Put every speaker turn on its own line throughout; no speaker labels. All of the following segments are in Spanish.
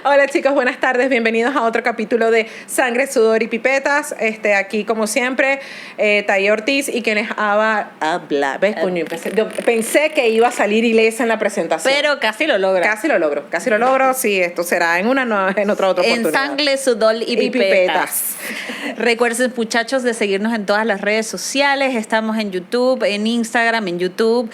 Hola chicos, buenas tardes, bienvenidos a otro capítulo de Sangre, Sudor y Pipetas. Aquí como siempre, Taí Ortiz y quienes habla. ¿Ves, coño? Yo pensé que iba a salir ilesa en la presentación.
Pero casi lo logra.
Casi lo logro. Sí, esto será en otra oportunidad.
En Sangre, Sudor y Pipetas. Recuerden, muchachos, de seguirnos en todas las redes sociales. Estamos en YouTube, en Instagram, en YouTube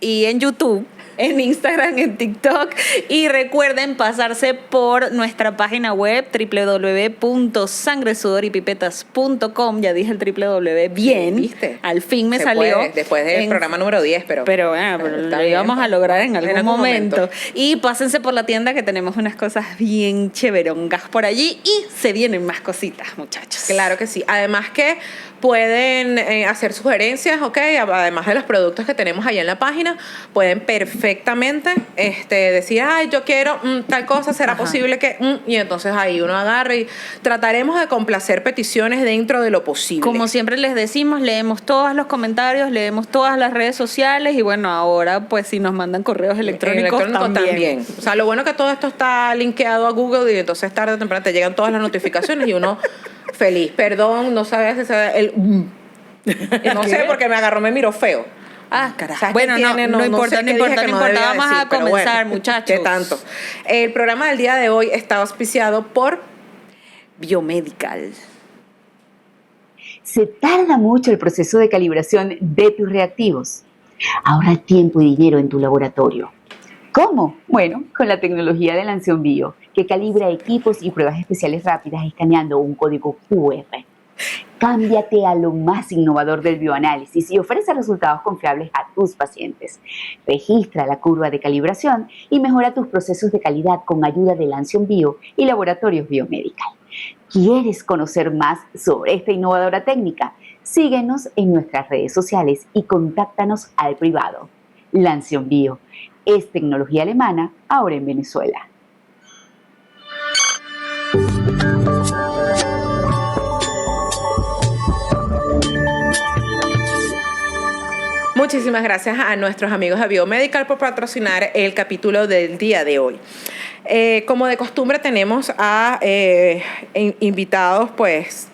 y en YouTube, en Instagram, en TikTok. Y recuerden pasarse por nuestra página web www.sangresudorypipetas.com. Ya dije el www bien.
¿Viste?
Al fin me
Se
salió.
puede, después del programa número 10, pero
lo íbamos a lograr en algún momento. Y pásense por la tienda que tenemos unas cosas bien chéverongas por allí y se vienen más cositas, muchachos.
Claro que sí. Además que pueden hacer sugerencias, ¿ok? Además de los productos que tenemos allá en la página, pueden perfectamente decir, ay, yo quiero tal cosa, ¿será posible que...? Y entonces ahí uno agarra y trataremos de complacer peticiones dentro de lo posible.
Como siempre les decimos, leemos todos los comentarios, leemos todas las redes sociales y bueno, ahora pues si nos mandan correos electrónicos también.
O sea, lo bueno que todo esto está linkeado a Google y entonces tarde o temprano te llegan todas las notificaciones y uno... feliz. Perdón, no sabía si el... No sé, porque me agarró, me miró feo.
Ah, carajo.
Bueno,
no importa. Vamos a comenzar, muchachos.
¿Qué tanto? El programa del día de hoy está auspiciado por
Biomedical.
Se tarda mucho el proceso de calibración de tus reactivos. Ahorra tiempo y dinero en tu laboratorio. ¿Cómo? Bueno, con la tecnología de Lanción Bio, que calibra equipos y pruebas especiales rápidas escaneando un código QR. Cámbiate a lo más innovador del bioanálisis y ofrece resultados confiables a tus pacientes. Registra la curva de calibración y mejora tus procesos de calidad con ayuda de Lanción Bio y Laboratorios Biomedical. ¿Quieres conocer más sobre esta innovadora técnica? Síguenos en nuestras redes sociales y contáctanos al privado. Lanción Bio es tecnología alemana ahora en Venezuela.
Muchísimas gracias a nuestros amigos de Biomedical por patrocinar el capítulo del día de hoy. Como de costumbre tenemos a invitados, pues...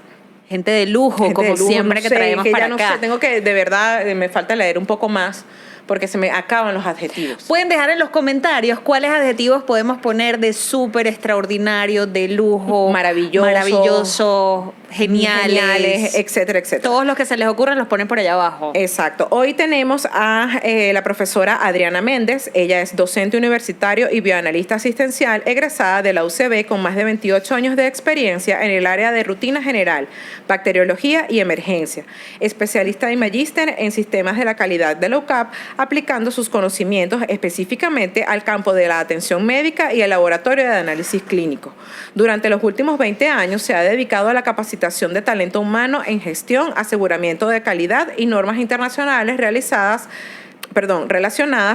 Gente de lujo, siempre que traemos para acá.
No sé, tengo que, de verdad, me falta leer un poco más porque se me acaban los adjetivos.
Pueden dejar en los comentarios cuáles adjetivos podemos poner de súper extraordinario, de lujo, maravilloso, geniales,
etcétera, etcétera.
Todos los que se les ocurran los ponen por allá abajo.
Exacto. Hoy tenemos a la profesora Adriana Méndez. Ella es docente universitario y bioanalista asistencial egresada de la UCB con más de 28 años de experiencia en el área de rutina general, bacteriología y emergencia. Especialista y magíster en sistemas de la calidad de la UCAP, aplicando sus conocimientos específicamente al campo de la atención médica y el laboratorio de análisis clínico. Durante los últimos 20 años se ha dedicado a la capacitación de talento humano en gestión, aseguramiento de calidad y normas internacionales relacionadas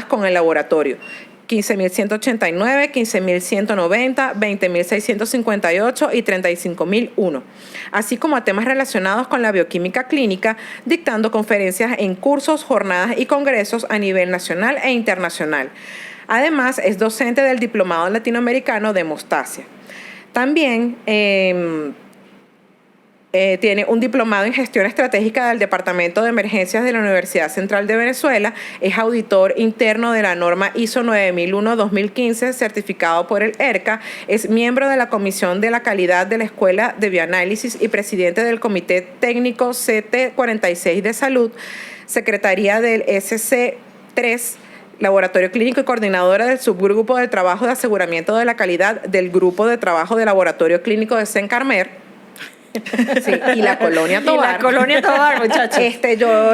con el laboratorio. 15.189, 15.190, 20.658 y 35.001, así como a temas relacionados con la bioquímica clínica, dictando conferencias en cursos, jornadas y congresos a nivel nacional e internacional. Además, es docente del Diplomado Latinoamericano de Hemostasia. También tiene un diplomado en gestión estratégica del Departamento de Emergencias de la Universidad Central de Venezuela, es auditor interno de la norma ISO 9001-2015, certificado por el ERCA, es miembro de la Comisión de la Calidad de la Escuela de Bioanálisis y presidente del Comité Técnico CT46 de Salud, secretaría del SC3, Laboratorio Clínico y coordinadora del subgrupo de trabajo de aseguramiento de la calidad del Grupo de Trabajo de Laboratorio Clínico de Sencarmer. Sí, y la Colonia Tovar.
Y la Colonia Tovar, muchachos.
Yo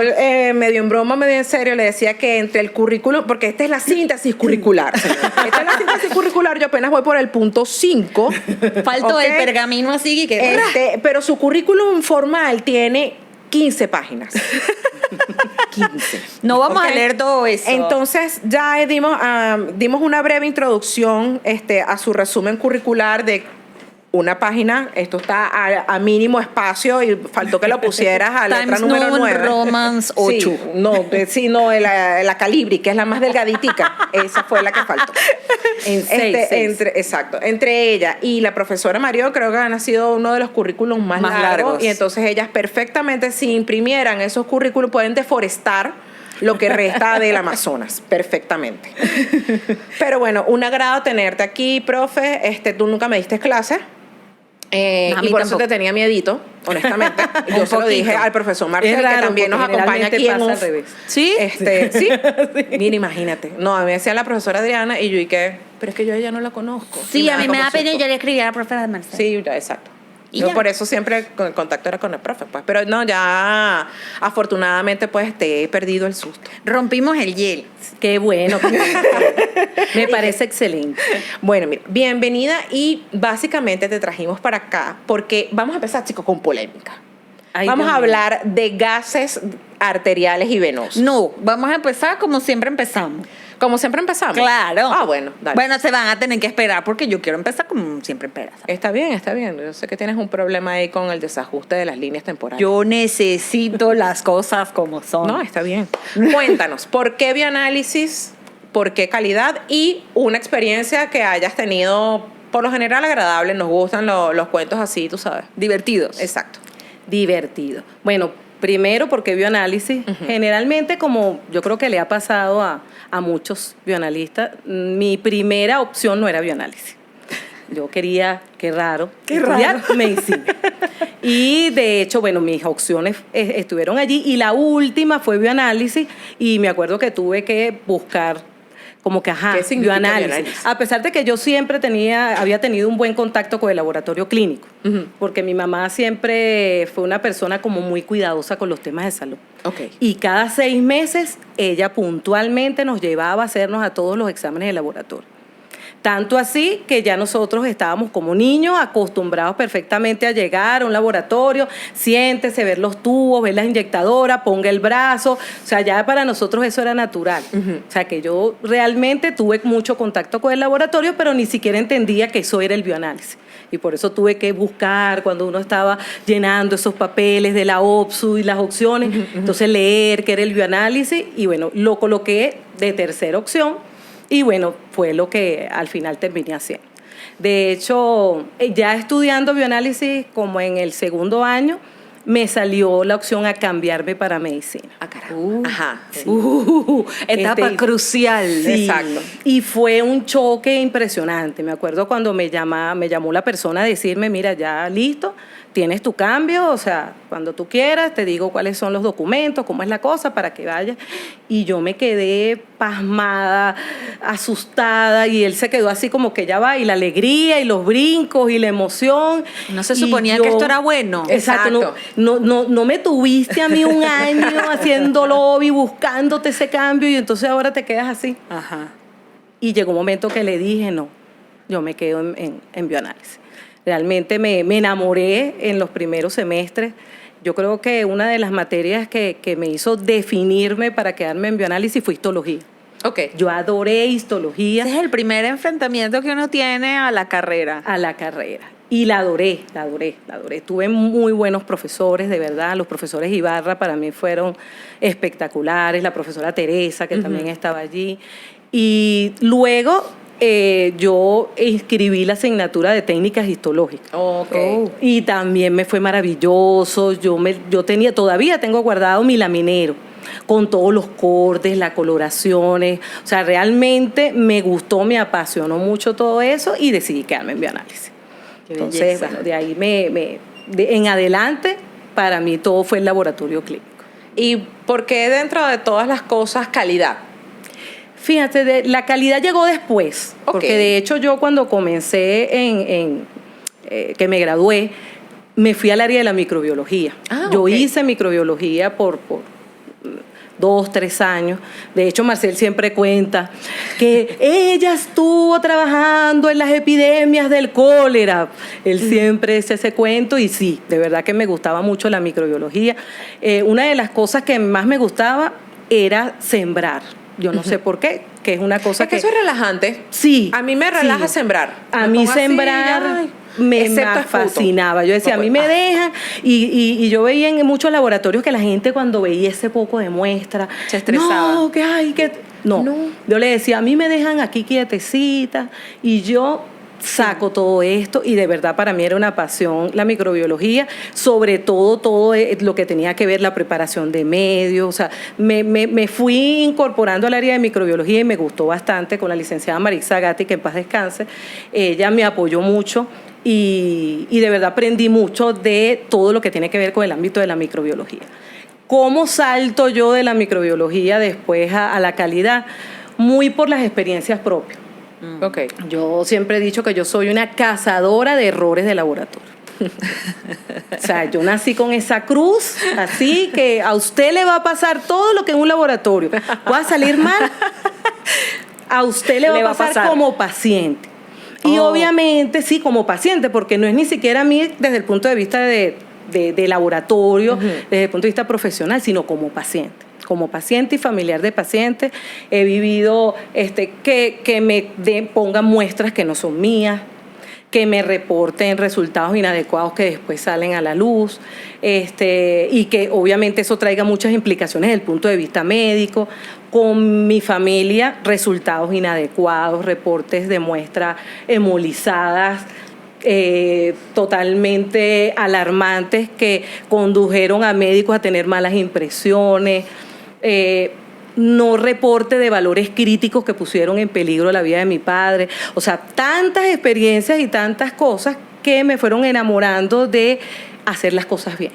medio en broma, medio en serio, le decía que entre el currículum, porque esta es la síntesis curricular, señor. Esta es la síntesis curricular, yo apenas voy por el punto 5.
Faltó el pergamino así que...
pero su currículum formal tiene 15 páginas. 15.
No vamos a leer todo eso.
Entonces ya dimos una breve introducción a su resumen curricular de una página, esto está a mínimo espacio y faltó que lo pusieras a letra
Times
número
New
9.
Romance 8.
Sí, la Calibri, que es la más delgaditica. Esa fue la que faltó.
Seis.
Exacto. Entre ella y la profesora Mario, creo que han sido uno de los currículums más largos. Y entonces ellas perfectamente, si imprimieran esos currículums, pueden deforestar lo que resta del Amazonas, perfectamente. Pero bueno, un agrado tenerte aquí, profe. Tú nunca me diste clases. Y por eso te tenía miedito, honestamente. Yo se lo dije al profesor Marcel,
raro,
que también nos acompaña aquí en
al revés.
¿Sí? Sí. Mira, imagínate. No, a mí me decía la profesora Adriana y yo, ¿y qué? Pero es que yo a ella no la conozco.
Sí, a mí me da pena y
susto.
yo le escribí a la profesora Marcela.
Sí, exacto.
Y
Yo
ya.
por eso siempre el contacto era con el profe, pues. Pero no, ya afortunadamente pues te he perdido el susto.
Rompimos el hielo.
Qué bueno. Me parece excelente.
Bueno, mira, bienvenida y básicamente te trajimos para acá porque vamos a empezar, chicos, con polémica.
Ay,
Vamos
Dios
a
mío.
hablar de gases arteriales y venosos.
No, vamos a empezar como siempre empezamos.
Como siempre empezamos.
Claro.
Ah, bueno, dale.
Bueno, se van a tener que esperar porque yo quiero empezar como siempre empiezas.
Está bien, está bien. Yo sé que tienes un problema ahí con el desajuste de las líneas temporales.
Yo necesito las cosas como son.
No, está bien. Cuéntanos, ¿por qué bioanálisis? ¿Por qué calidad? Y una experiencia que hayas tenido, por lo general, agradable. Nos gustan los cuentos así, tú sabes.
Divertidos.
Exacto.
Divertido. Bueno, primero porque bioanálisis, generalmente como yo creo que le ha pasado a muchos bioanalistas, mi primera opción no era bioanálisis. Yo quería, qué raro, estudiar medicina. Y de hecho, bueno, mis opciones estuvieron allí y la última fue bioanálisis y me acuerdo que tuve que buscar como que,
¿Qué significa bioanálisis?
A pesar de que yo siempre había tenido un buen contacto con el laboratorio clínico, porque mi mamá siempre fue una persona como muy cuidadosa con los temas de salud.
Ok.
Y cada 6 meses ella puntualmente nos llevaba a hacernos a todos los exámenes de laboratorio. Tanto así que ya nosotros estábamos como niños acostumbrados perfectamente a llegar a un laboratorio, siéntese, ver los tubos, ver las inyectadoras, ponga el brazo. O sea, ya para nosotros eso era natural. O sea, que yo realmente tuve mucho contacto con el laboratorio, pero ni siquiera entendía que eso era el bioanálisis. Y por eso tuve que buscar cuando uno estaba llenando esos papeles de la OPSU y las opciones, entonces leer qué era el bioanálisis y bueno, lo coloqué de tercera opción. Y bueno, fue lo que al final terminé haciendo. De hecho, ya estudiando bioanálisis como en el segundo año, me salió la opción a cambiarme para medicina.
Ah, carajo. Ajá. Sí.
Etapa crucial.
Sí,
Exacto.
y fue un choque impresionante. Me acuerdo cuando me llamó la persona a decirme, mira, ya listo, tienes tu cambio, o sea, cuando tú quieras, te digo cuáles son los documentos, cómo es la cosa, para que vayas. Y yo me quedé pasmada, asustada, y él se quedó así como que ya va, y la alegría, y los brincos, y la emoción.
No se
Y
suponía que esto era bueno.
Exacto. No me tuviste a mí un año haciendo lobby, buscándote ese cambio, y entonces ahora te quedas así.
Ajá.
Y llegó un momento que le dije, no, yo me quedo en bioanálisis. Realmente me enamoré en los primeros semestres. Yo creo que una de las materias que me hizo definirme para quedarme en bioanálisis fue histología.
Ok.
Yo adoré histología.
Ese es el primer enfrentamiento que uno tiene a la carrera.
A la carrera. Y la adoré. Tuve muy buenos profesores, de verdad. Los profesores Ibarra para mí fueron espectaculares. La profesora Teresa, que también estaba allí. Y luego yo inscribí la asignatura de técnicas histológicas.
Ok.
Y también me fue maravilloso. Todavía tengo guardado mi laminero con todos los cortes, las coloraciones. O sea, realmente me gustó, me apasionó mucho todo eso y decidí quedarme en bioanálisis. Entonces,
belleza.
bueno, de ahí en adelante, para mí todo fue el laboratorio clínico.
¿Y por qué dentro de todas las cosas calidad?
Fíjate, la calidad llegó después,
Ok.
porque de hecho yo cuando comencé que me gradué, me fui al área de la microbiología.
Ah,
Yo
ok.
hice microbiología por 2, 3 años. De hecho, Marcel siempre cuenta que ella estuvo trabajando en las epidemias del cólera. Él siempre es ese cuento y sí, de verdad que me gustaba mucho la microbiología. Una de las cosas que más me gustaba era sembrar. Yo no sé por qué, que es una cosa
Es que eso es relajante.
Sí.
A mí me relaja
sí.
sembrar.
A
Me
mí
pongo así,
sembrar,
ay.
me
Excepto el
fascinaba. Yo decía, a mí me dejan, y yo veía en muchos laboratorios que la gente cuando veía ese poco de muestra,
se estresaba.
No, que hay que... No. Yo le decía, a mí me dejan aquí quietecita, y yo saco todo esto, y de verdad para mí era una pasión la microbiología, sobre todo lo que tenía que ver la preparación de medios. O sea, me fui incorporando al área de microbiología y me gustó bastante con la licenciada Marisa Gatti, que en paz descanse. Ella me apoyó mucho y de verdad aprendí mucho de todo lo que tiene que ver con el ámbito de la microbiología. ¿Cómo salto yo de la microbiología después a la calidad? Muy por las experiencias propias.
Okay.
Yo siempre he dicho que yo soy una cazadora de errores de laboratorio. O sea, yo nací con esa cruz, así que a usted le va a pasar todo lo que en un laboratorio va a salir mal, a usted le va a pasar como paciente. Y obviamente sí, como paciente, porque no es ni siquiera a mí desde el punto de vista de laboratorio, desde el punto de vista profesional, sino como paciente. Como paciente y familiar de paciente, he vivido que me pongan muestras que no son mías, que me reporten resultados inadecuados que después salen a la luz, y que obviamente eso traiga muchas implicaciones desde el punto de vista médico. Con mi familia, resultados inadecuados, reportes de muestras hemolizadas, totalmente alarmantes, que condujeron a médicos a tener malas impresiones. No reporte de valores críticos que pusieron en peligro la vida de mi padre. O sea, tantas experiencias y tantas cosas que me fueron enamorando de hacer las cosas bien.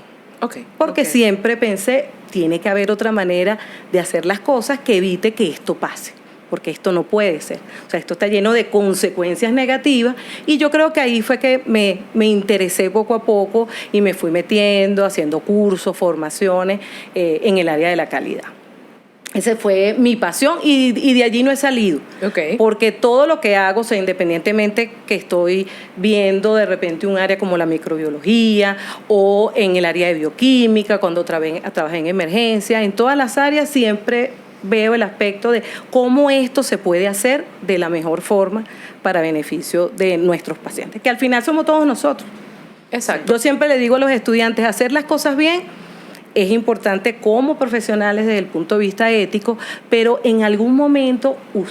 Porque siempre pensé, tiene que haber otra manera de hacer las cosas que evite que esto pase, porque esto no puede ser. O sea, esto está lleno de consecuencias negativas, y yo creo que ahí fue que me interesé poco a poco y me fui metiendo, haciendo cursos, formaciones en el área de la calidad. Esa fue mi pasión, y de allí no he salido. Porque todo lo que hago, o sea, independientemente que estoy viendo de repente un área como la microbiología o en el área de bioquímica, cuando trabajé en emergencia, en todas las áreas siempre veo el aspecto de cómo esto se puede hacer de la mejor forma para beneficio de nuestros pacientes, que al final somos todos nosotros.
Exacto.
Yo siempre le digo a los estudiantes, hacer las cosas bien es importante como profesionales desde el punto de vista ético, pero en algún momento un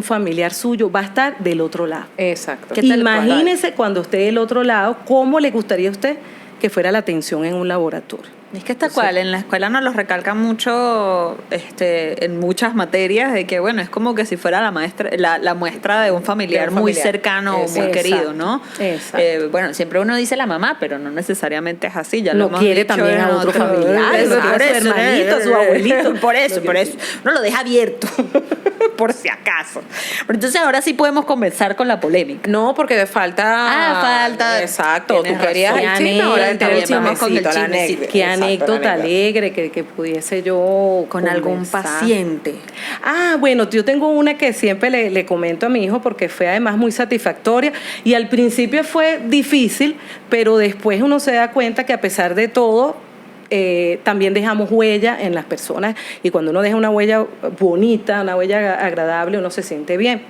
familiar suyo va a estar del otro lado.
Exacto.
Imagínese cuando esté del otro lado, ¿cómo le gustaría a usted que fuera la atención en un laboratorio?
Es que está cual, en la escuela nos lo recalcan mucho en muchas materias, de que bueno, es como que si fuera la muestra de un familiar muy cercano o muy querido, ¿no?
Exacto.
Bueno, siempre uno dice la mamá, pero no necesariamente es así, ya
no
lo hemos
quiere
dicho
también a otro familiar, a su hermanito, a su abuelito.
Por eso, no lo deja abierto, por si acaso. Pero entonces ahora sí podemos comenzar con la polémica.
No, porque falta...
falta.
Exacto,
Tienes
tú querías
razón.
el chisme, ahora
Anécdota,
el
vamos con el
chismecito, la
chismecito.
anécdota.
Qué
Exacto,
anécdota
la
alegre que pudiese yo
Con algún
conversar.
paciente.
Bueno, yo tengo una que siempre le comento a mi hijo porque fue además muy satisfactoria, y al principio fue difícil, pero después uno se da cuenta que a pesar de todo también dejamos huella en las personas, y cuando uno deja una huella bonita, una huella agradable, uno se siente bien.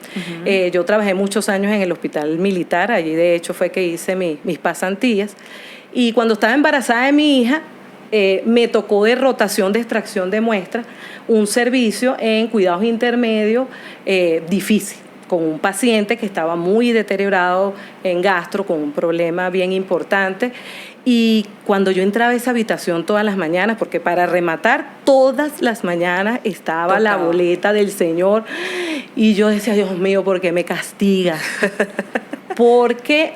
Yo trabajé muchos años en el hospital militar, allí de hecho fue que hice mis pasantías, y cuando estaba embarazada de mi hija, me tocó de rotación de extracción de muestras un servicio en cuidados intermedios difícil, con un paciente que estaba muy deteriorado en gastro, con un problema bien importante. Y cuando yo entraba a esa habitación todas las mañanas, porque para rematar todas las mañanas estaba la boleta del señor, y yo decía, Dios mío, ¿por qué me castiga? Porque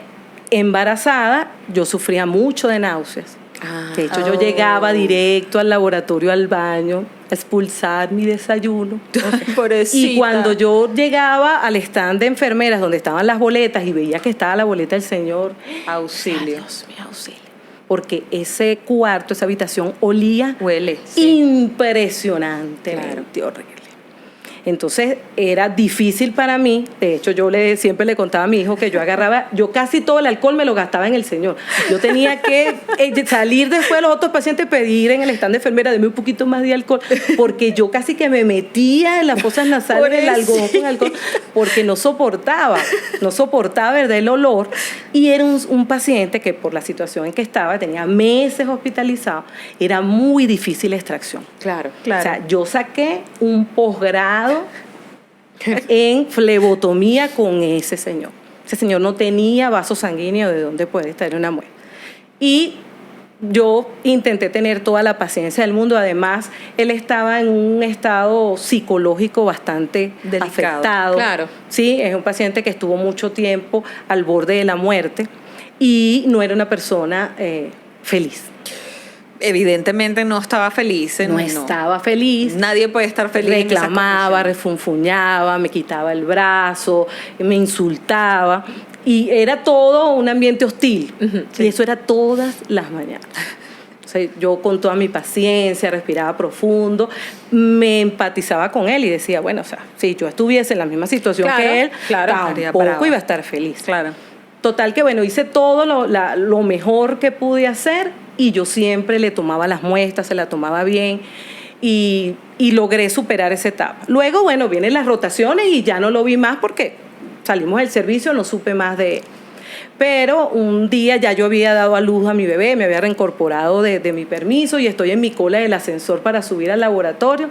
embarazada yo sufría mucho de náuseas. De hecho, yo llegaba directo al laboratorio, al baño, a expulsar mi desayuno. Y cuando yo llegaba al stand de enfermeras donde estaban las boletas y veía que estaba la boleta del señor,
auxilio.
Dios mío, auxilio. Porque ese cuarto, esa habitación
huele
impresionantemente horrible. Entonces era difícil para mí. De hecho, yo siempre le contaba a mi hijo que yo casi todo el alcohol me lo gastaba en el señor. Yo tenía que salir después de los otros pacientes, pedir en el stand de enfermera, deme un poquito más de alcohol, porque yo casi que me metía en las fosas nasales del algodón con alcohol porque no soportaba, ¿verdad?, el olor. Y era un paciente que por la situación en que estaba, tenía meses hospitalizado, era muy difícil la extracción.
Claro.
O sea, yo saqué un posgrado en flebotomía con ese señor. Ese señor no tenía vaso sanguíneo de donde puede estar una muestra. Y yo intenté tener toda la paciencia del mundo. Además, él estaba en un estado psicológico bastante
delicado.
afectado.
Claro.
Sí, es un paciente que estuvo mucho tiempo al borde de la muerte y no era una persona feliz.
Evidentemente no estaba feliz.
No estaba feliz.
Nadie puede estar feliz.
Reclamaba, refunfuñaba, me quitaba el brazo, me insultaba. Y era todo un ambiente hostil.
Sí.
Y eso era todas las mañanas. O sea, yo con toda mi paciencia, respiraba profundo, me empatizaba con él y decía, bueno, o sea, si yo estuviese en la misma situación que él, tampoco iba a estar feliz.
Claro.
Total que, bueno, hice todo lo mejor que pude hacer y yo siempre le tomaba las muestras, se la tomaba bien y logré superar esa etapa. Luego, bueno, vienen las rotaciones y ya no lo vi más porque salimos del servicio, no supe más de él. Pero un día ya yo había dado a luz a mi bebé, me había reincorporado de mi permiso y estoy en mi cola del ascensor para subir al laboratorio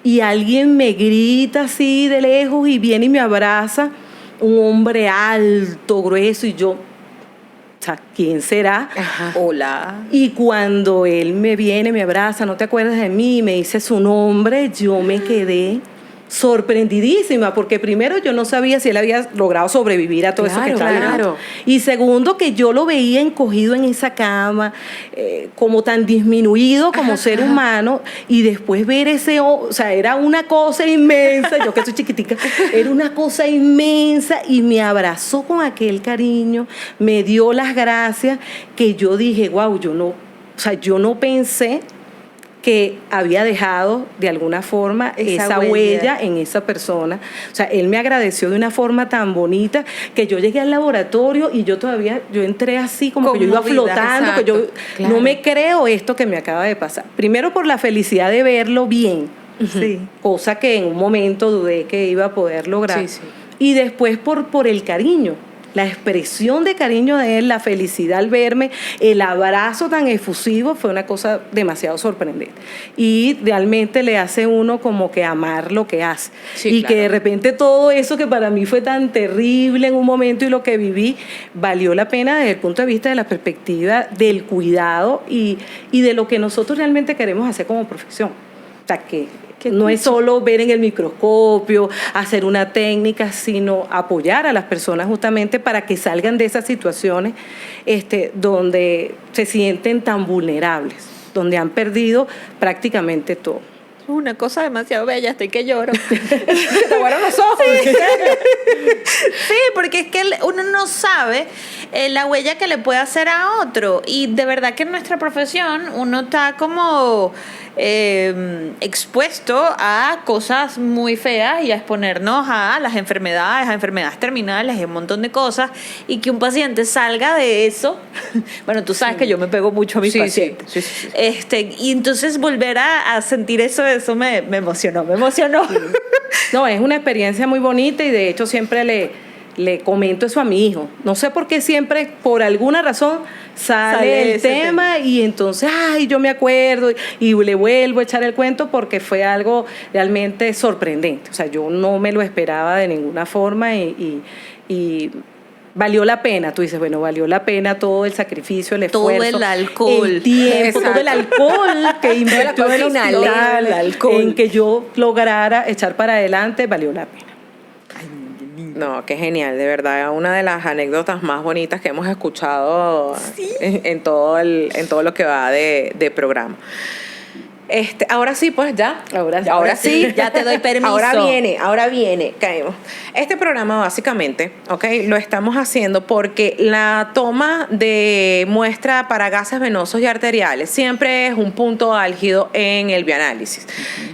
y alguien me grita así de lejos y viene y me abraza, un hombre alto, grueso, y yo, o sea, ¿quién será?
Ajá.
Hola.
Y cuando él me viene, me abraza, ¿no te acuerdas de mí? Me dice su nombre, yo me quedé sorprendidísima, porque primero yo no sabía si él había logrado sobrevivir a todo eso que estaba viviendo. Y segundo, que yo lo veía encogido en esa cama, como tan disminuido como ser humano, y después ver o sea, era una cosa inmensa, yo que soy chiquitica, era una cosa inmensa, y me abrazó con aquel cariño, me dio las gracias, que yo dije, wow, yo no pensé que había dejado de alguna forma esa huella en esa persona. O sea, él me agradeció de una forma tan bonita que yo llegué al laboratorio y yo entré así como que yo iba flotando, que yo no me creo esto que me acaba de pasar. Primero por la felicidad de verlo bien,
Sí.
cosa que en un momento dudé que iba a poder lograr.
Sí.
Y después por el cariño. La expresión de cariño de él, la felicidad al verme, el abrazo tan efusivo, fue una cosa demasiado sorprendente. Y realmente le hace uno como que amar lo que hace.
Sí,
y
claro.
que de repente todo eso que para mí fue tan terrible en un momento y lo que viví, valió la pena desde el punto de vista de la perspectiva del cuidado y de lo que nosotros realmente queremos hacer como profesión. O sea, que no es solo ver en el microscopio, hacer una técnica, sino apoyar a las personas justamente para que salgan de esas situaciones donde se sienten tan vulnerables, donde han perdido prácticamente todo.
Una cosa demasiado bella, estoy que lloro.
Te aguaron los ojos.
Sí, porque es que uno no sabe la huella que le puede hacer a otro. Y de verdad que en nuestra profesión uno está como expuesto a cosas muy feas y a exponernos a las enfermedades, a enfermedades terminales y un montón de cosas. Y que un paciente salga de eso. Bueno, tú sabes que yo me pego mucho a mis pacientes.
Sí.
Y entonces volver a sentir eso me emocionó. Sí.
No, es una experiencia muy bonita y de hecho siempre le comento eso a mi hijo. No sé por qué siempre, por alguna razón, sale el tema y entonces, yo me acuerdo y le vuelvo a echar el cuento porque fue algo realmente sorprendente. O sea, yo no me lo esperaba de ninguna forma y valió la pena. Tú dices, bueno, valió la pena todo el sacrificio, el esfuerzo.
Todo el alcohol.
El tiempo, todo el alcohol que invirtió el hospital en que yo lograra echar para adelante, valió la pena.
No, qué genial, de verdad, una de las anécdotas más bonitas que hemos escuchado en todo lo que va de programa. Ahora sí, pues ya.
Ahora sí,
ya te doy permiso.
Ahora viene, caemos. Este programa básicamente, lo estamos haciendo porque la toma de muestra para gases venosos y arteriales siempre es un punto álgido en el bioanálisis.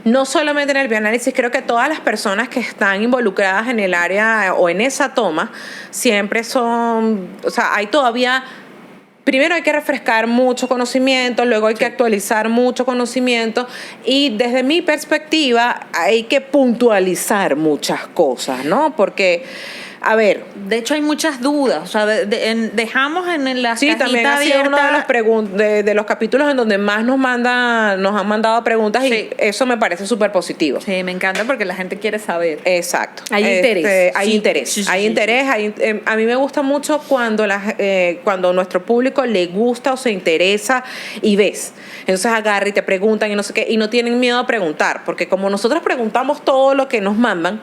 No solamente en el bioanálisis, creo que todas las personas que están involucradas en el área o en esa toma siempre son, o sea, hay todavía primero hay que refrescar mucho conocimiento, luego hay que actualizar mucho conocimiento y desde mi perspectiva hay que puntualizar muchas cosas, ¿no? Porque, a ver,
De hecho, hay muchas dudas. O sea, dejamos en la
sí,
cajita
también ha sido uno
abierta.
de los capítulos en donde más nos han mandado preguntas
Sí.
y eso me parece súper positivo.
Sí, me encanta porque la gente quiere saber.
Exacto.
Hay interés.
Hay
Sí,
interés.
sí, sí,
Hay
sí.
interés. A mí me gusta mucho cuando cuando nuestro público le gusta o se interesa y ves. Entonces agarra y te preguntan y no sé qué, y no tienen miedo a preguntar, porque como nosotros preguntamos todo lo que nos mandan,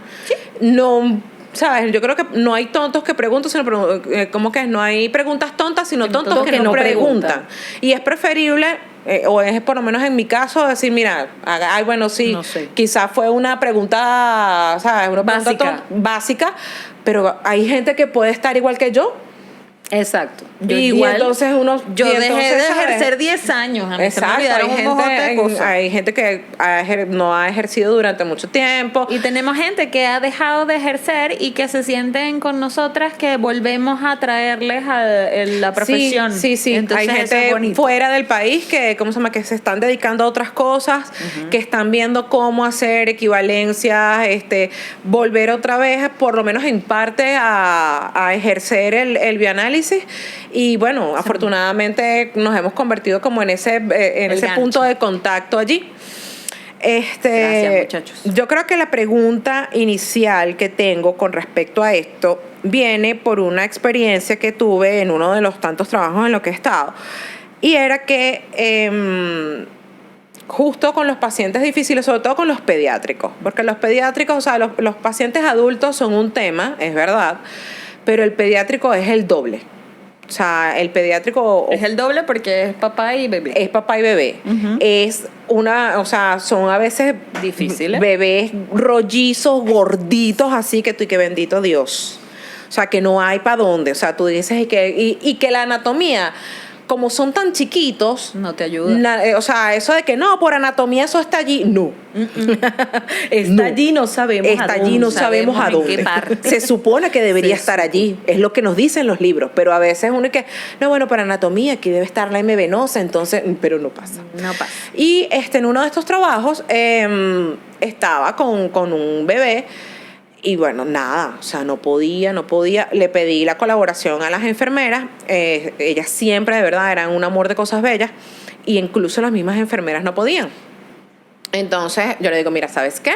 no. ¿Sabes? Yo creo que no hay tontos que preguntan, sino ¿cómo que es? No hay preguntas tontas, sino tontos que no preguntan. Y es preferible, o es por lo menos en mi caso, decir, mira, ay, bueno, sí,
No sé.
quizás fue una pregunta, ¿sabes? Una pregunta
Básica.
básica, pero hay gente que puede estar igual que yo.
Exacto.
Y entonces uno...
Yo
y
dejé
entonces,
de
¿sabes?
ejercer 10 años. A mí se me
Exacto,
olvidaron un montón de cosas.
hay gente que no ha ejercido durante mucho tiempo.
Y tenemos gente que ha dejado de ejercer y que se sienten con nosotras que volvemos a traerles a la profesión.
Sí, sí.
Entonces,
Hay
eso es
gente
bonito.
fuera del país que, ¿cómo se llama? Que se están dedicando a otras cosas, que están viendo cómo hacer equivalencias, volver otra vez, por lo menos en parte, a ejercer el bioanálisis. Y bueno, afortunadamente nos hemos convertido como en ese
gancho.
punto de contacto allí.
Gracias, muchachos.
Yo creo que la pregunta inicial que tengo con respecto a esto viene por una experiencia que tuve en uno de los tantos trabajos en los que he estado. Y era que justo con los pacientes difíciles, sobre todo con los pediátricos, porque los pediátricos, o sea, los pacientes adultos son un tema, es verdad, pero el pediátrico es el doble. O sea, el pediátrico
Es el doble porque es papá y bebé.
es papá y bebé.
Ujú.
O sea, son a veces
Difíciles.
bebés rollizos, gorditos, así que tú y que bendito Dios. O sea, que no hay para dónde. O sea, tú dices y que la anatomía, como son tan chiquitos,
No te ayuda.
o sea, eso de que no, por anatomía eso está allí, no.
Está allí, no sabemos.
Está
a
allí, no
dónde.
sabemos a
en
dónde.
qué parte.
Se supone que debería
Se
estar allí, es lo que nos dicen los libros, pero a veces uno que, no, bueno, para anatomía aquí debe estar la M venosa, entonces, pero no pasa.
No pasa.
Y en uno de estos trabajos estaba con un bebé y bueno, nada, o sea, no podía. Le pedí la colaboración a las enfermeras, ellas siempre de verdad eran un amor de cosas bellas y incluso las mismas enfermeras no podían. Entonces yo le digo, mira, ¿sabes qué?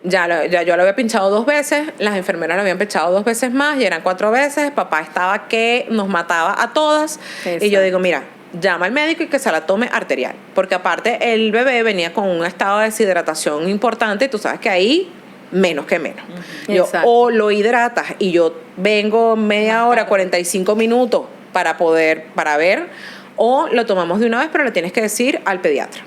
Ya yo lo había pinchado 2 veces, las enfermeras lo habían pinchado 2 veces más y eran 4 veces, papá estaba que nos mataba a todas.
Exacto.
Y yo digo, mira, llama al médico y que se la tome arterial, porque aparte el bebé venía con un estado de deshidratación importante y tú sabes que ahí menos que menos. Yo
Exacto.
o lo hidratas y yo vengo media hora, 45 minutos para ver, o lo tomamos de una vez, pero le tienes que decir al pediatra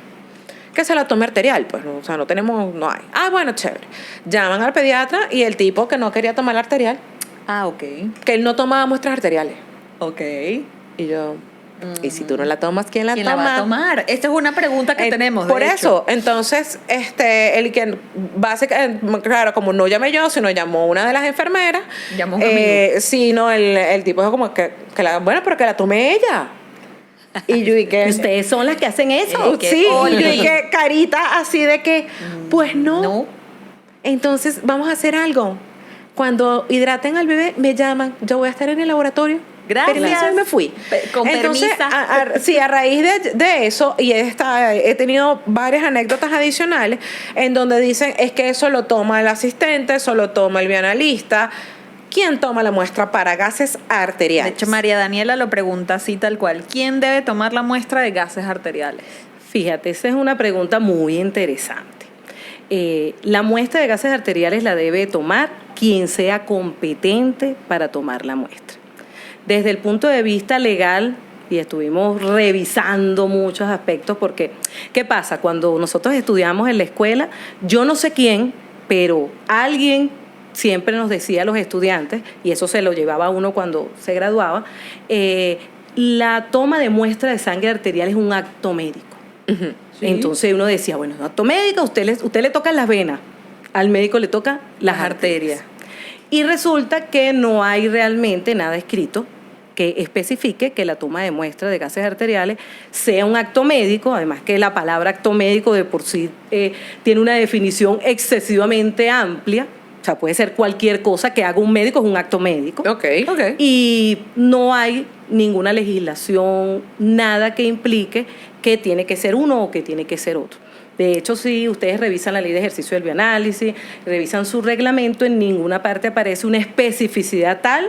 que se la tome arterial, pues, no, o sea, no hay. Ah, bueno, chévere. Llaman al pediatra y el tipo que no quería tomar la arterial,
Ah, ok.
que él no tomaba muestras arteriales.
Ok.
Y yo, ¿y si tú no la tomas, quién la
¿Quién
toma?
la va a tomar? Esta es una pregunta que tenemos. de
Por
hecho.
eso, entonces, el que básicamente, claro, como no llamé yo, sino llamó una de las enfermeras.
Llamó un amigo.
Sí, no, el tipo es como bueno, pero que la tome ella. Y yo dije,
Ustedes son las que hacen eso.
que
sí, y
ole.
yo dije, carita así de que, pues no.
No.
Entonces, vamos a hacer algo. Cuando hidraten al bebé, me llaman. Yo voy a estar en el laboratorio.
Gracias.
Permiso, y me fui.
Con
Entonces,
permisa.
sí, a raíz de eso, y he tenido varias anécdotas adicionales en donde dicen, es que eso lo toma el asistente, eso lo toma el bioanalista. ¿Quién toma la muestra para gases
De
arteriales?
hecho, María Daniela lo pregunta así tal cual. ¿Quién debe tomar la muestra de gases arteriales?
Fíjate, esa es una pregunta muy interesante. La muestra de gases arteriales la debe tomar quien sea competente para tomar la muestra. Desde el punto de vista legal, y estuvimos revisando muchos aspectos, porque ¿qué pasa? Cuando nosotros estudiamos en la escuela, yo no sé quién, pero alguien siempre nos decía a los estudiantes, y eso se lo llevaba uno cuando se graduaba, la toma de muestra de sangre arterial es un acto médico.
Ujú.
Sí.
Entonces uno decía, bueno, acto médico, usted le toca las venas, al médico le toca las arterias. Y resulta que no hay realmente nada escrito que especifique que la toma de muestra de gases arteriales sea un acto médico, además que la palabra acto médico de por sí tiene una definición excesivamente amplia. O sea, puede ser cualquier cosa que haga un médico, es un acto médico.
Ok.
Y no hay ninguna legislación, nada que implique que tiene que ser uno o que tiene que ser otro. De hecho, si ustedes revisan la ley de ejercicio del bioanálisis, revisan su reglamento, en ninguna parte aparece una especificidad tal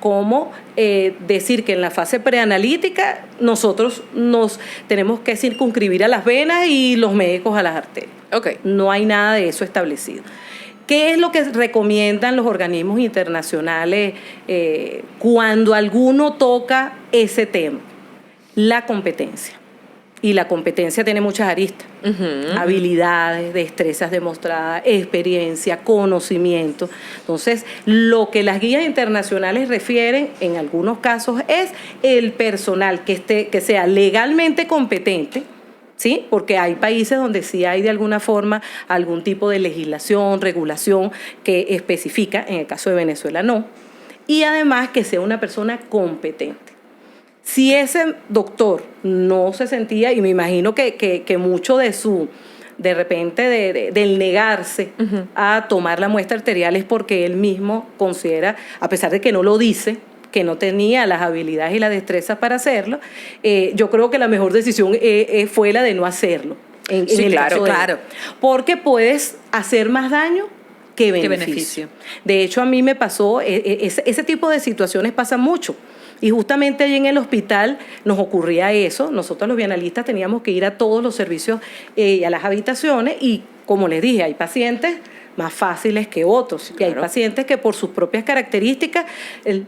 como decir que en la fase preanalítica nosotros nos tenemos que circunscribir a las venas y los médicos a las arterias.
Ok.
No hay nada de eso establecido. ¿Qué es lo que recomiendan los organismos internacionales cuando alguno toca ese tema? La competencia. Y la competencia tiene muchas aristas. Habilidades, destrezas demostradas, experiencia, conocimiento. Entonces, lo que las guías internacionales refieren en algunos casos es el personal que sea legalmente competente, ¿sí? Porque hay países donde sí hay de alguna forma algún tipo de legislación, regulación que especifica, en el caso de Venezuela no, y además que sea una persona competente. Si ese doctor no se sentía, y me imagino que mucho de repente del negarse a tomar la muestra arterial es porque él mismo considera, a pesar de que no lo dice, que no tenía las habilidades y las destrezas para hacerlo, yo creo que la mejor decisión fue la de no hacerlo.
Sí, claro.
Porque puedes hacer más daño que beneficio. De hecho, a mí me pasó, ese tipo de situaciones pasan mucho. Y justamente allí en el hospital nos ocurría eso. Nosotros los bioanalistas teníamos que ir a todos los servicios y a las habitaciones y, como les dije, hay pacientes más fáciles que otros. Claro. Y hay pacientes que por sus propias características,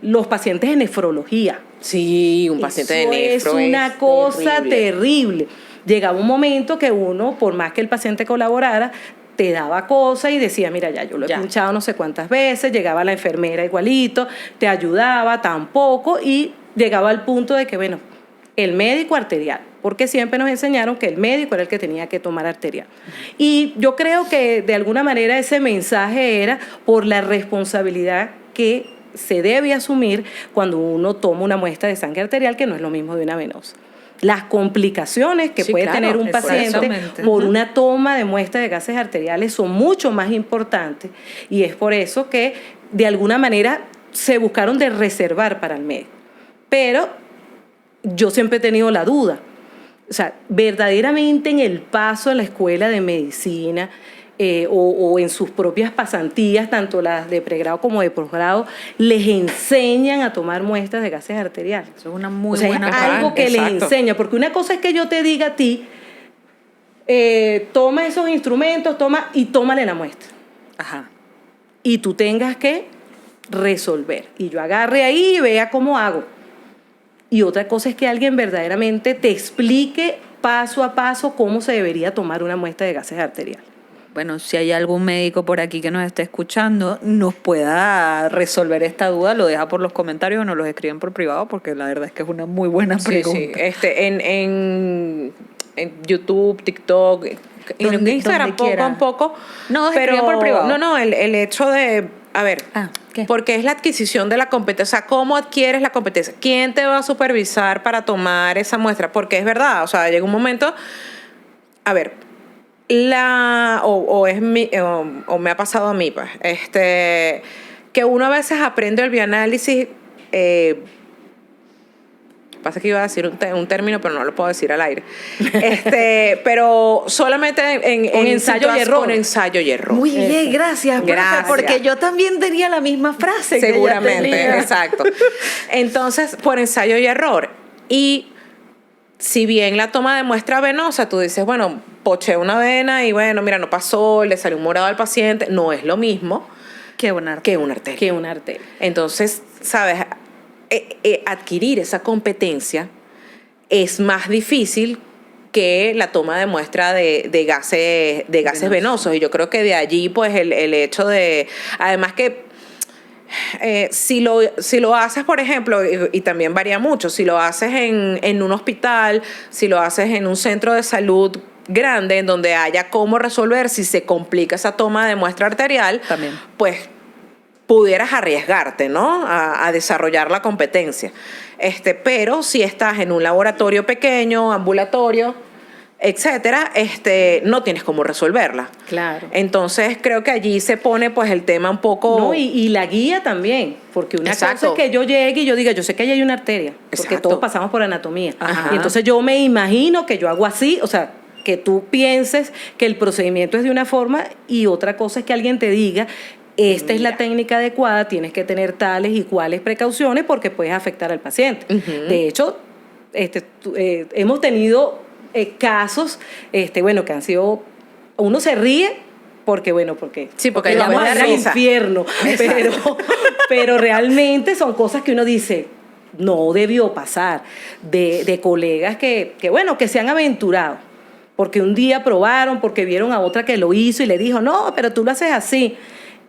los pacientes de nefrología.
Sí, un paciente de nefro
es una cosa terrible. Llegaba un momento que uno, por más que el paciente colaborara, te daba cosa y decía, mira, ya yo lo he pinchado no sé cuántas veces, llegaba la enfermera igualito, te ayudaba tampoco y llegaba al punto de que, bueno, el médico arterial, porque siempre nos enseñaron que el médico era el que tenía que tomar arterial. Y yo creo que de alguna manera ese mensaje era por la responsabilidad que se debe asumir cuando uno toma una muestra de sangre arterial, que no es lo mismo de una venosa. Las complicaciones que puede tener un paciente por una toma de muestra de gases arteriales son mucho más importantes y es por eso que de alguna manera se buscaron de reservar para el médico. Pero yo siempre he tenido la duda, o sea, verdaderamente en el paso a la escuela de medicina o en sus propias pasantías, tanto las de pregrado como de posgrado, les enseñan a tomar muestras de gases arteriales.
Eso es una muy
es
buena
algo que les enseña, porque una cosa es que yo te diga a ti, toma esos instrumentos, tómale la muestra.
Ajá.
Y tú tengas que resolver. Y yo agarre ahí y vea cómo hago. Y otra cosa es que alguien verdaderamente te explique paso a paso cómo se debería tomar una muestra de gases arteriales.
Bueno, si hay algún médico por aquí que nos esté escuchando, nos pueda resolver esta duda, lo deja por los comentarios o nos los escriben por privado, porque la verdad es que es una muy buena pregunta.
Sí. En YouTube, TikTok, en Instagram poco.
No, pero por privado.
No, el hecho de, a ver,
¿qué?
Porque es la adquisición de la competencia. O sea, ¿cómo adquieres la competencia? ¿Quién te va a supervisar para tomar esa muestra? Porque es verdad, o sea, llega un momento, a ver, o me ha pasado a mí, pues, que uno a veces aprende el bioanálisis, pasa que iba a decir un término, pero no lo puedo decir al aire. Pero solamente en
ensayo y error.
Con ensayo y error.
Muy bien, gracias. Porque yo también tenía la misma frase.
Seguramente,
que ella tenía.
exacto. Entonces, por ensayo y error. Y si bien la toma de muestra venosa, tú dices, bueno, poché una vena y bueno, mira, no pasó, le salió un morado al paciente, no es lo mismo
que una arteria.
Que una arteria. Entonces, ¿sabes? Adquirir esa competencia es más difícil que la toma de muestra de gases venosos. Y yo creo que de allí, pues, el hecho de, además que si lo haces, por ejemplo, y también varía mucho, si lo haces en un hospital, si lo haces en un centro de salud grande, en donde haya cómo resolver si se complica esa toma de muestra arterial,
también,
pues pudieras arriesgarte, ¿no? A desarrollar la competencia. Pero si estás en un laboratorio pequeño, ambulatorio, etcétera, no tienes cómo resolverla.
Claro.
Entonces creo que allí se pone pues el tema un poco...
No, y la guía también, porque una
Exacto.
cosa es que yo llegue y yo diga, yo sé que ahí hay una arteria, porque
Exacto.
todos pasamos por anatomía.
Ajá.
Y entonces yo me imagino que yo hago así, o sea, que tú pienses que el procedimiento es de una forma y otra cosa es que alguien te diga, esta es la técnica adecuada, tienes que tener tales y cuales precauciones porque puedes afectar al paciente. De hecho, hemos tenido casos, bueno, que han sido, uno se ríe porque
Sí, porque
vamos
llama
a
la
ir al
risa.
infierno, pero realmente son cosas que uno dice, no debió pasar, de colegas que se han aventurado, porque un día probaron, porque vieron a otra que lo hizo y le dijo, no, pero tú lo haces así,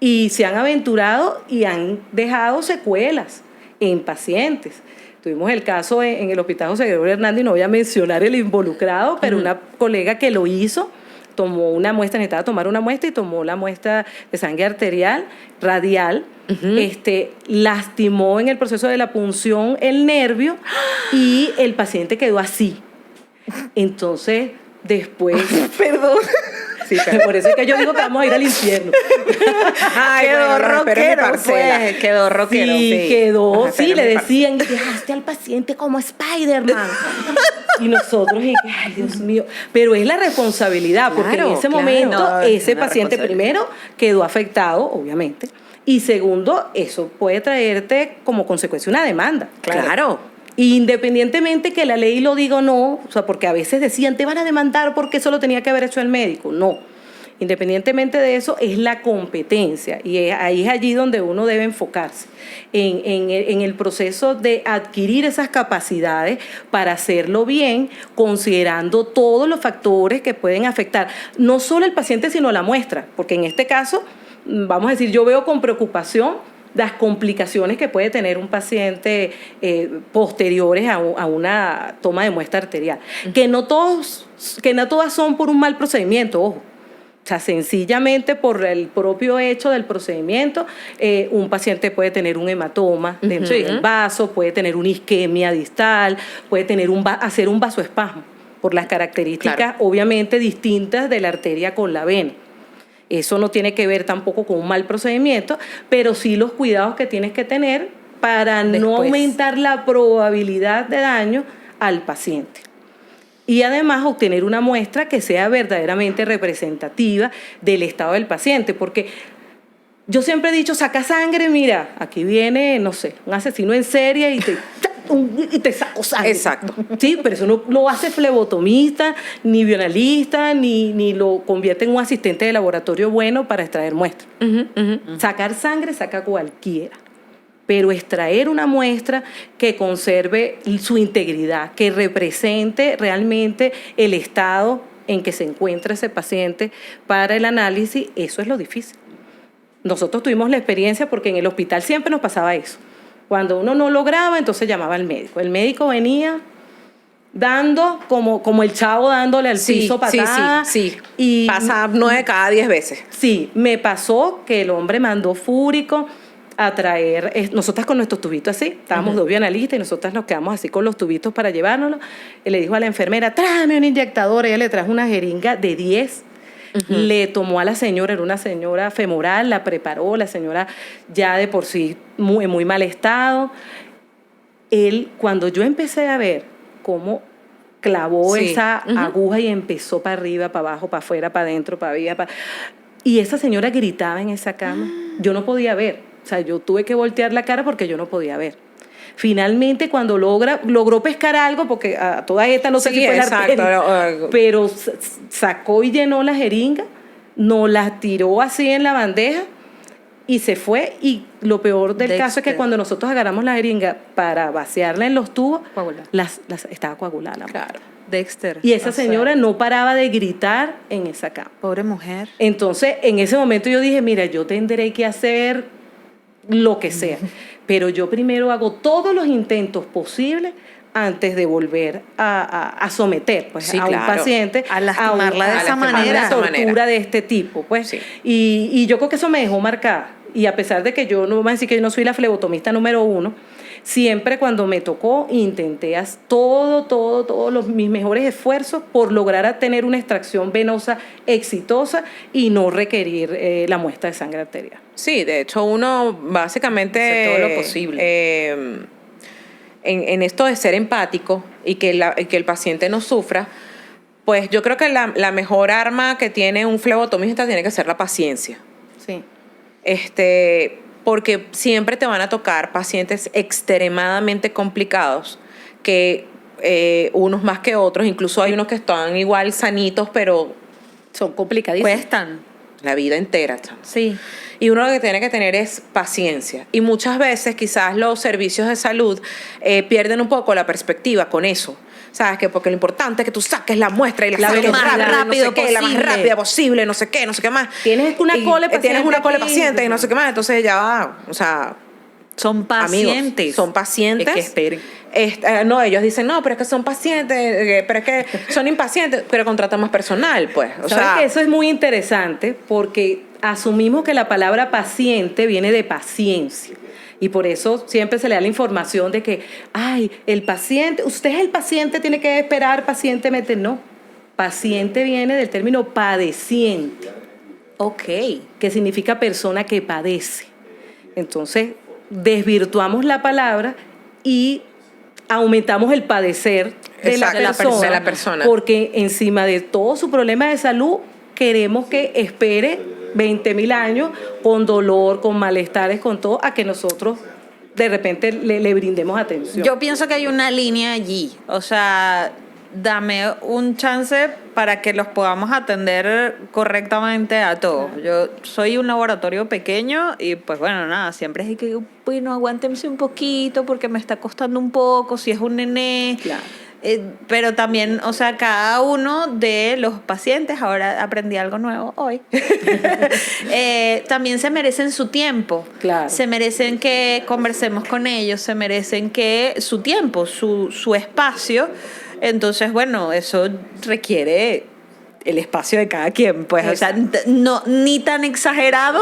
y se han aventurado y han dejado secuelas en pacientes. Tuvimos el caso en el Hospital José Gregorio Hernández, y no voy a mencionar el involucrado, pero una colega que lo hizo, tomó una muestra, necesitaba tomar una muestra y tomó la muestra de sangre arterial, radial, lastimó en el proceso de la punción el nervio y el paciente quedó así. Entonces, después...
Perdón.
Sí, pero por eso es que yo digo que vamos a ir al infierno.
Ay,
Quedó
bueno, no, espero mi
rockero,
parcela.
pues, quedó rockero.
Sí, quedó,
Ajá,
sí,
pero
le
mi
decían, dejaste al paciente como Spider-Man. Y nosotros, ay, Dios mío. Pero es la responsabilidad, porque
Claro,
en ese
claro.
momento,
No,
ese
es una
paciente
responsabilidad.
primero quedó afectado, obviamente. Y segundo, eso puede traerte como consecuencia una demanda.
Claro.
Independientemente que la ley lo diga o no, o sea, porque a veces decían, te van a demandar porque eso lo tenía que haber hecho el médico. No. Independientemente de eso, es la competencia. Y ahí es allí donde uno debe enfocarse, en el proceso de adquirir esas capacidades para hacerlo bien, considerando todos los factores que pueden afectar, no solo el paciente, sino la muestra. Porque en este caso, vamos a decir, yo veo con preocupación las complicaciones que puede tener un paciente posteriores a una toma de muestra arterial. Que no todas son por un mal procedimiento, ojo. O sea, sencillamente por el propio hecho del procedimiento, un paciente puede tener un hematoma dentro del vaso, puede tener una isquemia distal, puede tener hacer un vasoespasmo, por las características obviamente distintas de la arteria con la vena. Eso no tiene que ver tampoco con un mal procedimiento, pero sí los cuidados que tienes que tener para no aumentar la probabilidad de daño al paciente. Y además obtener una muestra que sea verdaderamente representativa del estado del paciente, porque yo siempre he dicho, saca sangre, mira, aquí viene, no sé, un asesino en serie y te saco sangre.
Exacto.
Sí, pero eso no lo hace flebotomista, ni bioanalista, ni lo convierte en un asistente de laboratorio bueno para extraer muestras. Sacar sangre saca cualquiera. Pero extraer una muestra que conserve su integridad, que represente realmente el estado en que se encuentra ese paciente para el análisis, eso es lo difícil. Nosotros tuvimos la experiencia porque en el hospital siempre nos pasaba eso. Cuando uno no lograba, entonces llamaba al médico. El médico venía dando como el chavo dándole al piso patada.
Sí.
Y
pasa 9 cada 10 veces.
Sí, me pasó que el hombre mandó fúrico a traer, nosotras con nuestros tubitos así, estábamos dos bioanalistas y nosotras nos quedamos así con los tubitos para llevárnoslos. Y le dijo a la enfermera, tráeme un inyectador. Ella le trajo una jeringa de 10. Le tomó a la señora, era una señora femoral, la preparó, la señora ya de por sí muy, muy mal estado. Cuando yo empecé a ver cómo clavó esa aguja y empezó para arriba, para abajo, para afuera, para adentro, para arriba, y esa señora gritaba en esa cama, yo no podía ver. O sea, yo tuve que voltear la cara porque yo no podía ver. Finalmente, cuando logró pescar algo, porque a toda esta no sé si fue la arteria, pero sacó y llenó la jeringa, nos la tiró así en la bandeja y se fue. Y lo peor del caso es que cuando nosotros agarramos la jeringa para vaciarla en los tubos, estaba coagulada.
Claro. Dexter.
Y esa señora no paraba de gritar en esa cama.
Pobre mujer.
Entonces, en ese momento yo dije, mira, yo tendré que hacer lo que sea, pero yo primero hago todos los intentos posibles antes de volver a someter pues, a un paciente
a lastimarla de esa manera,
a una tortura de este tipo pues. Y yo creo que eso me dejó marcada y a pesar de que yo no vamos a decir que yo no soy la flebotomista número 1, siempre cuando me tocó intenté hacer todos mis mejores esfuerzos por lograr tener una extracción venosa exitosa y no requerir la muestra de sangre arterial.
Sí, de hecho uno básicamente
hace todo lo posible.
En esto de ser empático y que el paciente no sufra, pues yo creo que la mejor arma que tiene un flebotomista tiene que ser la paciencia.
Sí.
Porque siempre te van a tocar pacientes extremadamente complicados, que unos más que otros, incluso hay unos que están igual sanitos, pero
Son complicadísimos.
Cuestan.
la vida entera, chamo.
Sí.
Y uno lo que tiene que tener es paciencia. Y muchas veces quizás los servicios de salud pierden un poco la perspectiva con eso. ¿Sabes? Que porque lo importante es que tú saques la muestra y la saques
más rápido
no sé qué, la más
posible.
rápida posible, no sé qué más.
Tienes una
Y
cola de paciente
tienes una cola de
aquí.
paciente y no sé qué más. Entonces ya va, o sea,
Son
amigos,
pacientes.
son pacientes.
Es que esperen.
No, ellos dicen, no, pero es que son pacientes, pero es que son impacientes, pero contratan más personal, pues. O
¿Sabes
sea,
que eso es muy interesante? Porque asumimos que la palabra paciente viene de paciencia. Y por eso siempre se le da la información de que, ay, el paciente, usted es el paciente, tiene que esperar pacientemente. No, paciente viene del término padeciente,
Ok.
que significa persona que padece. Entonces, desvirtuamos la palabra y aumentamos el padecer de
Exacto,
de la persona, porque encima de todo su problema de salud queremos que espere 20.000 años con dolor, con malestares, con todo, a que nosotros de repente le brindemos atención.
Yo pienso que hay una línea allí. O sea, dame un chance para que los podamos atender correctamente a todos. Yo soy un laboratorio pequeño y pues bueno, nada, siempre es que, bueno, aguántense un poquito porque me está costando un poco, si es un nené.
Claro.
Pero también, o sea, cada uno de los pacientes, ahora aprendí algo nuevo hoy, también se merecen su tiempo.
Claro.
Se merecen que conversemos con ellos, se merecen que su tiempo, su espacio. Entonces, bueno, eso requiere el espacio de cada quien, pues, o sea, no, ni tan exagerado,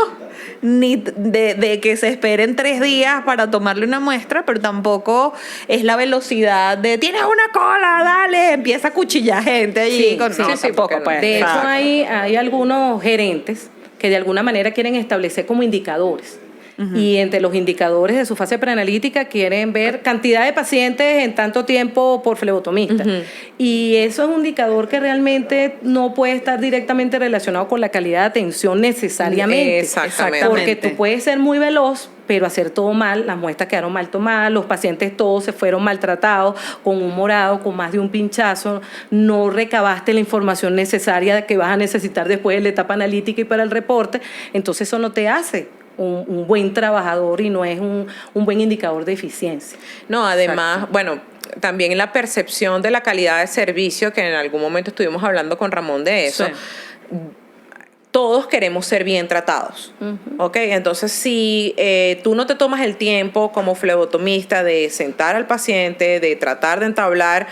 ni de que se esperen 3 días para tomarle una muestra, pero tampoco es la velocidad de tienes una cola, dale, empieza a cuchillar gente allí.
Sí,
con,
sí,
no,
sí,
tampoco,
porque no.
pues.
De hecho,
Exacto.
hay algunos gerentes que de alguna manera quieren establecer como indicadores. Y entre los indicadores de su fase preanalítica quieren ver cantidad de pacientes en tanto tiempo por flebotomista. Y eso es un indicador que realmente no puede estar directamente relacionado con la calidad de atención necesariamente.
Exactamente.
Porque tú puedes ser muy veloz, pero hacer todo mal, las muestras quedaron mal tomadas, los pacientes todos se fueron maltratados, con un morado, con más de un pinchazo, no recabaste la información necesaria que vas a necesitar después de la etapa analítica y para el reporte, entonces eso no te hace un buen trabajador y no es un buen indicador de eficiencia.
no, además, bueno, también la percepción de la calidad de servicio, que en algún momento estuvimos hablando con Ramón de eso.
Sí.
Todos queremos ser bien tratados, ¿ok? Entonces, si tú no te tomas el tiempo como flebotomista de sentar al paciente, de tratar de entablar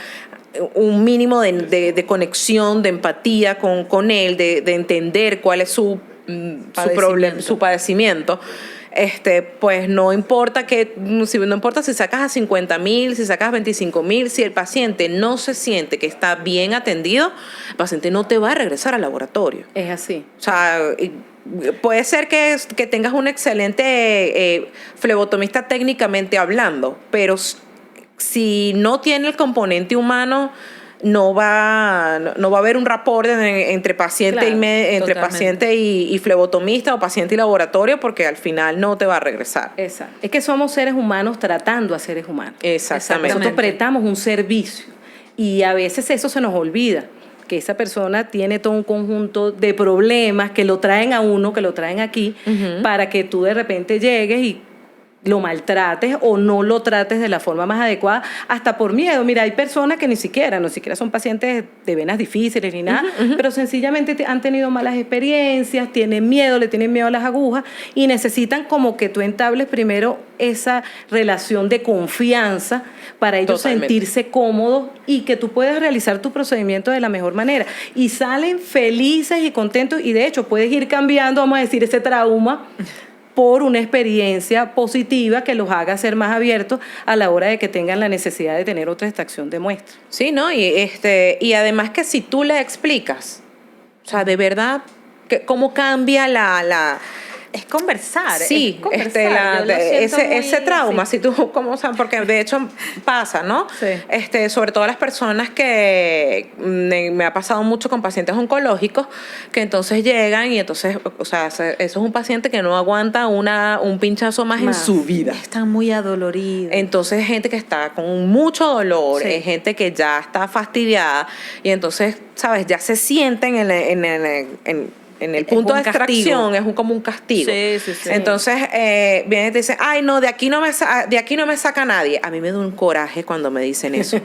un mínimo de conexión, de empatía con él, de entender cuál es su problema, su padecimiento, pues no importa si sacas a 50,000, si sacas a 25,000, si el paciente no se siente que está bien atendido, el paciente no te va a regresar al laboratorio.
Es así.
O sea, puede ser que tengas un excelente flebotomista técnicamente hablando, pero si no tiene el componente humano, no va a haber un rapport entre paciente,
Claro,
entre
totalmente.
paciente y flebotomista o paciente y laboratorio, porque al final no te va a regresar.
Exacto. Es que somos seres humanos tratando a seres humanos.
Exactamente.
Nosotros prestamos un servicio y a veces eso se nos olvida, que esa persona tiene todo un conjunto de problemas que lo traen a uno, que lo traen aquí, para que tú de repente llegues y lo maltrates o no lo trates de la forma más adecuada, hasta por miedo. Mira, hay personas que ni siquiera son pacientes de venas difíciles ni nada, pero sencillamente han tenido malas experiencias, tienen miedo, le tienen miedo a las agujas y necesitan como que tú entables primero esa relación de confianza para ellos
Totalmente.
sentirse cómodos y que tú puedas realizar tu procedimiento de la mejor manera. Y salen felices y contentos y de hecho puedes ir cambiando, vamos a decir, ese trauma por una experiencia positiva que los haga ser más abiertos a la hora de que tengan la necesidad de tener otra extracción de muestra.
Sí, ¿no? Y además que si tú le explicas, o sea, de verdad, cómo cambia
Es conversar.
sí,
es conversar. Yo lo siento
ese
muy
trauma,
así.
si tú, ¿cómo sabes? Porque de hecho pasa, ¿no?
Sí.
Sobre todo las personas que me ha pasado mucho con pacientes oncológicos, que entonces llegan y entonces, o sea, eso es un paciente que no aguanta un pinchazo más en su vida.
Están muy adoloridos.
Entonces, gente que está con mucho dolor,
Sí.
gente que ya está fastidiada, y entonces, ¿sabes? Ya se sienten en el punto de
un castigo.
extracción, es como un castigo.
Sí, sí, sí.
Entonces, viene y te dice, ay, no, de aquí no me saca nadie. A mí me da un coraje cuando me dicen eso.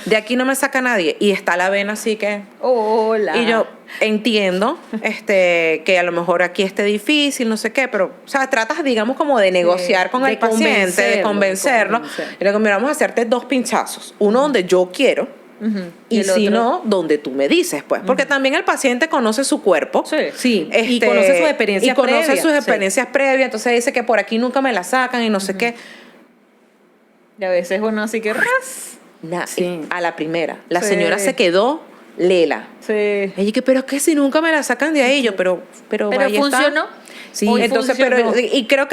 De aquí no me saca nadie. Y está la vena así que...
Hola.
Y yo entiendo que a lo mejor aquí esté difícil, no sé qué, pero, o sea, tratas, digamos, como de negociar con
de
el paciente, de convencerlo.
convencer.
Y le digo, mira, vamos a hacerte 2 pinchazos. Uno donde yo quiero,
Ujú.
y
el
si
otro-
no, donde tú me dices, pues. Porque también el paciente conoce su cuerpo.
Sí, y conoce sus experiencias
Y conoce
previas.
sus
Sí.
experiencias previas. Entonces dice que por aquí nunca me la sacan y no sé qué.
Y a veces uno así que ras.
Sí.
A la primera. La
Sí.
señora se quedó lela.
Sí.
Ella que, pero es que si nunca me la sacan de ahí, yo, pero
Pero
ahí está.
funcionó.
Sí,
Hoy
entonces,
funcionó.
y creo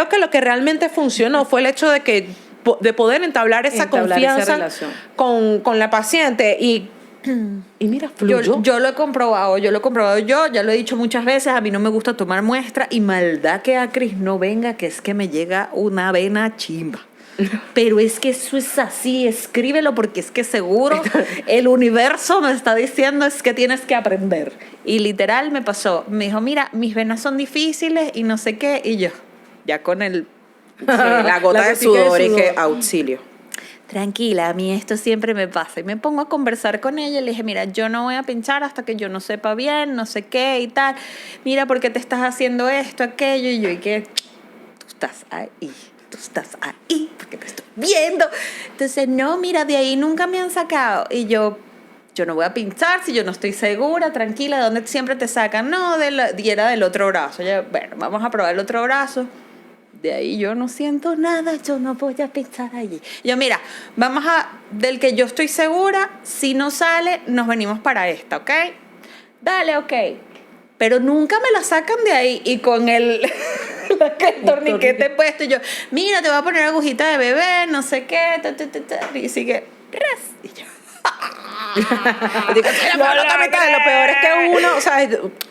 que lo que realmente funcionó fue el hecho de poder entablar esa
Entablar esa
confianza
relación.
con la paciente y mira, fluyó.
Yo lo he comprobado, yo ya lo he dicho muchas veces, a mí no me gusta tomar muestra y maldad que a Cris no venga, que es que me llega una vena chimba. Pero es que eso es así, escríbelo porque es que seguro el universo me está diciendo es que tienes que aprender. Y literal me pasó, me dijo, mira, mis venas son difíciles y no sé qué, y yo, ya con el...
La gota
La
de
gotica de
sudor y
sudor.
que auxilio.
Tranquila, a mí esto siempre me pasa. Y me pongo a conversar con ella y le dije, mira, yo no voy a pinchar hasta que yo no sepa bien, no sé qué y tal. Mira, ¿por qué te estás haciendo esto, aquello? Y yo, y que tú estás ahí, porque te estoy viendo. Entonces, no, mira, de ahí nunca me han sacado. Y yo no voy a pinchar si yo no estoy segura, tranquila, ¿de dónde siempre te sacan? No, y era del otro brazo. Yo, bueno, vamos a probar el otro brazo. De ahí yo no siento nada, yo no voy a pinchar allí. Yo, mira, del que yo estoy segura, si no sale, nos venimos para esta, ¿ok? Dale, ok. Pero nunca me la sacan de ahí y con el torniquete puesto y yo, mira, te voy a poner agujita de bebé, no sé qué, y sigue, ras, y yo.
Lo peor es que uno, o sea,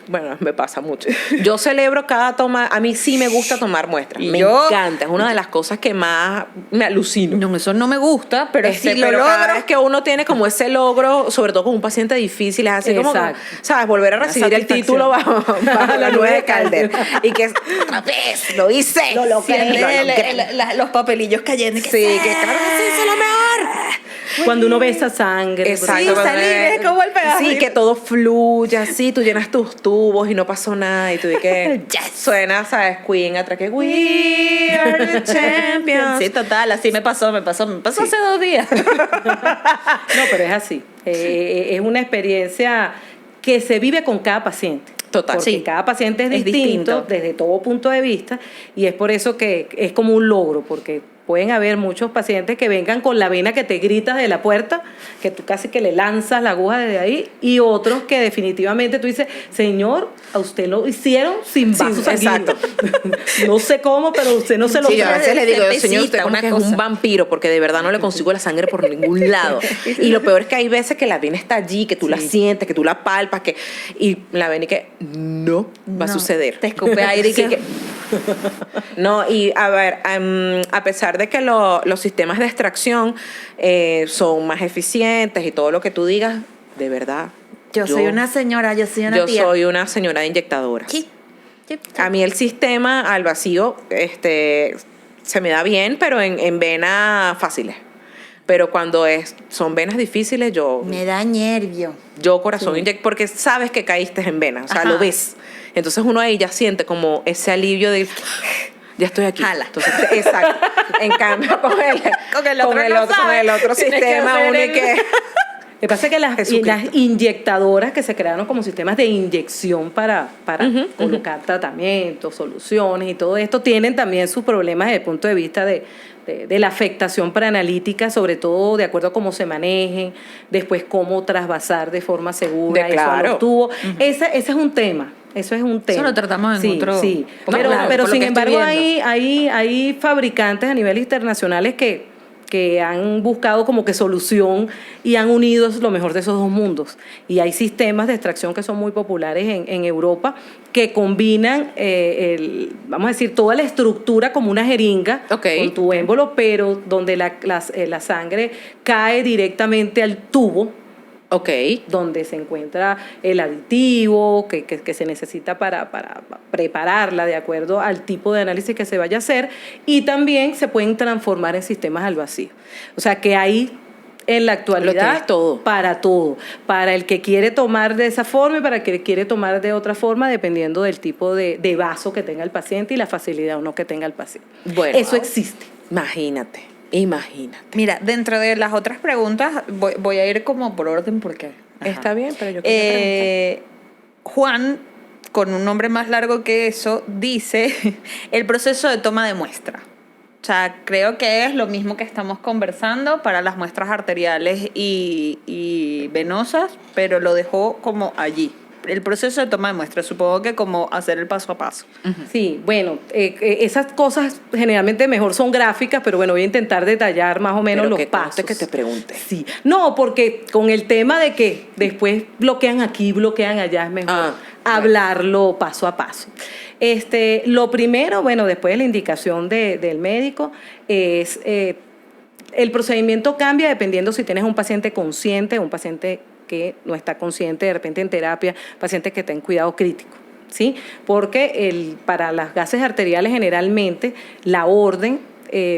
bueno, me pasa mucho. Yo celebro cada toma, a mí sí me gusta tomar muestras.
Y
Me
yo-
encanta, es una de las cosas que más me alucino.
No, eso no me gusta, pero si lo
pero cada
logro.
vez que uno tiene como ese logro, sobre todo con un paciente difícil, es así como,
Exacto.
¿sabes? Volver a
Una
recibir el
satisfacción.
título bajo la nube de Calder. Y que otra vez, lo hice. Lo logré.
Los papelillos cayendo.
Sí, que claro que sí, es lo mejor.
Cuando uno ve esa sangre.
Exacto.
Sí,
cuando
salir,
ves-
es como el pedacito.
Sí, que todo fluye así, tú llenas tus tubos y no pasó nada y tú que suena, ¿sabes? Queen atrás que We are the champions.
Sí, total, así me pasó hace 2 días.
No, pero es así. Es una experiencia que se vive con cada paciente.
Total.
Porque
Sí.
cada paciente es
Es
distinto,
distinto.
desde todo punto de vista y es por eso que es como un logro, porque pueden haber muchos pacientes que vengan con la vena que te gritas de la puerta, que tú casi que le lanzas la aguja desde ahí, y otros que definitivamente tú dices, señor, a usted lo hicieron sin vaso sanguíneo.
exacto.
No sé cómo, pero usted no se lo
Sí, yo a veces le digo, señor, usted
Una
como que es
cosa.
un vampiro porque de verdad no le consigo la sangre por ningún lado. Y lo peor es que hay veces que la vena está allí, que tú la sientes, que tú la palpas, y la vena y que no va a
No,
suceder.
te escupe aire y
Sí,
que-
No, y a ver, a pesar de que los sistemas de extracción son más eficientes y todo lo que tú digas, de verdad.
Yo soy una señora, yo soy una
Yo
tía.
soy una señora de inyectadoras.
Sí. Sí.
A mí el sistema al vacío se me da bien, pero en venas fáciles. Pero cuando son venas difíciles,
Me da nervio.
yo corazón porque sabes que caíste en venas, o sea,
Ajá.
lo ves. Entonces uno ahí ya siente como ese alivio de ya estoy aquí.
Jala.
Entonces, exacto. En cambio, con el
Con el otro no
con
sabe.
el otro
Tienes que
sistema,
hacer
uno y
el-
que
que pasa es que las inyectadoras que se crearon como sistemas de inyección para colocar tratamientos, soluciones y todo esto, tienen también sus problemas desde el punto de vista de la afectación preanalítica, sobre todo de acuerdo a cómo se manejen, después cómo trasvasar de forma segura eso a los tubos. Ese es un tema. Eso es un tema.
Eso lo tratamos en otro...
Sí,
No, claro,
pero sin embargo
viendo.
hay fabricantes a nivel internacionales que han buscado como que solución y han unido lo mejor de esos dos mundos. Y hay sistemas de extracción que son muy populares en Europa que combinan, vamos a decir, toda la estructura como una jeringa con tu émbolo, pero donde la sangre cae directamente al tubo, donde se encuentra el aditivo que se necesita para prepararla de acuerdo al tipo de análisis que se vaya a hacer, y también se pueden transformar en sistemas al vacío. O sea que hay en la actualidad para todo, para el que quiere tomar de esa forma y para el que quiere tomar de otra forma, dependiendo del tipo de vaso que tenga el paciente y la facilidad o no que tenga el paciente.
Bueno,
eso existe.
Imagínate.
Mira, dentro de las otras preguntas, voy a ir como por orden porque...
Está bien, pero yo quiero preguntar.
Juan, con un nombre más largo que eso, dice el proceso de toma de muestra. O sea, creo que es lo mismo que estamos conversando para las muestras arteriales y venosas, pero lo dejó como allí. El proceso de toma de muestra, supongo que como hacer el paso a paso.
Sí, bueno, esas cosas generalmente mejor son gráficas, pero bueno, voy a intentar detallar más o menos
pero
los pasos.
Que te pregunte.
Sí, no, porque con el tema de que después bloquean aquí, bloquean allá, es mejor hablarlo paso a paso. Lo primero, bueno, después de la indicación del médico, es el procedimiento cambia dependiendo si tienes un paciente consciente o un paciente que no está consciente, de repente en terapia, pacientes que están en cuidado crítico, ¿sí? Porque para las gases arteriales generalmente la orden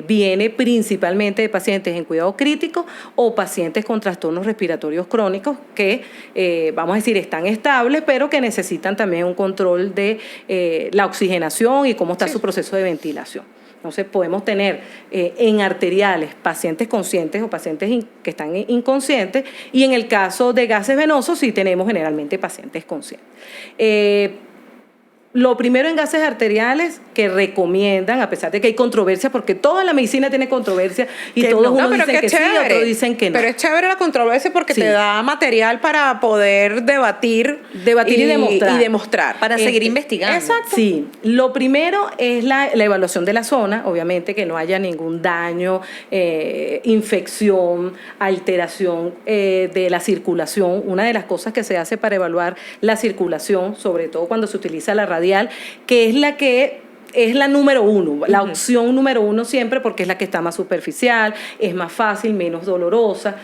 viene principalmente de pacientes en cuidado crítico o pacientes con trastornos respiratorios crónicos que, vamos a decir, están estables, pero que necesitan también un control de la oxigenación y cómo está su proceso de ventilación. Entonces podemos tener en arteriales pacientes conscientes o pacientes que están inconscientes, y en el caso de gases venosos sí tenemos generalmente pacientes conscientes. Lo primero en gases arteriales que recomiendan, a pesar de que hay controversia, porque toda la medicina tiene controversia y todos unos dicen que sí, otros dicen que no.
Pero es chévere la controversia porque te da material para poder debatir
y demostrar.
Para seguir investigando.
Exacto.
Sí, lo primero es la evaluación de la zona, obviamente que no haya ningún daño, infección, alteración de la circulación. Una de las cosas que se hace para evaluar la circulación, sobre todo cuando se utiliza la radial, que es la número uno, la opción número uno siempre, porque es la que está más superficial, es más fácil, menos dolorosa,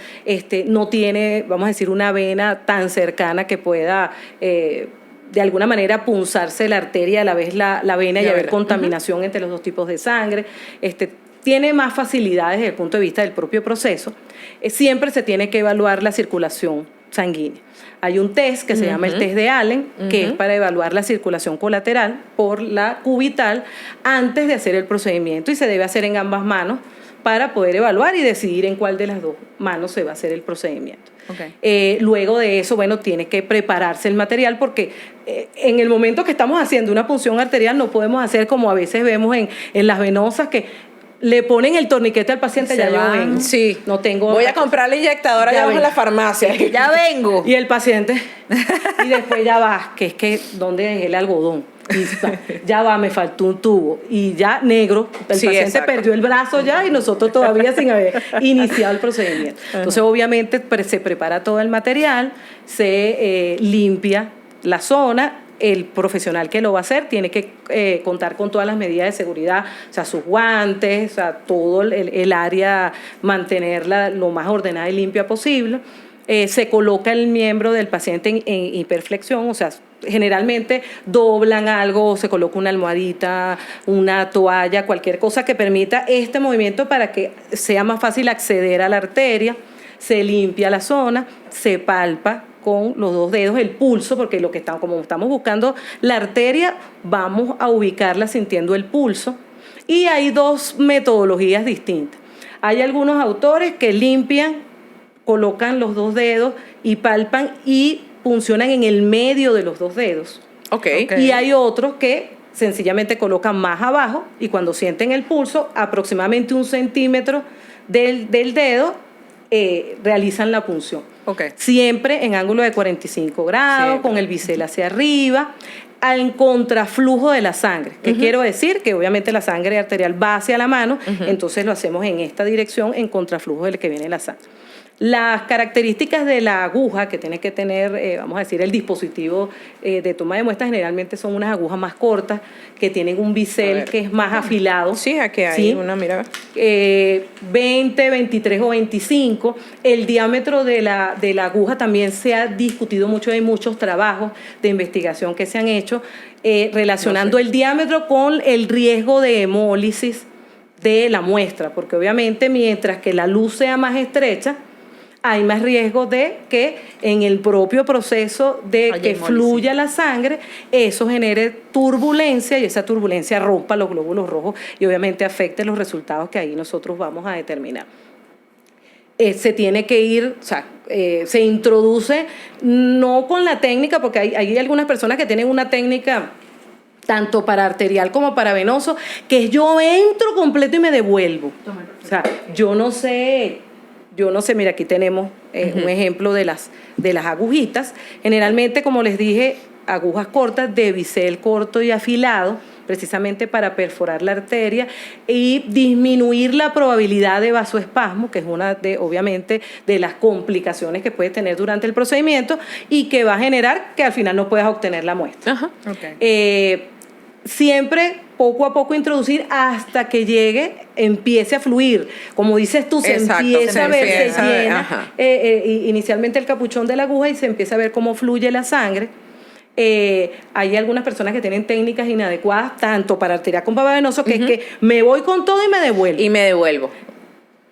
no tiene, vamos a decir, una vena tan cercana que pueda de alguna manera punzarse la arteria a la vez la vena y haber contaminación entre los dos tipos de sangre. Tiene más facilidades desde el punto de vista del propio proceso. Siempre se tiene que evaluar la circulación sanguínea. Hay un test que se llama el test de Allen, que es para evaluar la circulación colateral por la cubital antes de hacer el procedimiento, y se debe hacer en ambas manos para poder evaluar y decidir en cuál de las dos manos se va a hacer el procedimiento. Luego de eso, bueno, tiene que prepararse el material, porque en el momento que estamos haciendo una punción arterial no podemos hacer como a veces vemos en las venosas, que le ponen el torniquete al paciente, ya yo vengo.
Sí.
No tengo...
Voy a comprar la inyectadora allá abajo en la farmacia.
Ya vengo.
Y el paciente, y después ya va, que es que, ¿dónde dejé el algodón? Y ya va, me faltó un tubo. Y ya negro, el paciente perdió el brazo ya y nosotros todavía sin haber iniciado el procedimiento. Entonces, obviamente, se prepara todo el material, se limpia la zona. El profesional que lo va a hacer tiene que contar con todas las medidas de seguridad, o sea, sus guantes, o sea, todo el área, mantenerla lo más ordenada y limpia posible. Se coloca el miembro del paciente en hiperflexión, o sea, generalmente doblan algo, se coloca una almohadita, una toalla, cualquier cosa que permita este movimiento para que sea más fácil acceder a la arteria. Se limpia la zona, se palpa con los dos dedos el pulso, porque como estamos buscando la arteria, vamos a ubicarla sintiendo el pulso. Y hay dos metodologías distintas. Hay algunos autores que limpian colocan los 2 dedos y palpan y puncionan en el medio de los 2 dedos.
Ok.
Y hay otros que sencillamente colocan más abajo y cuando sienten el pulso, aproximadamente 1 centímetro del dedo, realizan la punción.
Ok.
Siempre en ángulo de 45 grados,
Siempre.
con el bisel hacia arriba, en contraflujo de la sangre. ¿Qué quiero decir? Que obviamente la sangre arterial va hacia la mano, entonces lo hacemos en esta dirección, en contraflujo del que viene la sangre. Las características de la aguja que tiene que tener, vamos a decir, el dispositivo de toma de muestras generalmente son unas agujas más cortas que tienen un
A
bisel
ver.
que es más afilado.
Sí, aquí hay
¿sí?
una, mira.
20, 23 o 25. El diámetro de la aguja también se ha discutido mucho, hay muchos trabajos de investigación que se han hecho relacionando el diámetro con el riesgo de hemólisis de la muestra, porque obviamente mientras que la luz sea más estrecha, hay más riesgo de que en el propio proceso de
Haya
que
hemólisis.
fluya la sangre, eso genere turbulencia y esa turbulencia rompa los glóbulos rojos y obviamente afecte los resultados que ahí nosotros vamos a determinar. Se tiene que ir, o sea, se introduce no con la técnica, porque hay algunas personas que tienen una técnica tanto para arterial como para venoso, que yo entro completo y me devuelvo. O sea, yo no sé, mira, aquí tenemos un ejemplo de las agujitas. Generalmente, como les dije, agujas cortas de bisel corto y afilado, precisamente para perforar la arteria y disminuir la probabilidad de vasoespasmo, que es una obviamente, de las complicaciones que puedes tener durante el procedimiento y que va a generar que al final no puedas obtener la muestra.
Ajá.
Ok.
Siempre poco a poco introducir hasta que empiece a fluir. Como dices tú,
Exacto,
empieza a ver, se
empieza a ver,
llena
ajá.
inicialmente el capuchón de la aguja y se empieza a ver cómo fluye la sangre. Hay algunas personas que tienen técnicas inadecuadas, tanto para arterial como para venoso, que es que me voy con todo y me devuelvo.
Y me devuelvo.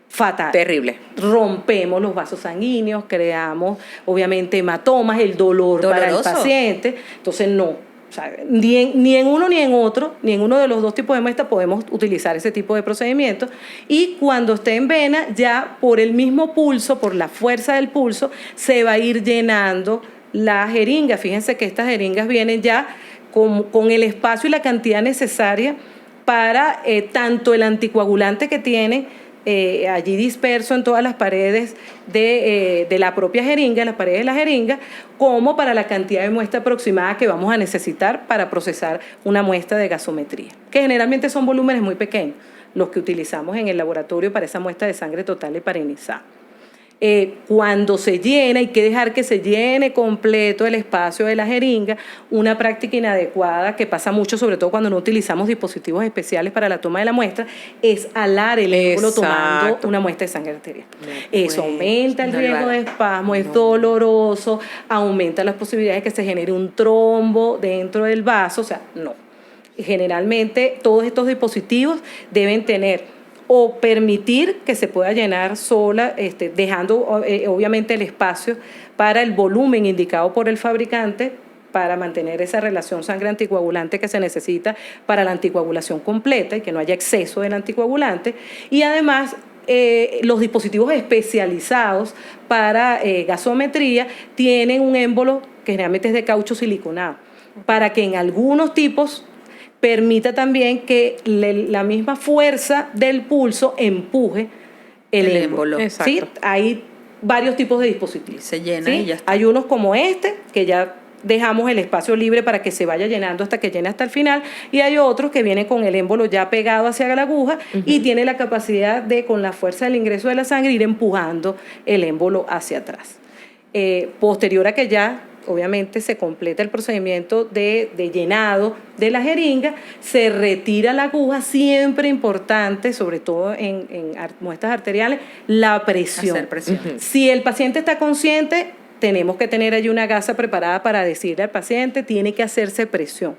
Fatal.
Terrible.
Rompemos los vasos sanguíneos, creamos obviamente hematomas, el dolor para el
Doloroso.
paciente. Entonces no. O sea, ni en uno ni en otro, ni en uno de los 2 tipos de muestras podemos utilizar ese tipo de procedimientos. Y cuando esté en vena, ya por el mismo pulso, por la fuerza del pulso, se va a ir llenando la jeringa. Fíjense que estas jeringas vienen ya con el espacio y la cantidad necesaria para tanto el anticoagulante que tienen allí disperso en todas las paredes de la propia jeringa, las paredes de la jeringa, como para la cantidad de muestra aproximada que vamos a necesitar para procesar una muestra de gasometría, que generalmente son volúmenes muy pequeños, los que utilizamos en el laboratorio para esa muestra de sangre total heparinizada. Cuando se llena, hay que dejar que se llene completo el espacio de la jeringa. Una práctica inadecuada que pasa mucho, sobre todo cuando no utilizamos dispositivos especiales para la toma de la muestra, es alar el émbolo tomando
Exacto.
una muestra de sangre arterial.
No
Eso
puede,
aumenta el
no lo
riesgo
haga.
de espasmo, es
No.
doloroso, aumenta las posibilidades de que se genere un trombo dentro del vaso, o sea, no. Generalmente todos estos dispositivos deben tener o permitir que se pueda llenar sola, dejando obviamente el espacio para el volumen indicado por el fabricante para mantener esa relación sangre anticoagulante que se necesita para la anticoagulación completa y que no haya exceso del anticoagulante. Y además, los dispositivos especializados para gasometría tienen un émbolo que generalmente es de caucho siliconado, para que en algunos tipos permita también que la misma fuerza del pulso empuje el émbolo.
Exacto.
¿Sí? Hay varios tipos de dispositivos.
Se llena
¿sí?
y ya está.
Hay unos como este, que ya dejamos el espacio libre para que se vaya llenando hasta que llene hasta el final, y hay otros que vienen con el émbolo ya pegado hacia la aguja y tiene la capacidad de, con la fuerza del ingreso de la sangre, ir empujando el émbolo hacia atrás. Posterior a que ya obviamente se completa el procedimiento de llenado de la jeringa, se retira la aguja, siempre importante, sobre todo en muestras arteriales, la presión.
Hacer presión.
Si el paciente está consciente, tenemos que tener allí una gasa preparada para decirle al paciente, tiene que hacerse presión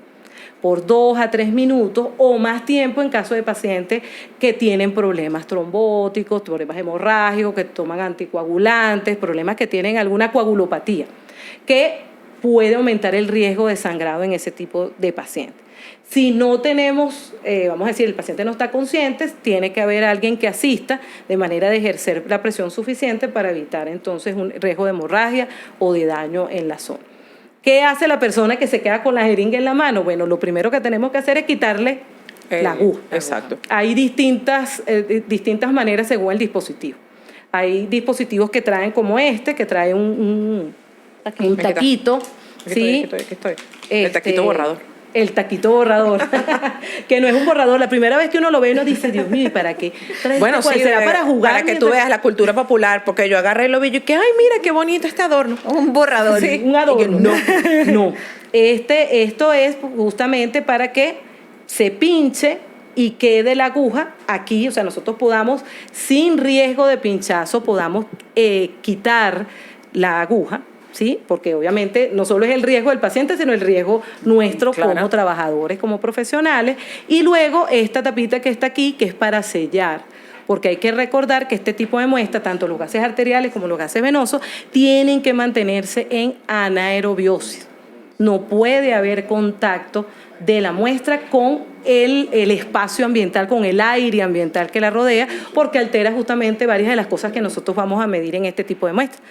por 2 a 3 minutos o más tiempo en caso de pacientes que tienen problemas trombóticos, problemas hemorrágicos, que toman anticoagulantes, problemas que tienen alguna coagulopatía, que puede aumentar el riesgo de sangrado en ese tipo de pacientes. Si no tenemos, vamos a decir, el paciente no está consciente, tiene que haber alguien que asista de manera de ejercer la presión suficiente para evitar entonces un riesgo de hemorragia o de daño en la zona. ¿Qué hace la persona que se queda con la jeringa en la mano? Bueno, lo primero que tenemos que hacer es quitarle la aguja.
Exacto.
Hay distintas maneras según el dispositivo. Hay dispositivos que traen como que trae un taquito. ¿Sí?
Aquí estoy. El taquito borrador.
El taquito borrador, que no es un borrador. La primera vez que uno lo ve, uno dice, Dios mío, ¿y para qué?
Bueno, sí,
será para jugar.
Para que tú veas la cultura popular, porque yo agarré y lo vi y que, ay, mira, qué bonito este adorno.
Un borrador.
Sí, un adorno. No. Esto es justamente para que se pinche y quede la aguja aquí, o sea, nosotros podamos, sin riesgo de pinchazo, podamos quitar la aguja, ¿sí? Porque obviamente no solo es el riesgo del paciente, sino el riesgo nuestro como trabajadores, como profesionales. Y luego esta tapita que está aquí, que es para sellar. Porque hay que recordar que este tipo de muestra, tanto los gases arteriales como los gases venosos, tienen que mantenerse en anaerobiosis. No puede haber contacto de la muestra con el espacio ambiental, con el aire ambiental que la rodea, porque altera justamente varias de las cosas que nosotros vamos a medir en este tipo de muestras.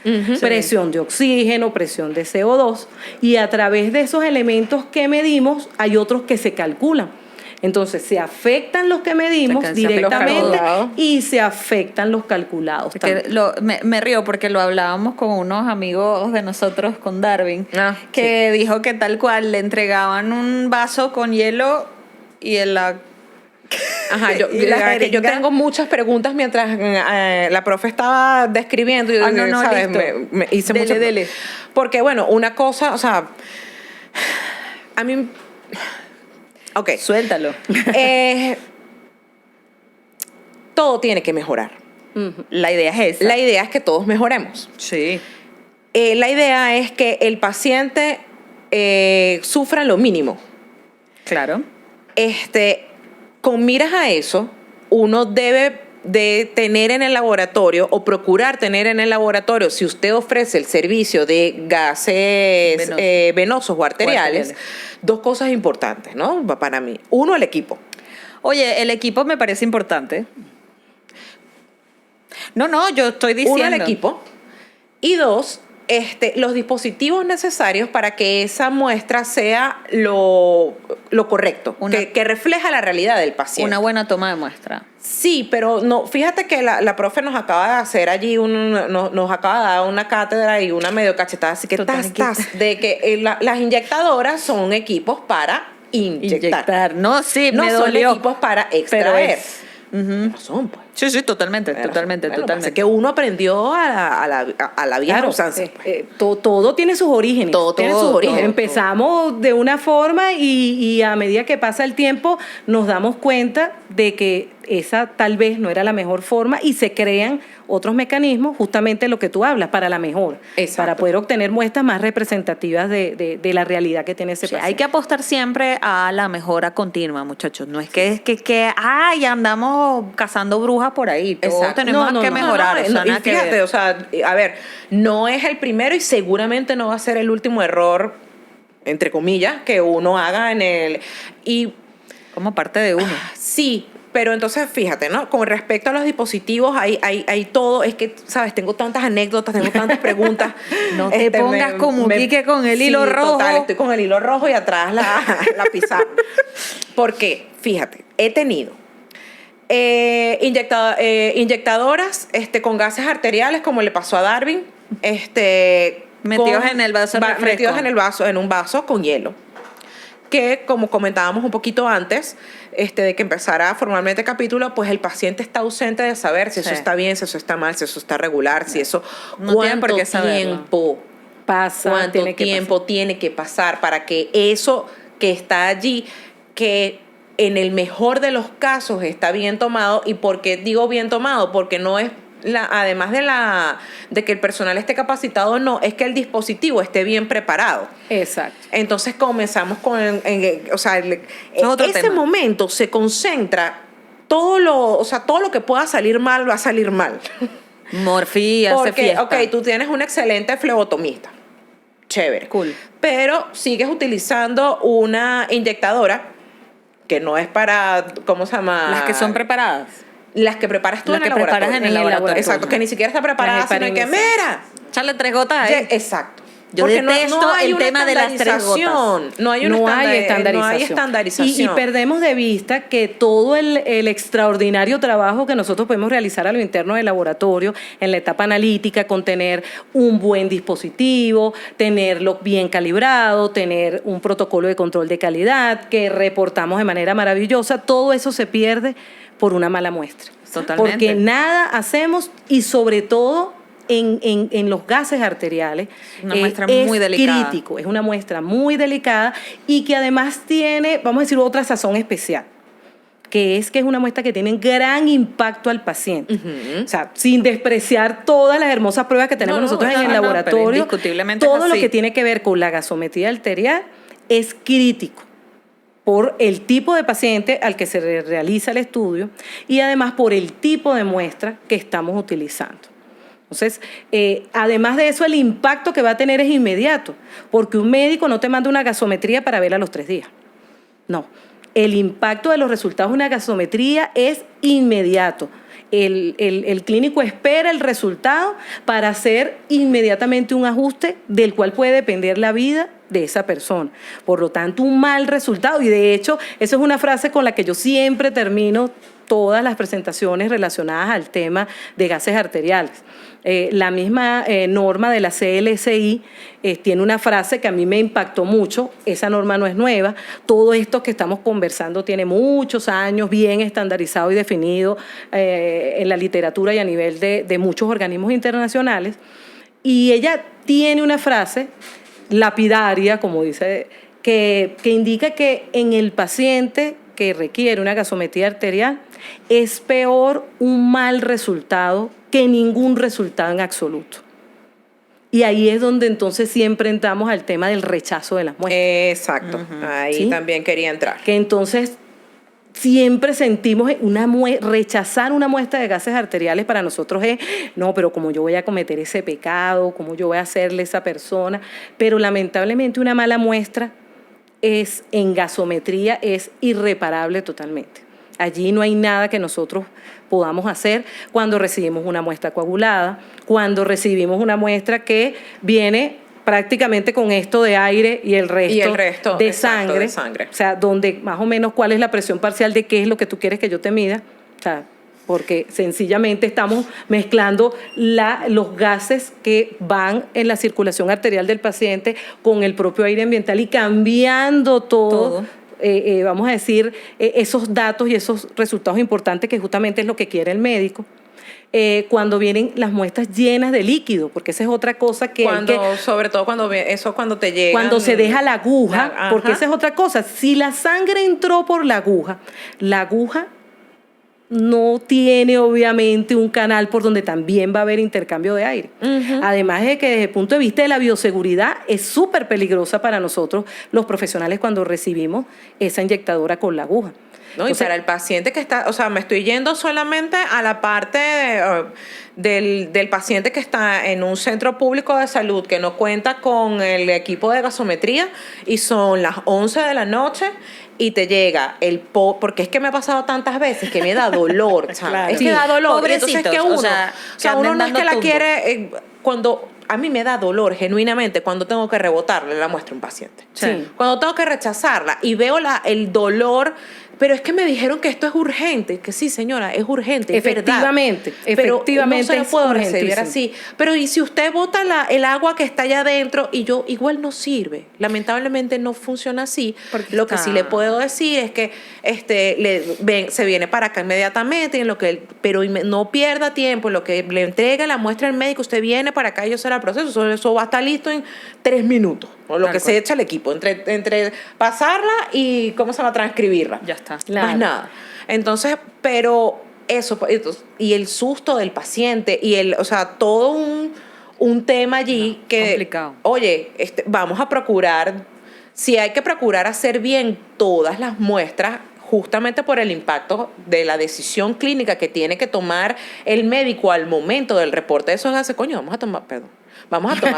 Presión de oxígeno, presión de CO2, y a través de esos elementos que medimos hay otros que se calculan. Entonces se afectan los que medimos directamente y se afectan los calculados.
Me río porque lo hablábamos con unos amigos de nosotros, con Darwin, que dijo que tal cual le entregaban un vaso con hielo y en la...
Ajá, yo tengo muchas preguntas mientras la profe estaba describiendo. ¿sabes? Me hice
dele.
Porque, bueno, una cosa, o sea, a mí... Ok.
Suéltalo.
Todo tiene que mejorar.
La idea es esa.
La idea es que todos mejoremos.
Sí.
La idea es que el paciente sufra lo mínimo.
Claro.
Con miras a eso, uno debe de tener en el laboratorio o procurar tener en el laboratorio, si usted ofrece el servicio de gases venosos o arteriales, dos cosas importantes, ¿no? Para mí. Uno, el equipo.
Oye, el equipo me parece importante. No, yo estoy diciendo.
Uno, el equipo. Y dos, los dispositivos necesarios para que esa muestra sea lo correcto, que refleja la realidad del paciente.
Una buena toma de muestra.
Sí, pero no, fíjate que la profe nos acaba de hacer allí, nos acaba de dar una cátedra y una medio cachetada, así que de que las inyectadoras son equipos para inyectar.
No, sí,
no
me
son
dolió.
equipos para extraer. No son, pues.
Sí, totalmente.
Así que uno aprendió a la vieja usanza.
Todo tiene sus orígenes.
Todo tiene sus orígenes.
Empezamos de una forma y a medida que pasa el tiempo nos damos cuenta de que esa tal vez no era la mejor forma y se crean otros mecanismos, justamente lo que tú hablas, para la mejora.
Exacto.
Para poder obtener muestras más representativas de la realidad que tiene ese paciente.
Hay que apostar siempre a la mejora continua, muchachos. No es que andamos cazando brujas por ahí. Todos tenemos que mejorar.
Y fíjate, o sea, a ver, no es el primero y seguramente no va a ser el último error, entre comillas, que uno haga
como parte de uno.
Sí, pero entonces fíjate, ¿no? Con respecto a los dispositivos, hay todo. Es que, ¿sabes? Tengo tantas anécdotas, tengo tantas preguntas.
No te pongas como Quique con el hilo rojo.
Total, estoy con el hilo rojo y atrás la pizarra. Porque, fíjate, he tenido inyectadoras con gases arteriales, como le pasó a Darwin,
metidos en el vaso
metidos en un vaso con hielo, que, como comentábamos un poquito antes de que empezara formalmente el capítulo, pues el paciente está ausente de saber si eso está bien, si eso está mal, si eso está regular, si eso...
No tiene por qué saberlo.
¿Cuánto tiempo tiene que pasar para que eso que está allí, que en el mejor de los casos está bien tomado? ¿Y por qué digo bien tomado? Porque no es... además de que el personal esté capacitado, no, es que el dispositivo esté bien preparado.
Exacto.
Entonces comenzamos con ese
tema.
momento se concentra todo lo que pueda salir mal va a salir mal.
Morfía, hace fiesta.
Ok, tú tienes un excelente flebotomista, chévere,
cool,
pero sigues utilizando una inyectadora que no es para, ¿cómo se llama?
Las que son preparadas.
Las que preparas tú
Las
en el
que preparas
laboratorio.
en el laboratorio.
Exacto, que ni siquiera está preparada, sino que mira.
Echarle 3 gotas ahí.
Exacto.
Yo
Porque
detesto
hay
el
una
tema de las 3 gotas.
estandarización. No hay estandarización.
Y perdemos de vista que todo el extraordinario trabajo que nosotros podemos realizar a lo interno del laboratorio, en la etapa analítica, con tener un buen dispositivo, tenerlo bien calibrado, tener un protocolo de control de calidad, que reportamos de manera maravillosa, todo eso se pierde por una mala muestra.
Totalmente.
Porque nada hacemos y sobre todo en los gases arteriales.
Una muestra muy delicada.
Crítico, es una muestra muy delicada y que además tiene, vamos a decir, otra sazón especial, que es una muestra que tiene gran impacto al paciente. O sea, sin despreciar todas las hermosas pruebas que tenemos nosotros en el
pero
laboratorio,
indiscutiblemente
todo
es
lo
así.
que tiene que ver con la gasometría arterial es crítico por el tipo de paciente al que se realiza el estudio y además por el tipo de muestra que estamos utilizando. Entonces, además de eso, el impacto que va a tener es inmediato, porque un médico no te manda una gasometría para verla a los 3 días. No, el impacto de los resultados de una gasometría es inmediato. El clínico espera el resultado para hacer inmediatamente un ajuste del cual puede depender la vida de esa persona. Por lo tanto, un mal resultado, y de hecho, esa es una frase con la que yo siempre termino todas las presentaciones relacionadas al tema de gases arteriales. La misma norma de la CLSI tiene una frase que a mí me impactó mucho. Esa norma no es nueva. Todo esto que estamos conversando tiene muchos años, bien estandarizado y definido en la literatura y a nivel de muchos organismos internacionales. Y ella tiene una frase lapidaria, como dice, que indica que en el paciente que requiere una gasometría arterial es peor un mal resultado que ningún resultado en absoluto. Y ahí es donde entonces siempre entramos al tema del rechazo de las muestras.
Exacto, ahí
¿Sí?
también quería entrar.
Que entonces siempre sentimos rechazar una muestra de gases arteriales para nosotros es, no, pero como yo voy a cometer ese pecado, como yo voy a hacerle a esa persona, pero lamentablemente una mala muestra en gasometría es irreparable totalmente. Allí no hay nada que nosotros podamos hacer cuando recibimos una muestra coagulada, cuando recibimos una muestra que viene prácticamente con esto de aire y el resto de sangre. O sea, donde más o menos cuál es la presión parcial de qué es lo que tú quieres que yo te mida. O sea, porque sencillamente estamos mezclando los gases que van en la circulación arterial del paciente con el propio aire ambiental y cambiando todo. Vamos a decir, esos datos y esos resultados importantes que justamente es lo que quiere el médico. Cuando vienen las muestras llenas de líquido, porque esa es otra cosa que
sobre todo cuando te llega.
Cuando se deja la aguja, porque esa es otra cosa. Si la sangre entró por la aguja no tiene obviamente un canal por donde también va a haber intercambio de aire. Además de que desde el punto de vista de la bioseguridad es súper peligrosa para nosotros los profesionales cuando recibimos esa inyectadora con la aguja.
No, y para el paciente que está, o sea, me estoy yendo solamente a la parte del paciente que está en un centro público de salud que no cuenta con el equipo de gasometría y son las 11 de la noche y te llega porque es que me ha pasado tantas veces que me da dolor,
Claro.
Es que da dolor.
Pobrecitos,
Entonces que uno,
que
uno
anden
no es que
dando
la
tumbo.
quiere cuando a mí me da dolor genuinamente cuando tengo que rebotarle la muestra a un paciente.
Sí.
Cuando tengo que rechazarla y veo el dolor, pero es que me dijeron que esto es urgente, que sí, señora, es urgente, es
Efectivamente,
verdad. Pero
efectivamente
no se lo
es
puedo recibir
urgentísimo.
así. Pero y si usted bota el agua que está allá adentro y yo igual no sirve, lamentablemente no funciona así.
Porque
Lo que sí le puedo decir es que se viene para acá inmediatamente, pero no pierda tiempo, en lo que le entrega la muestra al médico, usted viene para acá y yo se la proceso, eso va a estar listo en 3 minutos, o lo que se echa el equipo, entre pasarla y cómo se va a transcribirla.
Ya está.
Claro.
Más nada. Entonces, pero eso, y el susto del paciente, o sea, todo un tema allí que,
complicado.
oye, vamos a procurar, si hay que procurar hacer bien todas las muestras, justamente por el impacto de la decisión clínica que tiene que tomar el médico al momento del reporte de esos gases. Coño, vamos a tomar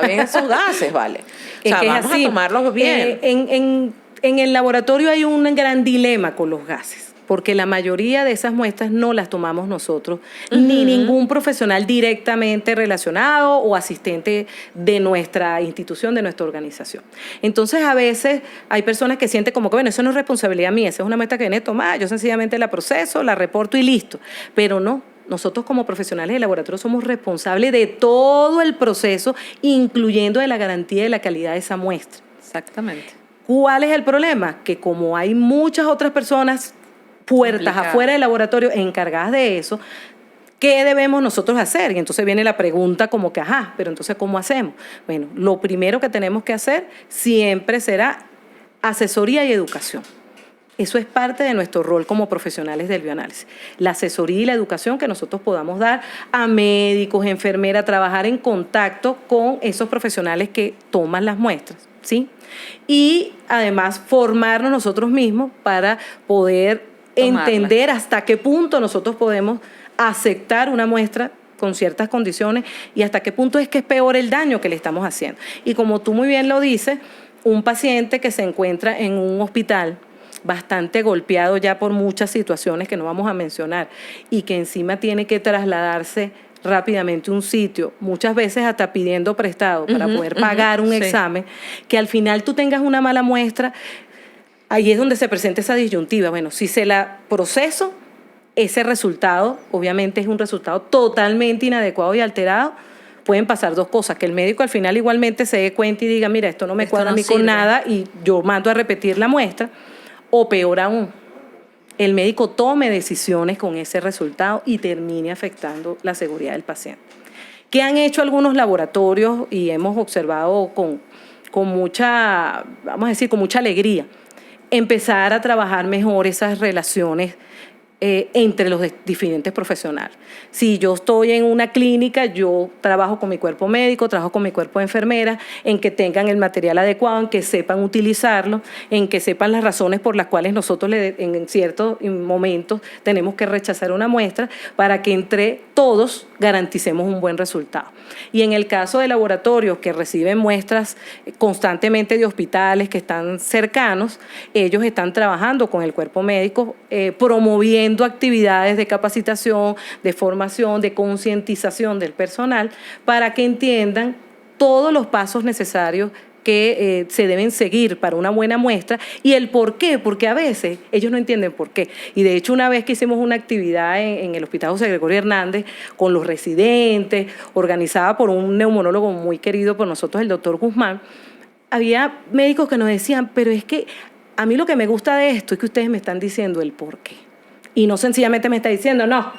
bien esos gases, ¿vale? O sea, vamos a tomarlos bien.
En el laboratorio hay un gran dilema con los gases, porque la mayoría de esas muestras no las tomamos nosotros, ni ningún profesional directamente relacionado o asistente de nuestra institución, de nuestra organización. Entonces, a veces hay personas que sienten como que, bueno, eso no es responsabilidad mía, esa es una muestra que viene tomada, yo sencillamente la proceso, la reporto y listo. Pero no. Nosotros como profesionales de laboratorio somos responsables de todo el proceso, incluyendo de la garantía de la calidad de esa muestra.
Exactamente.
¿Cuál es el problema? Que como hay muchas otras personas puertas afuera del laboratorio encargadas de eso, ¿qué debemos nosotros hacer? Y entonces viene la pregunta como que, ajá, pero entonces ¿cómo hacemos? Bueno, lo primero que tenemos que hacer siempre será asesoría y educación. Eso es parte de nuestro rol como profesionales del bioanálisis. La asesoría y la educación que nosotros podamos dar a médicos, enfermeras, trabajar en contacto con esos profesionales que toman las muestras, ¿sí? Y además formarnos nosotros mismos para poder entender hasta qué punto nosotros podemos aceptar una muestra con ciertas condiciones y hasta qué punto es que es peor el daño que le estamos haciendo. Y como tú muy bien lo dices, un paciente que se encuentra en un hospital bastante golpeado ya por muchas situaciones que no vamos a mencionar y que encima tiene que trasladarse rápidamente a un sitio, muchas veces hasta pidiendo prestado para poder pagar un examen, que al final tú tengas una mala muestra, ahí es donde se presenta esa disyuntiva. Bueno, si se la proceso, ese resultado obviamente es un resultado totalmente inadecuado y alterado. Pueden pasar dos cosas, que el médico al final igualmente se dé cuenta y diga, mira, esto no me cuadra a mí con nada y yo mando a repetir la muestra, o peor aún, el médico tome decisiones con ese resultado y termine afectando la seguridad del paciente. ¿Qué han hecho algunos laboratorios? Y hemos observado con mucha, vamos a decir, con mucha alegría, empezar a trabajar mejor esas relaciones entre los diferentes profesionales. Si yo estoy en una clínica, yo trabajo con mi cuerpo médico, trabajo con mi cuerpo de enfermera, en que tengan el material adecuado, en que sepan utilizarlo, en que sepan las razones por las cuales nosotros en ciertos momentos tenemos que rechazar una muestra para que entre todos garanticemos un buen resultado. Y en el caso de laboratorios que reciben muestras constantemente de hospitales que están cercanos, ellos están trabajando con el cuerpo médico, promoviendo actividades de capacitación, de formación, de concientización del personal para que entiendan todos los pasos necesarios que se deben seguir para una buena muestra y el por qué, porque a veces ellos no entienden por qué. Y de hecho una vez que hicimos una actividad en el Hospital José Gregorio Hernández con los residentes, organizada por un neumonólogo muy querido por nosotros, el doctor Guzmán, había médicos que nos decían, pero es que a mí lo que me gusta de esto es que ustedes me están diciendo el por qué. Y no sencillamente me está diciendo, no,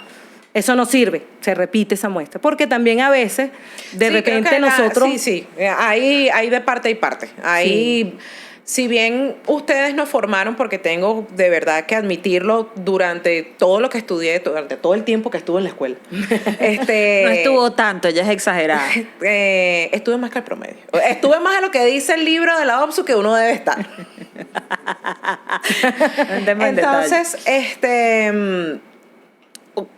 eso no sirve, se repite esa muestra. Porque también a veces, de repente nosotros...
Sí, hay de parte y parte. Ahí, si bien ustedes nos formaron, porque tengo de verdad que admitirlo, durante todo lo que estudié, durante todo el tiempo que estuve en la escuela.
No estuvo tanto, ella es exagerada.
Estuve más que el promedio. Estuve más de lo que dice el libro de la OPSU que uno debe estar. Entonces,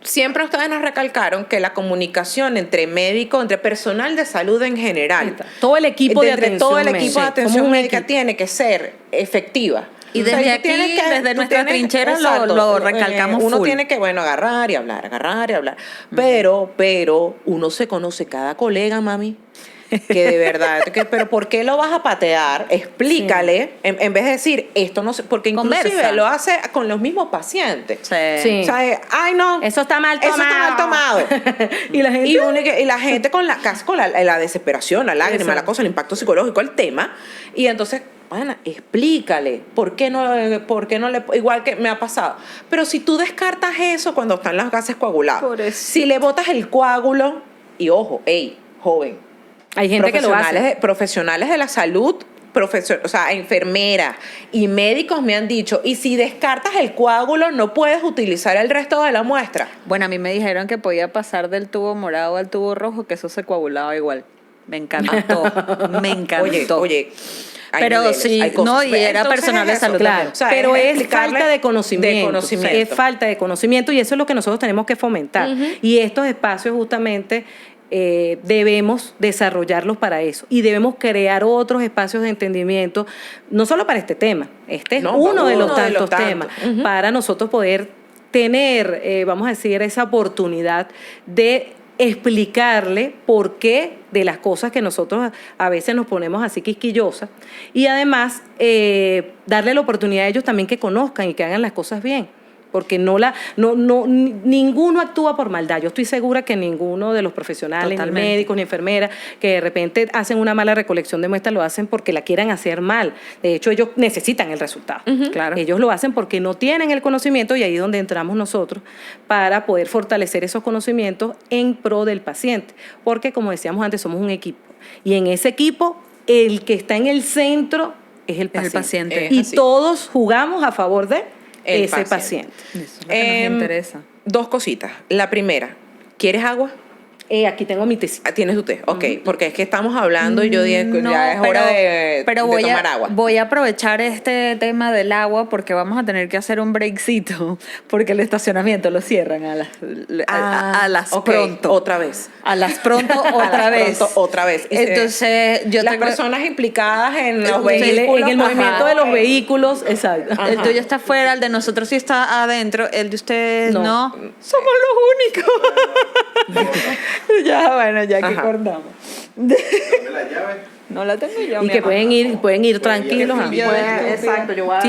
siempre ustedes nos recalcaron que la comunicación entre médicos, entre personal de salud en general,
todo el equipo de atención,
todo el equipo de atención médica tiene que ser efectiva.
Y desde aquí, desde nuestra trinchera, lo recalcamos
uno
full.
tiene que, agarrar y hablar. Pero uno se conoce cada colega, mami, que de verdad, pero ¿por qué lo vas a patear? Explícale, en vez de decir, esto no sé, porque inclusive
Conversa.
lo hace con los mismos pacientes.
Sí.
O sea, ay no,
Eso está mal tomado.
eso está mal tomado.
Y la gente...
y la gente con la desesperación, la lágrima,
Exacto.
la cosa, el impacto psicológico, el tema. Y entonces, bueno, explícale por qué no le, igual que me ha pasado. Pero si tú descartas eso cuando están los gases coagulados,
Pobrecito.
si le botas el coágulo, y ojo, joven,
Hay gente que lo hace.
profesionales de la salud, enfermeras y médicos me han dicho, y si descartas el coágulo, no puedes utilizar el resto de la muestra.
Bueno, a mí me dijeron que podía pasar del tubo morado al tubo rojo, que eso se coagulaba igual. Me encantó, me encantó.
Oye, hay
pero
niveles,
sí,
hay cosas.
no, y era
Entonces
personal de
es eso,
salud.
Claro,
O sea,
pero es
explicarle
falta de conocimiento.
conocimiento.
Es falta de conocimiento y eso es lo que nosotros tenemos que fomentar. Y estos espacios justamente debemos desarrollarlos para eso y debemos crear otros espacios de entendimiento, no solo para este tema, este es uno de los tantos temas, para nosotros poder tener, vamos a decir, esa oportunidad de explicarle por qué de las cosas que nosotros a veces nos ponemos así quisquillosas y además darle la oportunidad a ellos también que conozcan y que hagan las cosas bien. Porque ninguno actúa por maldad. Yo estoy segura que ninguno de los profesionales, ni médicos, ni enfermeras, que de repente hacen una mala recolección de muestras, lo hacen porque la quieran hacer mal. De hecho, ellos necesitan el resultado.
Claro.
Ellos lo hacen porque no tienen el conocimiento y ahí es donde entramos nosotros para poder fortalecer esos conocimientos en pro del paciente. Porque, como decíamos antes, somos un equipo. Y en ese equipo, el que está en el centro es el paciente. Y todos jugamos a favor de ese paciente.
Eso es lo que nos interesa.
2 cositas. La primera, ¿quieres agua?
Aquí tengo mi tecito.
Tienes tu té, ok, porque es que estamos hablando y yo dije,
No,
ya es hora de tomar agua.
Voy a aprovechar este tema del agua porque vamos a tener que hacer un breakcito porque el estacionamiento lo cierran a las
ok,
pronto.
Otra vez.
A las pronto otra vez.
Otra vez.
Entonces,
las personas implicadas en los vehículos.
En el movimiento de los vehículos, exacto.
El tuyo está afuera, el de nosotros sí está adentro, el de ustedes no. Somos los únicos. Ya, bueno, ya que acordamos.
Dame la llave.
No la tengo yo.
Y que pueden ir tranquilos.
Exacto, yo voy a...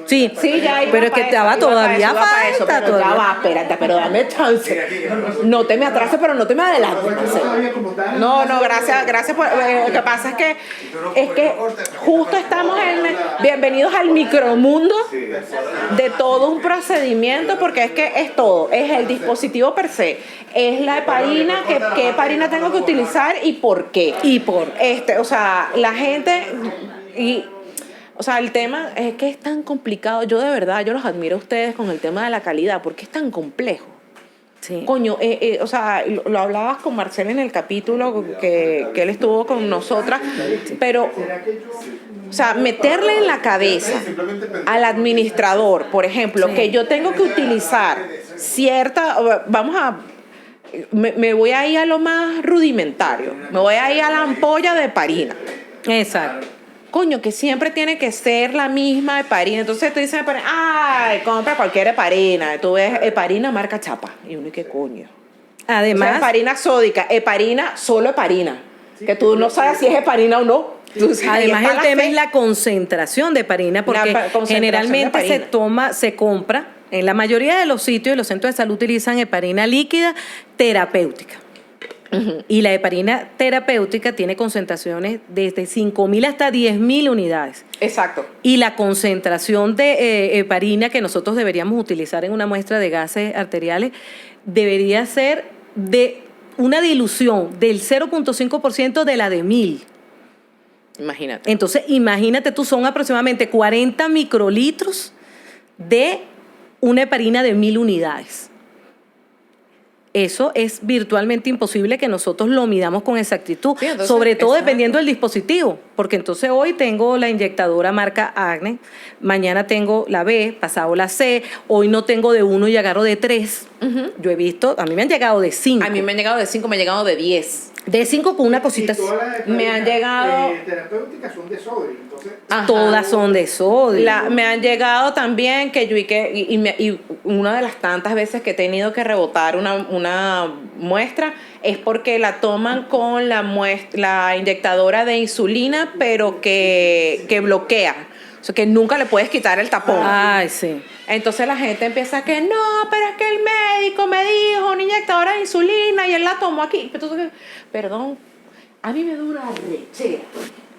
Sí, ya iba
pero es que
para
estaba
eso,
todavía
iba para eso,
falta.
pero
Ya va, espérate, pero dame chance. No te me atrases, pero no te me adelantes. No, gracias por... lo que pasa es que justo estamos bienvenidos al micromundo de todo un procedimiento, porque es que es todo. Es el dispositivo per se. Es la heparina, qué heparina tengo que utilizar y por qué. O sea, la gente... O sea, el tema es que es tan complicado. Yo de verdad, yo los admiro a ustedes con el tema de la calidad, porque es tan complejo.
Sí.
Coño, o sea, lo hablabas con Marcel en el capítulo que él estuvo con nosotras, pero, o sea, meterle en la cabeza al administrador, por ejemplo, que yo tengo que utilizar me voy a ir a lo más rudimentario, me voy a ir a la ampolla de heparina.
Exacto.
Coño, que siempre tiene que ser la misma heparina. Entonces tú dices, ay, compra cualquier heparina. Tú ves heparina marca Chapa. Y uno, ¿qué coño?
Además,
o sea, heparina sódica, heparina, solo heparina. Que tú no sabes si es heparina o no.
Además el tema es la concentración de heparina, porque generalmente se compra, en la mayoría de los sitios y los centros de salud utilizan heparina líquida terapéutica. Y la heparina terapéutica tiene concentraciones desde 5.000 hasta 10.000 unidades.
Exacto.
Y la concentración de heparina que nosotros deberíamos utilizar en una muestra de gases arteriales debería ser de una dilución del 0.5% de la de 1.000.
Imagínate.
Entonces, imagínate tú, son aproximadamente 40 microlitros de una heparina de 1.000 unidades. Eso es virtualmente imposible que nosotros lo midamos con exactitud, sí, entonces, sobre todo dependiendo del dispositivo, porque entonces hoy tengo la inyectadora marca Acne, mañana tengo la B, pasado la C, hoy no tengo de 1 y agarro de 3. Yo he visto, a mí me han llegado de 5.
A mí me han llegado de 5, me han llegado de 10.
De 5 con una cosita.
Me han llegado...
terapéuticas son de sodio, entonces...
Todas son de sodio.
Me han llegado también y una de las tantas veces que he tenido que rebotar una muestra es porque la toman con la inyectadora de insulina, pero que bloquea. O sea, que nunca le puedes quitar el tapón.
Ay, sí.
Entonces la gente empieza que no, pero es que el médico me dijo una inyectadora de insulina y él la tomó aquí. Entonces, perdón, a mí me da una rechera,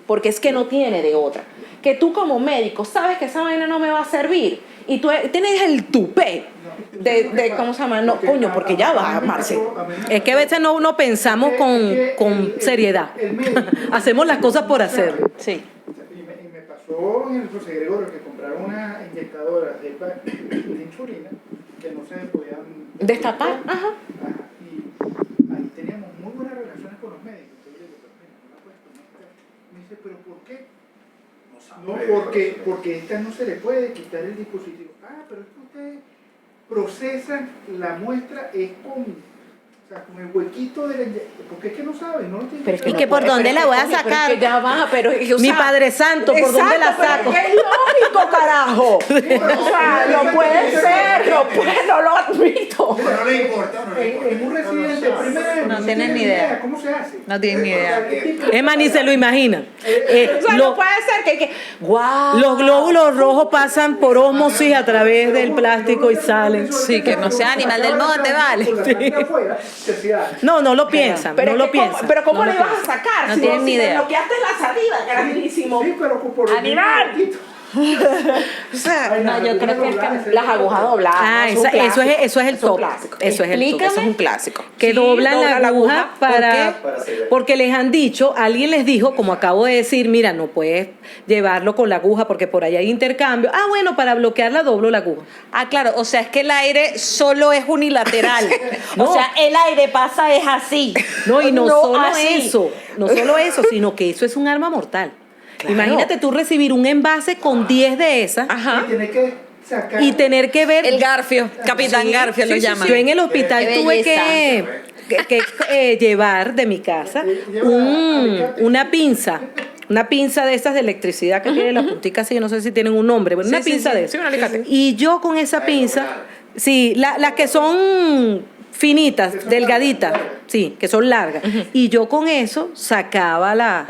porque es que no tiene de otra. Que tú como médico sabes que esa vaina no me va a servir y tú tienes el tupé de ¿cómo se llama? No, coño, porque ya va, Marce.
Es que a veces no pensamos con seriedad. Hacemos las cosas por hacer.
Sí.
En el José Gregorio que compraron una inyectadora de insulina que no se podían
destapar. Ajá.
Y ahí teníamos muy buenas relaciones con los médicos. Entonces yo digo, me dice, ¿pero por qué? No, porque esta no se le puede quitar el dispositivo. Pero es que ustedes procesan la muestra es O sea, con el huequito de la inyección. Porque es que no saben, no lo tienen.
Pero es que
¿Y
no
que por
puede,
dónde
pero
la
es
voy a
que, coño, pero es
sacar?
que ya va, pero o
Mi
sea,
Padre Santo, ¿por dónde la
exacto,
saco?
pero es que es lógico, carajo. O sea, no puede ser, no lo admito.
Pero no le importa, no le importa.
En un residente, primero,
No tienen ni idea.
¿Cómo se hace?
No tienen ni idea.
Es más, ni se lo imaginan.
O sea,
Lo-
no puede ser que ¡guau!
los glóbulos rojos pasan por ósmosis a través del plástico y salen.
Sí, que no sea animal del monte, vale.
No, no lo piensan,
Pero,
no lo piensan.
pero ¿cómo
no
lo
lo
ibas a
piensan.
sacar?
No
si
tienen ni
si
idea.
te bloqueaste la salida, carajilísimo.
Sí, pero por el
¡Animal!
poquito.
O sea,
Ay,
no, yo creo que es que las agujas dobladas.
Ah,
es un
eso
clásico.
es el
Es un
top.
clásico.
Eso es el top.
Explícame.
Eso es un
clásico.
Que
Sí,
doblan
dobla
la aguja
¿Por
para
qué?
porque les han dicho, alguien les dijo, como acabo de decir, mira, no puedes llevarlo con la aguja porque por ahí hay intercambio. Ah, bueno, para bloquearla doblo la aguja.
Ah, claro, o sea, es que el aire solo es unilateral.
No.
O sea, el aire pasa es así.
No, y no solo
así.
eso, no solo eso, sino que eso es un arma mortal.
Claro.
Imagínate tú recibir un envase con 10 de esas
Ajá.
Y tiene que sacar.
y tener que ver.
El Garfio, Capitán
Sí,
Garfio
sí,
lo
sí,
llaman.
Yo en el hospital
Qué
tuve
belleza.
que llevar de mi casa una pinza. Una pinza de esas de electricidad que tiene la puntica así, no sé si tienen un nombre, pero
Sí,
una
sí,
pinza
sí,
de
sí,
esas.
un alicate.
Y yo con esa pinza, sí, las que son finitas, delgaditas, sí, que son largas. Y yo con eso sacaba la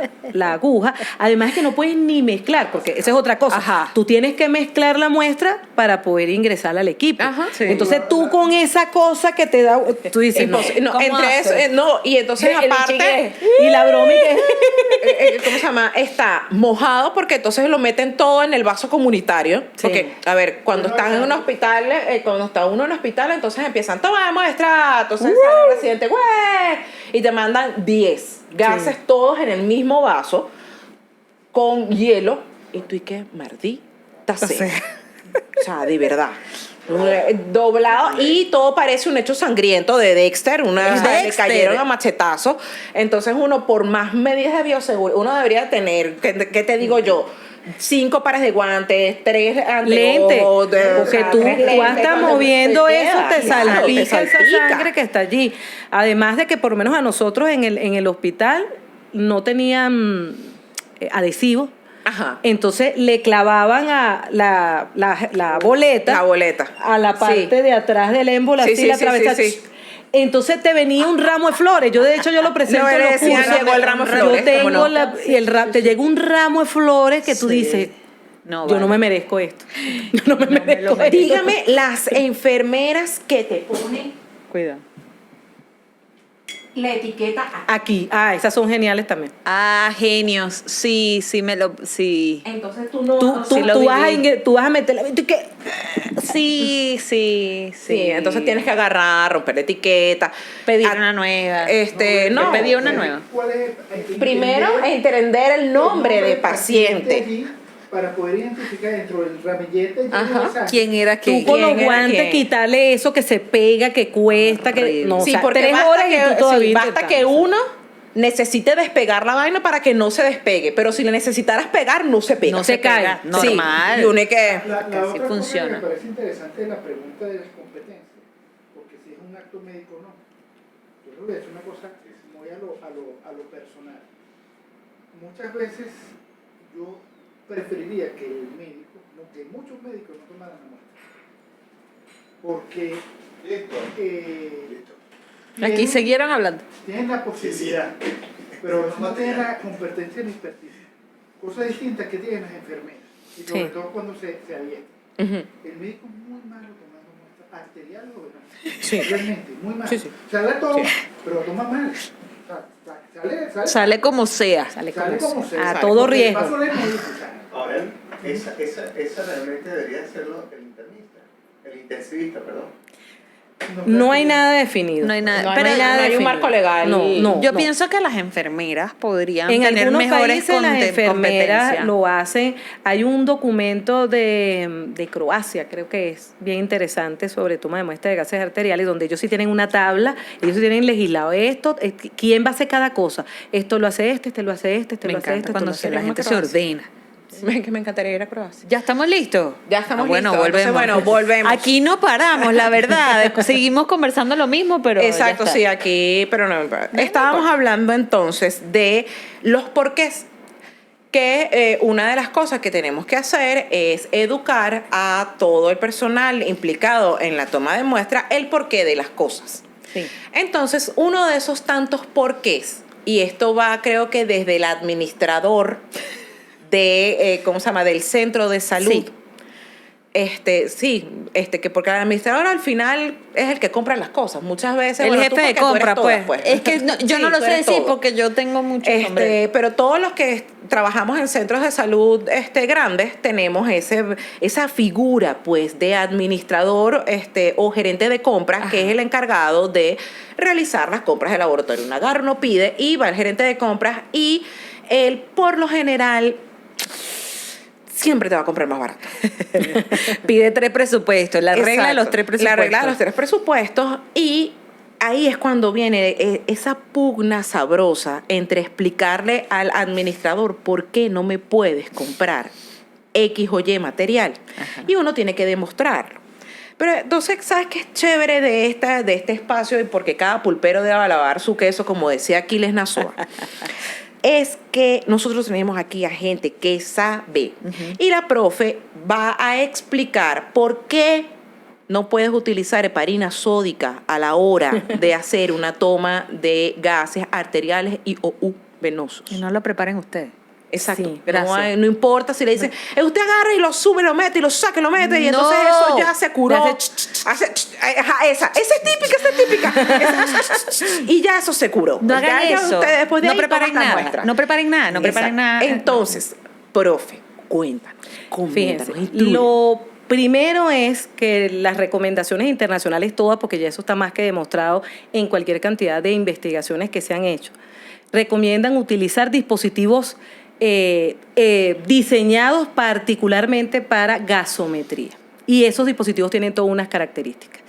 aguja. Además que no puedes ni mezclar, porque esa es otra cosa.
Ajá.
Tú tienes que mezclar la muestra para poder ingresar al equipo.
Ajá. Sí.
Entonces tú con esa cosa que te da, tú dices, no.
No,
¿Cómo
entre eso,
haces?
no, y entonces
El
aparte,
Y la broma y que...
¿cómo se llama? Está mojado porque entonces lo meten todo en el vaso comunitario.
Sí.
Porque, a ver, cuando están en un hospital, cuando está uno en un hospital, entonces empiezan, toma muestra, entonces sale el residente, ¡güey! Y te mandan 10 gases todos en el mismo vaso con hielo. Y tú, ¿y qué? Maldita sea. O sea, de verdad. Doblado y todo parece un hecho sangriento de Dexter, o sea, le
Dexter.
cayeron a machetazos. Entonces uno, por más medidas de bioseguridad, uno debería tener, ¿qué te digo yo? 5 pares de guantes, 3
lente,
anteojos,
porque tú estás moviendo eso, te salpica esa
salpica.
sangre que está allí. Además de que por lo menos a nosotros en el hospital no tenían adhesivos.
Ajá.
Entonces le clavaban a la boleta,
La boleta.
a la parte
Sí.
de atrás del émbolo,
Sí,
así
sí,
la
sí,
atravesaba.
sí, sí.
Entonces te venía un ramo de flores. Yo de hecho yo lo presento
No,
en
le
los
decían,
cursos.
llegó el ramo de flores,
Yo tengo
¿cómo no?
te llega un ramo de flores que tú
Sí.
dices,
No,
yo no me
vale.
merezco esto. Yo no me merezco esto.
Dígame, las enfermeras que te ponen
Cuidado.
la etiqueta
Aquí, esas son geniales también.
Ah, genios. Sí, sí.
entonces tú no...
Tú
lo
tú vas a meter la... ¿tú qué?
Sí.
Sí, entonces tienes que agarrar, romper la etiqueta,
pedir
a-
una nueva.
no,
Yo pedí una nueva.
¿Cuál es?
primero entender el nombre de paciente.
allí para poder identificar dentro del ramillete.
Ajá.
¿Quién era
Tú
quién?
con los
¿Quién era
guantes
quién?
quitarle eso que se pega, que cuesta, que...
Horrible.
No,
Sí,
o sea,
porque
3
basta
horas
que,
y tú todavía
basta
intentando.
que uno necesite despegar la vaina para que no se despegue, pero si le necesitaras pegar, no se pega.
No se pega.
Sí,
Normal.
y uno hay que...
La
Así
otra cosa
funciona.
que me parece interesante es la pregunta de las competencias, porque si es un acto médico o no. Yo creo que es una cosa muy a lo personal. Muchas veces yo preferiría que el médico, que muchos médicos no tomaran la muestra, porque
Aquí
tienen-
siguieron hablando.
tienen la posibilidad, pero no tienen la competencia ni expertise. Cosas distintas que tienen las enfermeras, y sobre
Sí.
todo cuando se adhieren.
Ujú.
El médico es muy malo tomando muestras arteriales o venas.
Sí.
Realmente, muy malo.
Sí, sí.
O sea, la toma, pero toma mal. O sea,
Sale como sea.
Sale
sale
como
como
sea.
sea.
A todo
Porque el
riesgo.
paso del médico, o sea,
Ahora, esa realmente debería hacerlo el internista, el intensivista, perdón.
No hay nada definido.
No hay nada.
No hay,
Pero
no hay un
definido.
marco legal.
No.
yo pienso que las enfermeras podrían
En
tener
algunos
mejores
países las enfermeras
competencias.
lo hacen. Hay un documento de Croacia, creo que es bien interesante, sobre toma de muestras de gases arteriales, donde ellos sí tienen una tabla, ellos sí tienen legislado esto, quién va a hacer cada cosa. Esto lo hace este lo hace este
Me
lo hace
encanta
este
cuando
lo hace
la
este.
gente se ordena.
Que me encantaría ir a Croacia.
¿Ya estamos listos?
Ya estamos
bueno,
listos.
volvemos.
Entonces, bueno, volvemos.
Aquí no paramos, la verdad. Seguimos conversando lo mismo, pero
Exacto,
ya está.
sí, aquí, pero no. Estábamos hablando entonces de los porqués. Que una de las cosas que tenemos que hacer es educar a todo el personal implicado en la toma de muestra el porqué de las cosas.
Sí.
Entonces, uno de esos tantos porqués, y esto va creo que desde el administrador de, ¿cómo se llama?, del centro de salud.
Sí.
Que porque el administrador al final es el que compra las cosas. Muchas veces
El
bueno,
jefe
tú
de
porque tú eres
compra,
todas,
pues. Es que yo
Sí,
no lo
tú
sé
eres
decir
todo.
porque yo tengo muchos nombres.
Pero todos los que trabajamos en centros de salud grandes tenemos esa figura pues de administrador o gerente de compras. Ajá. Que es el encargado de realizar las compras del laboratorio. Un agarro no pide y va el gerente de compras y él por lo general siempre te va a comprar más barato.
Pide 3 presupuestos, la regla
Exacto.
de los 3 presupuestos.
La regla de los 3 presupuestos y ahí es cuando viene esa pugna sabrosa entre explicarle al administrador por qué no me puedes comprar X o Y material. Ajá. Y uno tiene que demostrarlo. Pero entonces, ¿sabes qué es chévere de este espacio? Y porque cada pulpero debe lavar su queso, como decía Aquiles Nazoa. Es que nosotros tenemos aquí a gente que sabe. Y la profe va a explicar por qué no puedes utilizar heparina sódica a la hora de hacer una toma de gases arteriales y o venosos.
Y no lo preparen ustedes.
Exacto.
Sí,
no importa si le dicen, usted agarra y lo sube, lo mete y lo saca y lo mete y entonces eso ya se curó. Esa es típica. Y ya eso se curó.
No hagan eso.
Ustedes después de
no
ahí
preparen
toman la
nada.
muestra.
No preparen nada.
Entonces, profe, cuéntanos.
Fíjense, lo primero es que las recomendaciones internacionales todas, porque ya eso está más que demostrado en cualquier cantidad de investigaciones que se han hecho, recomiendan utilizar dispositivos diseñados particularmente para gasometría. Y esos dispositivos tienen todas unas características.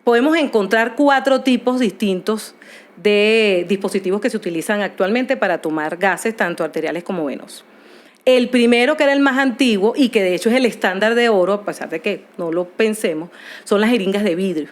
Podemos encontrar 4 tipos distintos de dispositivos que se utilizan actualmente para tomar gases, tanto arteriales como venosos. El primero, que era el más antiguo y que de hecho es el estándar de oro, a pesar de que no lo pensemos, son las jeringas de vidrio.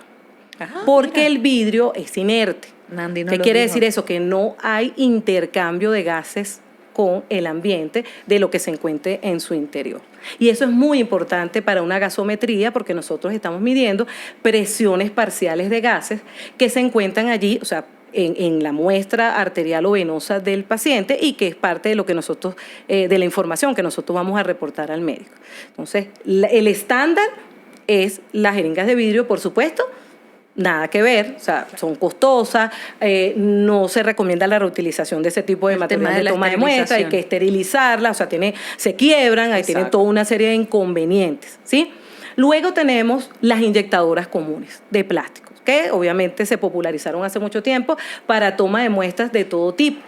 Porque el vidrio es inerte.
Nandi no
¿Qué
lo
quiere
dijo.
decir eso? Que no hay intercambio de gases con el ambiente de lo que se encuentre en su interior. Y eso es muy importante para una gasometría porque nosotros estamos midiendo presiones parciales de gases que se encuentran allí, o sea, en la muestra arterial o venosa del paciente y que es parte de lo que nosotros, de la información que nosotros vamos a reportar al médico. Entonces, el estándar es las jeringas de vidrio, por supuesto. Nada que ver, o sea, son costosas, no se recomienda la reutilización de ese tipo de material de toma de muestra, hay que esterilizarla, o sea, se quiebran, ahí tienen toda una serie de inconvenientes, ¿sí? Luego tenemos las inyectadoras comunes de plástico, que obviamente se popularizaron hace mucho tiempo para toma de muestras de todo tipo.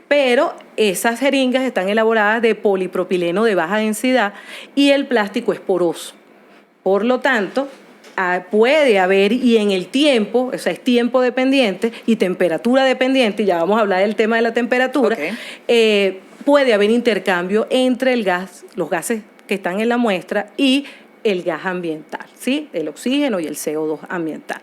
Pero esas jeringas están elaboradas de polipropileno de baja densidad y el plástico es poroso. Por lo tanto, puede haber, y en el tiempo, o sea, es tiempo dependiente y temperatura dependiente, y ya vamos a hablar del tema de la temperatura, puede haber intercambio entre los gases que están en la muestra y el gas ambiental, ¿sí? El oxígeno y el CO2 ambiental.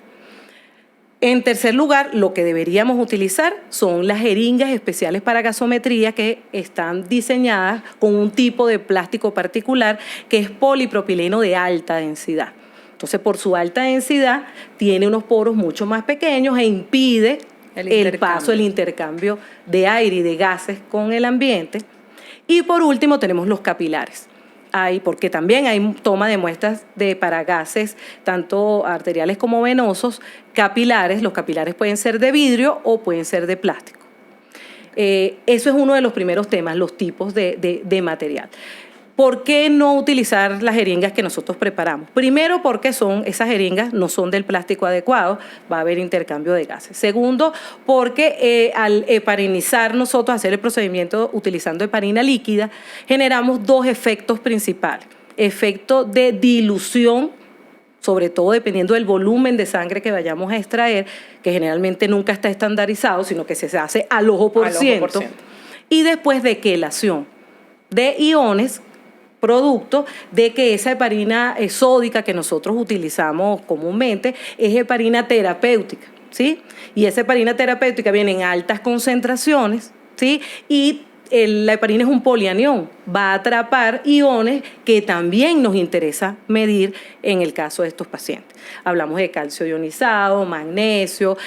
En tercer lugar, lo que deberíamos utilizar son las jeringas especiales para gasometría que están diseñadas con un tipo de plástico particular que es polipropileno de alta densidad. Entonces, por su alta densidad, tiene unos poros mucho más pequeños e impide el intercambio de aire y de gases con el ambiente. Y por último, tenemos los capilares. Porque también hay toma de muestras para gases, tanto arteriales como venosos, capilares. Los capilares pueden ser de vidrio o pueden ser de plástico. Eso es uno de los primeros temas, los tipos de material. ¿Por qué no utilizar las jeringas que nosotros preparamos? Primero, porque esas jeringas no son del plástico adecuado, va a haber intercambio de gases. Segundo, porque al heparinizar nosotros, hacer el procedimiento utilizando heparina líquida, generamos 2 efectos principales. Efecto de dilución, sobre todo dependiendo del volumen de sangre que vayamos a extraer, que generalmente nunca está estandarizado, sino que se hace al ojo por ciento. Y después de quelación. de iones, producto de que esa heparina sódica que nosotros utilizamos comúnmente es heparina terapéutica, ¿sí? Y esa heparina terapéutica viene en altas concentraciones, ¿sí? Y la heparina es un polianión, va a atrapar iones que también nos interesa medir en el caso de estos pacientes. Hablamos de calcio ionizado, magnesio,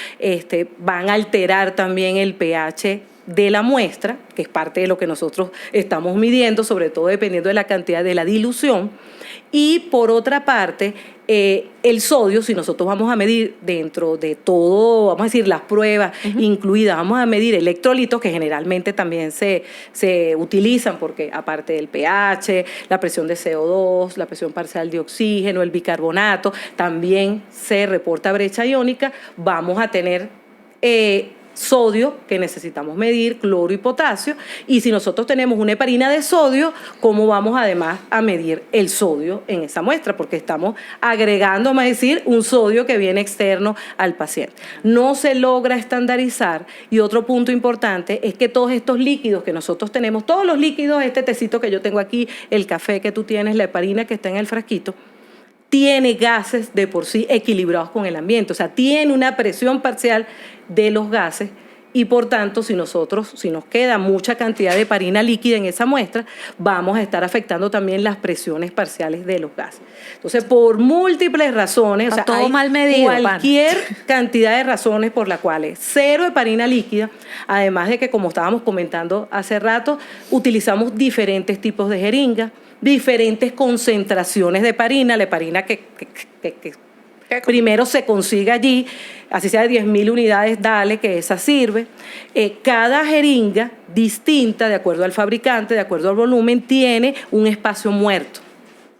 van a alterar también el pH de la muestra, que es parte de lo que nosotros estamos midiendo, sobre todo dependiendo de la cantidad de la dilución. Y por otra parte, el sodio, si nosotros vamos a medir dentro de todo, vamos a decir, las pruebas incluidas, vamos a medir electrolitos que generalmente también se utilizan porque aparte del pH, la presión de CO2, la presión parcial de oxígeno, el bicarbonato, también se reporta brecha iónica, vamos a tener sodio, que necesitamos medir, cloro y potasio, y si nosotros tenemos una heparina de sodio, ¿cómo vamos además a medir el sodio en esa muestra? Porque estamos agregando, vamos a decir, un sodio que viene externo al paciente. No se logra estandarizar, y otro punto importante es que todos estos líquidos que nosotros tenemos, todos los líquidos, este tecito que yo tengo aquí, el café que tú tienes, la heparina que está en el frasquito, tiene gases de por sí equilibrados con el ambiente, o sea, tiene una presión parcial de los gases y por tanto, si nos queda mucha cantidad de heparina líquida en esa muestra, vamos a estar afectando también las presiones parciales de los gases. Entonces, por múltiples razones, o sea,
todo
hay
mal medido,
cualquier cantidad de razones por las cuales cero heparina líquida, además de que, como estábamos comentando hace rato, utilizamos diferentes tipos de jeringas, diferentes concentraciones de heparina, la heparina que primero se consigue allí, así sea de 10.000 unidades, dale, que esa sirve. Cada jeringa distinta, de acuerdo al fabricante, de acuerdo al volumen, tiene un espacio muerto,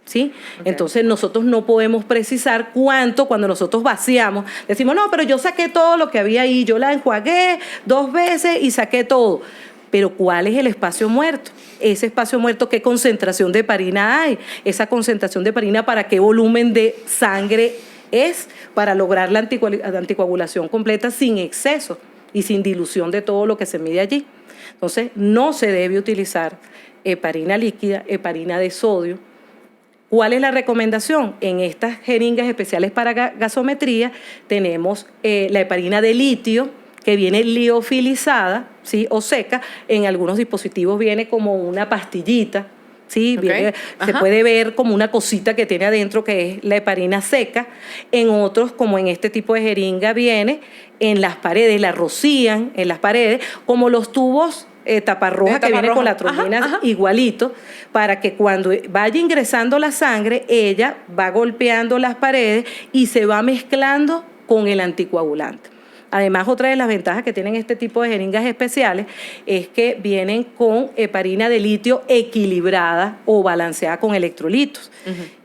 ¿sí? Okay. Entonces nosotros no podemos precisar cuánto cuando nosotros vaciamos. Decimos, no, pero yo saqué todo lo que había ahí, yo la enjuagué 2 veces y saqué todo. Pero ¿cuál es el espacio muerto? Ese espacio muerto, ¿qué concentración de heparina hay? Esa concentración de heparina, ¿para qué volumen de sangre es? Para lograr la anticoagulación completa sin exceso y sin dilución de todo lo que se mide allí. Entonces, no se debe utilizar heparina líquida, heparina de sodio. ¿Cuál es la recomendación? En estas jeringas especiales para gasometría tenemos la heparina de litio, que viene liofilizada, ¿sí? O seca. En algunos dispositivos viene como una pastillita, ¿sí? Okay. Se puede ver como una cosita que tiene adentro, que es la heparina seca. En otros, como en este tipo de jeringa, viene en las paredes, la rocían en las paredes, como los tubos taparroja que viene con la trombina igualito, para que cuando vaya ingresando la sangre, ella va golpeando las paredes y se va mezclando con el anticoagulante. Además, otra de las ventajas que tienen este tipo de jeringas especiales es que vienen con heparina de litio equilibrada o balanceada con electrolitos.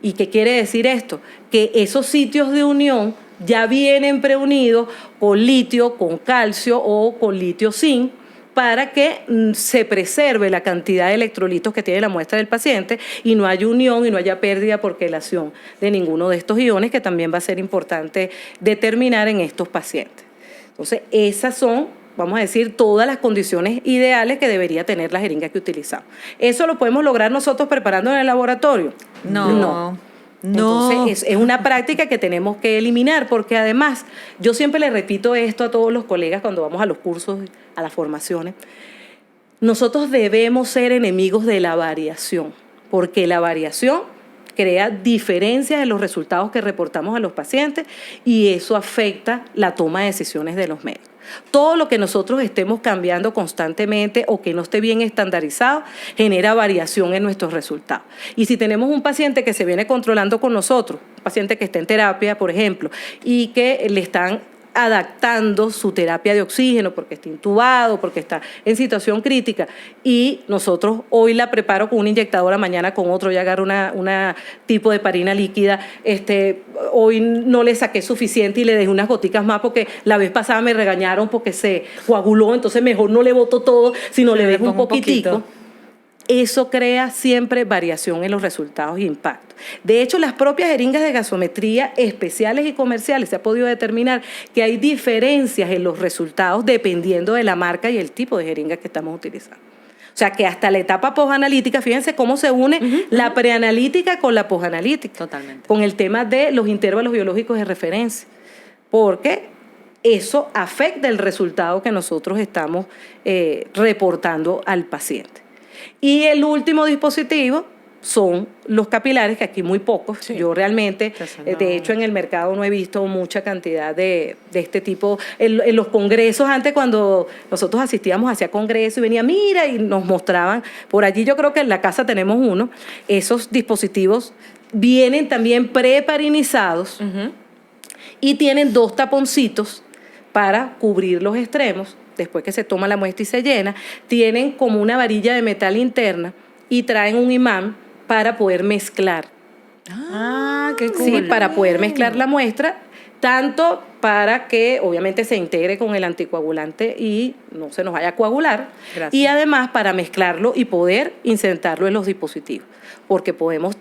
¿Y qué quiere decir esto? Que esos sitios de unión ya vienen preunidos con litio, con calcio o con litio zinc, para que se preserve la cantidad de electrolitos que tiene la muestra del paciente y no haya unión y no haya pérdida por quelación de ninguno de estos iones, que también va a ser importante determinar en estos pacientes. Entonces, esas son, vamos a decir, todas las condiciones ideales que debería tener la jeringa que utilizamos. ¿Eso lo podemos lograr nosotros preparando en el laboratorio? No. Entonces, es una práctica que tenemos que eliminar, porque además, yo siempre le repito esto a todos los colegas cuando vamos a los cursos, a las formaciones, nosotros debemos ser enemigos de la variación, porque la variación crea diferencias en los resultados que reportamos a los pacientes y eso afecta la toma de decisiones de los médicos. Todo lo que nosotros estemos cambiando constantemente o que no esté bien estandarizado genera variación en nuestros resultados. Y si tenemos un paciente que se viene controlando con nosotros, un paciente que está en terapia, por ejemplo, y que le están adaptando su terapia de oxígeno porque está intubado, porque está en situación crítica, y nosotros hoy la preparo con una inyectadora, mañana con otro, ya agarro una tipo de heparina líquida, hoy no le saqué suficiente y le dejé unas goticas más porque la vez pasada me regañaron porque se coaguló, entonces mejor no le boto todo, sino le dejo un poquitico. Eso crea siempre variación en los resultados y impacto. De hecho, las propias jeringas de gasometría especiales y comerciales se ha podido determinar que hay diferencias en los resultados dependiendo de la marca y el tipo de jeringa que estamos utilizando. O sea, que hasta la etapa posanalítica, fíjense cómo se une la preanalítica con la posanalítica.
Totalmente.
Con el tema de los intervalos biológicos de referencia. Porque eso afecta el resultado que nosotros estamos reportando al paciente. Y el último dispositivo son los capilares, que aquí muy pocos.
Sí.
Yo realmente, de hecho, en el mercado no he visto mucha cantidad de este tipo. En los congresos, antes cuando nosotros asistíamos hacia congresos y venía, mira, y nos mostraban, por allí yo creo que en la casa tenemos uno, esos dispositivos vienen también preparinizados y tienen 2 taponcitos para cubrir los extremos. Después que se toma la muestra y se llena, tienen como una varilla de metal interna y traen un imán para poder mezclar.
Ah, qué cool.
Sí, para poder mezclar la muestra, tanto para que obviamente se integre con el anticoagulante y no se nos vaya a coagular,
Gracias.
y además para mezclarlo y poder insertarlo en los dispositivos, porque podemos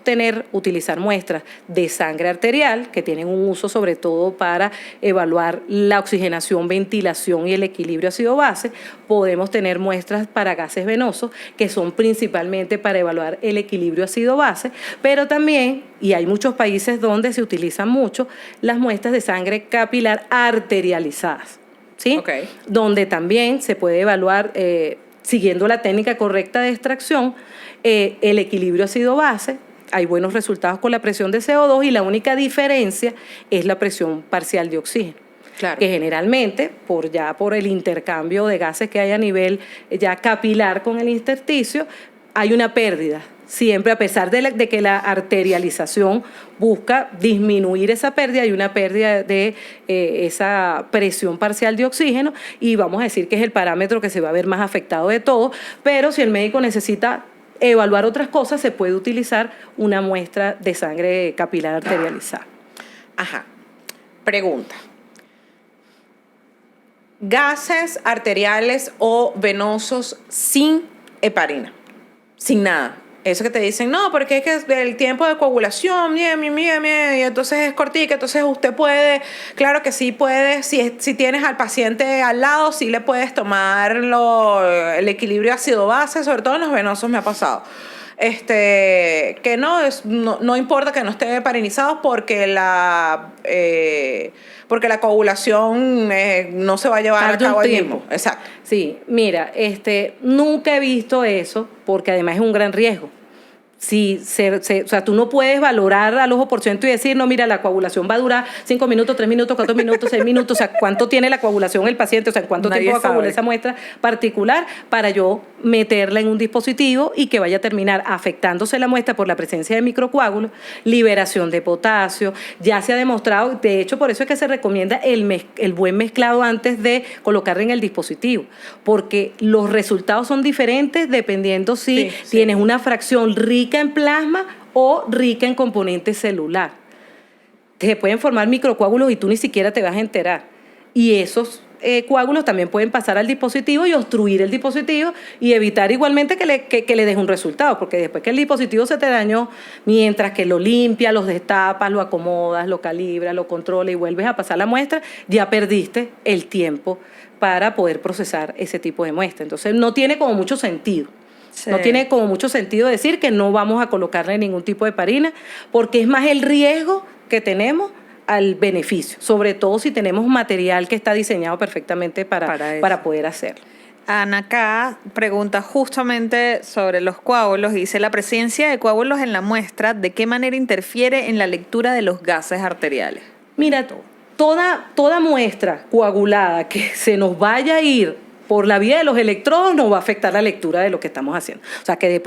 utilizar muestras de sangre arterial que tienen un uso sobre todo para evaluar la oxigenación, ventilación y el equilibrio ácido-base. Podemos tener muestras para gases venosos que son principalmente para evaluar el equilibrio ácido-base, pero también, y hay muchos países donde se utilizan mucho, las muestras de sangre capilar arterializadas, ¿sí?
Ok.
Donde también se puede evaluar, siguiendo la técnica correcta de extracción, el equilibrio ácido-base. Hay buenos resultados con la presión de CO2 y la única diferencia es la presión parcial de oxígeno.
Claro.
Que generalmente, por el intercambio de gases que hay a nivel ya capilar con el intersticio, hay una pérdida. Siempre, a pesar de que la arterialización busca disminuir esa pérdida, hay una pérdida de esa presión parcial de oxígeno, y vamos a decir que es el parámetro que se va a ver más afectado de todo, pero si el médico necesita evaluar otras cosas, se puede utilizar una muestra de sangre capilar arterializada.
Ajá. Pregunta. Gases arteriales o venosos sin heparina. Sin nada. Eso que te dicen, no, porque es que el tiempo de coagulación, y entonces es cortica, entonces usted puede, claro que sí puede, si tienes al paciente al lado, sí le puedes tomar el equilibrio ácido-base, sobre todo en los venosos me ha pasado. Que no importa que no esté heparinizado porque la coagulación no se va a llevar a
Tarda un
cabo ahí
tiempo.
mismo. Exacto.
Sí, mira, nunca he visto eso porque además es un gran riesgo. O sea, tú no puedes valorar al ojo por ciento y decir, no, mira, la coagulación va a durar 5 minutos, 3 minutos, 4 minutos, 6 minutos, o sea, cuánto tiene la coagulación el paciente, o sea, en cuánto
Nadie
tiempo va a coagular
sabe.
esa muestra particular para yo meterla en un dispositivo y que vaya a terminar afectándose la muestra por la presencia de microcoágulos, liberación de potasio. Ya se ha demostrado, de hecho, por eso es que se recomienda el buen mezclado antes de colocarla en el dispositivo, porque los resultados son diferentes dependiendo si tienes una fracción rica en plasma o rica en componente celular. Te pueden formar microcoágulos y tú ni siquiera te vas a enterar. Y esos coágulos también pueden pasar al dispositivo y obstruir el dispositivo y evitar igualmente que le des un resultado, porque después que el dispositivo se te dañó, mientras que lo limpias, lo destapas, lo acomodas, lo calibras, lo controlas y vuelves a pasar la muestra, ya perdiste el tiempo para poder procesar ese tipo de muestra. Entonces no tiene como mucho sentido.
Sí.
No tiene como mucho sentido decir que no vamos a colocarle ningún tipo de heparina, porque es más el riesgo que tenemos al beneficio, sobre todo si tenemos material que está diseñado perfectamente para poder hacerlo.
Ana acá pregunta justamente sobre los coágulos y dice, la presencia de coágulos en la muestra, ¿de qué manera interfiere en la lectura de los gases arteriales?
Mira, toda muestra coagulada que se nos vaya a ir por la vía de los electrodos nos va a afectar la lectura de lo que estamos haciendo. O sea, que desde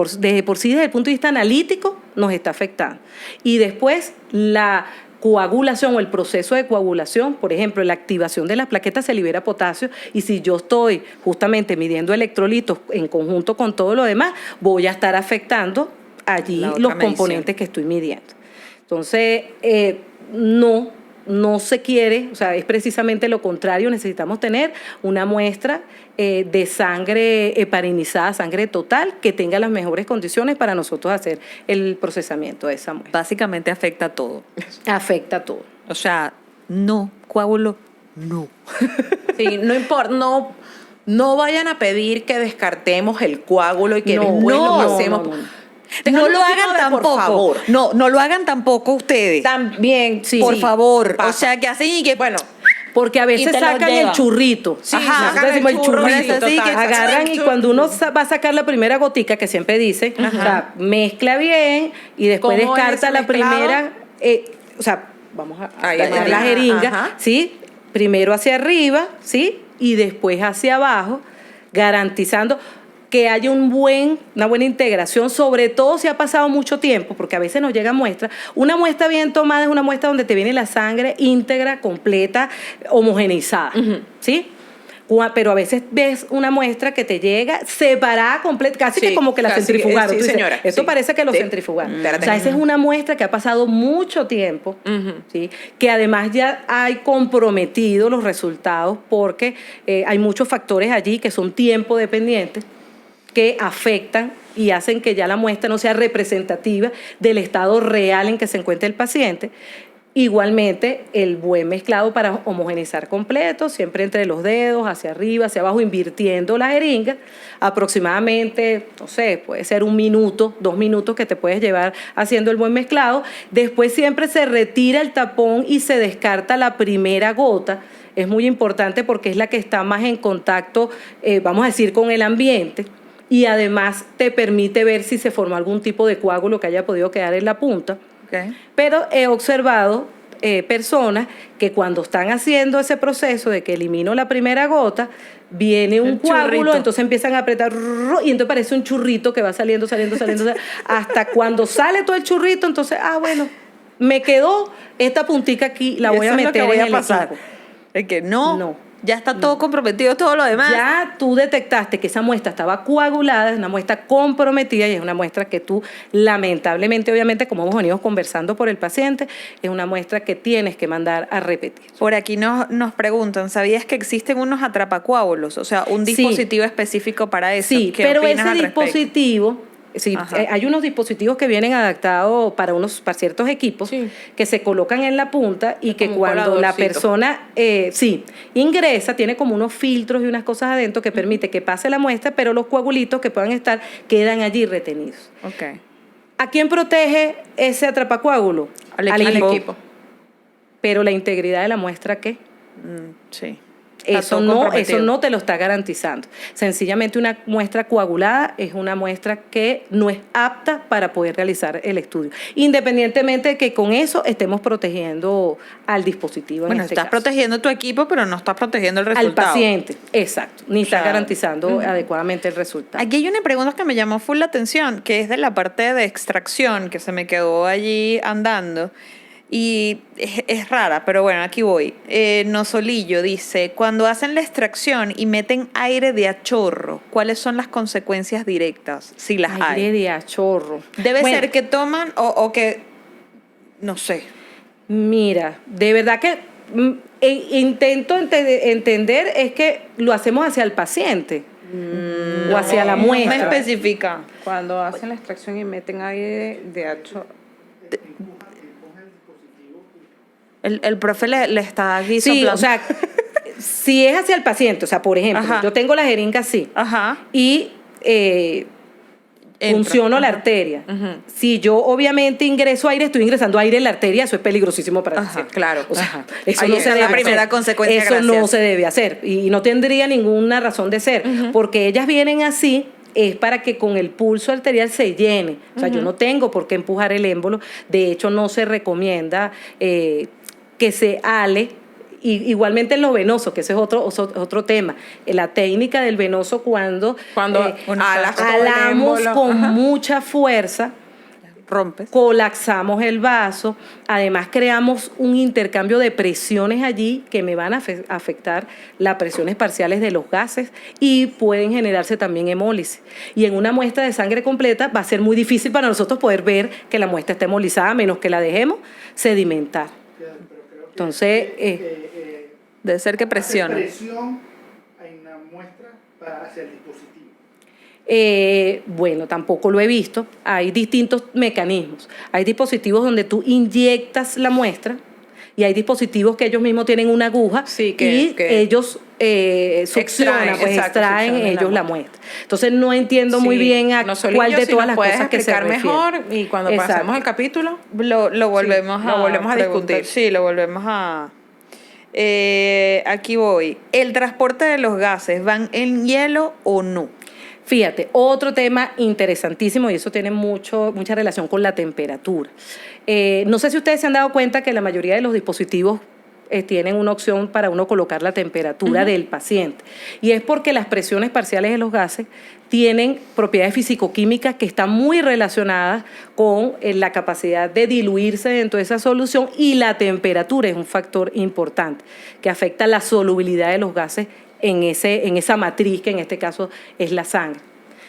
por sí, desde el punto de vista analítico, nos está afectando. Y después, la coagulación o el proceso de coagulación, por ejemplo, en la activación de las plaquetas se libera potasio, y si yo estoy justamente midiendo electrolitos en conjunto con todo lo demás, voy a estar afectando allí
La otra
los
medición.
componentes que estoy midiendo. Entonces, no se quiere, o sea, es precisamente lo contrario, necesitamos tener una muestra de sangre heparinizada, sangre total, que tenga las mejores condiciones para nosotros hacer el procesamiento de esa muestra.
Básicamente afecta a todo.
Afecta a todo.
O sea, no, coágulo, no.
Sí, no importa, no vayan a pedir que descartemos el coágulo y que
No,
después
no,
lo hacemos.
no.
Tengan
No
un
lo
poquito
hagan
de
tampoco.
por favor.
No lo hagan tampoco ustedes.
También, sí.
por favor.
pasa.
O sea, que hacen y que.
Bueno,
Porque a veces
Y te lo
sacan el
llevan.
churrito.
Sí,
Ajá,
Nosotros
sacan
decimos
el
el
churro,
churrito.
sí,
total.
Agarran y
Sacan
cuando uno va a sacar la primera gotica, que siempre dice, o sea, mezcla bien y después
¿Cómo es
descarta
ese
la
mezclado?
primera. O sea, vamos a
Ahí
dañar
está.
la jeringa,
Ajá.
¿sí? Primero hacia arriba, ¿sí? Y después hacia abajo, garantizando que haya una buena integración, sobre todo si ha pasado mucho tiempo, porque a veces nos llegan muestras. Una muestra bien tomada es una muestra donde te viene la sangre íntegra, completa, homogeneizada, ¿sí? Pero a veces ves una muestra que te llega separada, completa, casi
Sí,
que como que la
casi,
centrifugaron.
sí,
Tú dices,
señora,
esto
sí.
parece que lo
Sí.
centrifugaron.
Espérate.
O sea, esa es una muestra que ha pasado mucho tiempo, ¿sí? Que además ya hay comprometido los resultados porque hay muchos factores allí que son tiempo dependientes que afectan y hacen que ya la muestra no sea representativa del estado real en que se encuentra el paciente. Igualmente, el buen mezclado para homogeneizar completo, siempre entre los dedos, hacia arriba, hacia abajo, invirtiendo la jeringa, aproximadamente, no sé, puede ser 1 minuto, 2 minutos que te puedes llevar haciendo el buen mezclado. Después siempre se retira el tapón y se descarta la primera gota. Es muy importante porque es la que está más en contacto, vamos a decir, con el ambiente. Y además te permite ver si se formó algún tipo de coágulo que haya podido quedar en la punta.
Ok.
Pero he observado personas que cuando están haciendo ese proceso de que elimino la primera gota, viene un
El
coágulo,
churrito.
entonces empiezan a apretar y entonces parece un churrito que va saliendo, hasta cuando sale todo el churrito, entonces, bueno, me quedó esta puntica aquí, la
Y
voy a
eso es lo
meter
que voy
en
a
el
pasar.
equipo.
Es que no.
No.
Ya está todo comprometido, todo lo demás.
Ya tú detectaste que esa muestra estaba coagulada, es una muestra comprometida y es una muestra que tú, lamentablemente, obviamente, como hemos venido conversando por el paciente, es una muestra que tienes que mandar a repetir.
Por aquí nos preguntan, ¿sabías que existen unos atrapacoágulos? O sea, un
Sí.
dispositivo específico para eso.
Sí,
¿Qué
pero
opinas
ese
al respecto?
dispositivo, sí,
Ajá.
hay unos dispositivos que vienen adaptados para ciertos equipos
Sí.
que se colocan en la punta y que
como un
cuando la
coladorcito.
persona ingresa, tiene como unos filtros y unas cosas adentro que permite que pase la muestra, pero los coagulitos que puedan estar quedan allí retenidos.
Ok.
¿A quién protege ese atrapacoágulo?
Al
Al
equipo.
equipo.
Pero la integridad de la muestra, ¿qué?
Sí. Está
Eso
todo
no,
comprometido.
eso no te lo está garantizando. Sencillamente una muestra coagulada es una muestra que no es apta para poder realizar el estudio. Independientemente de que con eso estemos protegiendo al dispositivo.
Bueno,
en este
estás
caso.
protegiendo tu equipo, pero no estás protegiendo el
Al
resultado.
paciente, exacto. Ni está
Claro.
garantizando adecuadamente el resultado.
Aquí hay una pregunta que me llamó full la atención, que es de la parte de extracción, que se me quedó allí andando. Y es rara, pero bueno, aquí voy. Nosolillo dice, cuando hacen la extracción y meten aire de a chorro, ¿cuáles son las consecuencias directas? Si las
Aire
hay.
de a chorro.
Debe
Bueno,
ser que toman o que, no sé.
Mira, de verdad que intento entender es que lo hacemos hacia el paciente o hacia la
No me
muestra.
especifica.
Cuando hacen la extracción y meten aire de hacho.
El profe le está aquí
Sí,
soplando.
o sea, si es hacia el paciente, o sea, por ejemplo,
Ajá.
yo tengo la jeringa así
Ajá.
y
Entra.
funciono la
Ajá.
arteria.
Ujú.
Si yo obviamente ingreso aire, estoy ingresando aire en la arteria, eso es peligrosísimo para el
Ajá,
paciente.
claro.
O sea,
Ajá.
eso
Ahí
no
está
se
la
debe
primera
hacer.
consecuencia,
Eso no
gracias.
se debe hacer y no tendría ninguna razón de ser, porque ellas vienen así es para que con el pulso arterial se llene. O sea, yo no tengo por qué empujar el émbolo. De hecho, no se recomienda que se ale. Igualmente en lo venoso, que ese es otro tema. La técnica del venoso cuando
alas todo el
alamos
émbolo.
con
Ajá.
mucha fuerza,
Rompes.
colapsamos el vaso, además creamos un intercambio de presiones allí que me van a afectar las presiones parciales de los gases y pueden generarse también hemólisis. Y en una muestra de sangre completa va a ser muy difícil para nosotros poder ver que la muestra está hemolizada, a menos que la dejemos sedimentar. Entonces,
Debe ser que
Hace
presiona.
presión en la muestra hacia el dispositivo.
Bueno, tampoco lo he visto. Hay distintos mecanismos. Hay dispositivos donde tú inyectas la muestra y hay dispositivos que ellos mismos tienen una aguja
Sí,
y
que-
ellos succiona, pues extraen
succionan
ellos la muestra. Entonces no entiendo muy
Sí,
bien a
Nosolillo,
cuál de
si
todas
nos
las
puedes
cosas que se
explicar
refiere.
mejor y cuando
Exacto.
pasemos al capítulo.
Lo volvemos
lo volvemos a
preguntar.
discutir.
Sí, lo volvemos a... aquí voy. ¿El transporte de los gases van en hielo o no?
Fíjate, otro tema interesantísimo y eso tiene mucha relación con la temperatura. No sé si ustedes se han dado cuenta que la mayoría de los dispositivos tienen una opción para uno colocar la temperatura del paciente. Y es porque las presiones parciales de los gases tienen propiedades fisicoquímicas que están muy relacionadas con la capacidad de diluirse dentro de esa solución, y la temperatura es un factor importante que afecta la solubilidad de los gases en esa matriz, que en este caso es la sangre.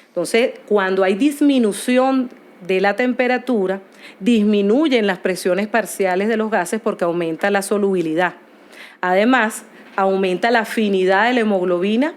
Entonces, cuando hay disminución de la temperatura, disminuyen las presiones parciales de los gases porque aumenta la solubilidad. Además, aumenta la afinidad de la hemoglobina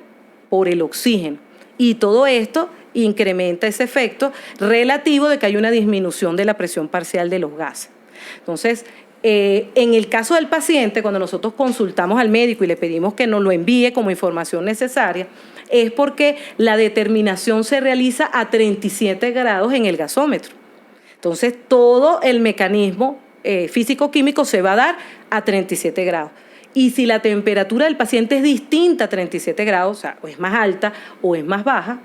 por el oxígeno. Y todo esto incrementa ese efecto relativo de que hay una disminución de la presión parcial de los gases. Entonces, en el caso del paciente, cuando nosotros consultamos al médico y le pedimos que nos lo envíe como información necesaria, es porque la determinación se realiza a 37 grados en el gasómetro. Entonces, todo el mecanismo físico-químico se va a dar a 37 grados. Y si la temperatura del paciente es distinta a 37 grados, o sea, o es más alta o es más baja,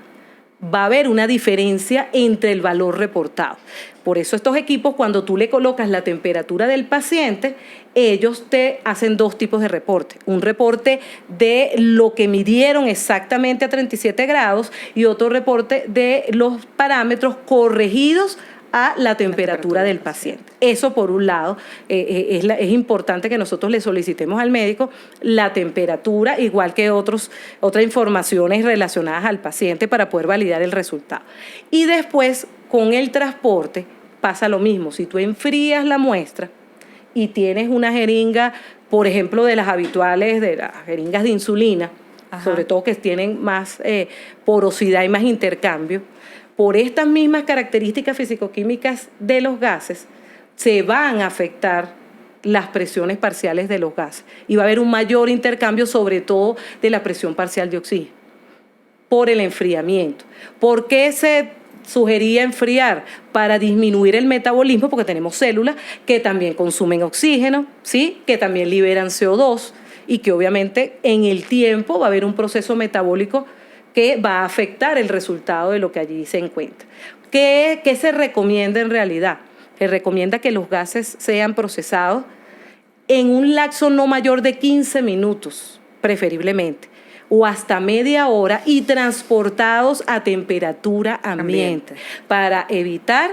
va a haber una diferencia entre el valor reportado. Por eso estos equipos, cuando tú le colocas la temperatura del paciente, ellos te hacen dos tipos de reporte. Un reporte de lo que midieron exactamente a 37 grados y otro reporte de los parámetros corregidos a la temperatura del paciente. Eso por un lado, es importante que nosotros le solicitemos al médico la temperatura, igual que otras informaciones relacionadas al paciente para poder validar el resultado. Y después, con el transporte, pasa lo mismo. Si tú enfrías la muestra y tienes una jeringa, por ejemplo, de las habituales, de las jeringas de insulina, sobre todo que tienen más porosidad y más intercambio, por estas mismas características fisicoquímicas de los gases, se van a afectar las presiones parciales de los gases y va a haber un mayor intercambio, sobre todo de la presión parcial de oxígeno, por el enfriamiento. ¿Por qué se sugería enfriar? Para disminuir el metabolismo, porque tenemos células que también consumen oxígeno, ¿sí? Que también liberan CO2 y que obviamente en el tiempo va a haber un proceso metabólico que va a afectar el resultado de lo que allí se encuentra. ¿Qué se recomienda en realidad? Se recomienda que los gases sean procesados en un lapso no mayor de 15 minutos, preferiblemente, o hasta media hora, y transportados a temperatura ambiente, para evitar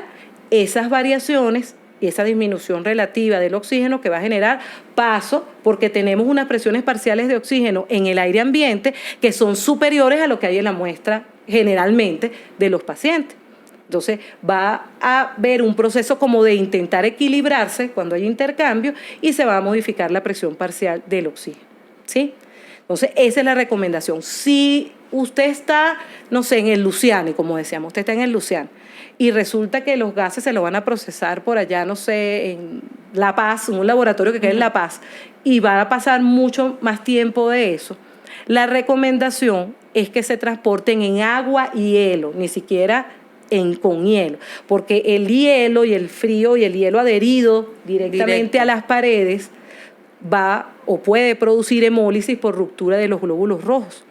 esas variaciones y esa disminución relativa del oxígeno que va a generar paso, porque tenemos unas presiones parciales de oxígeno en el aire ambiente que son superiores a lo que hay en la muestra generalmente de los pacientes. Entonces va a haber un proceso como de intentar equilibrarse cuando hay intercambio y se va a modificar la presión parcial del oxígeno, ¿sí? Entonces esa es la recomendación. Si usted está, no sé, en el Luciani, como decíamos, usted está en el Luciani, y resulta que los gases se lo van a procesar por allá, no sé, en La Paz, en un laboratorio que queda en La Paz, y va a pasar mucho más tiempo de eso, la recomendación es que se transporten en agua y hielo, ni siquiera con hielo, porque el hielo y el frío y el hielo adherido directamente a las paredes va o puede producir hemólisis por ruptura de los glóbulos rojos.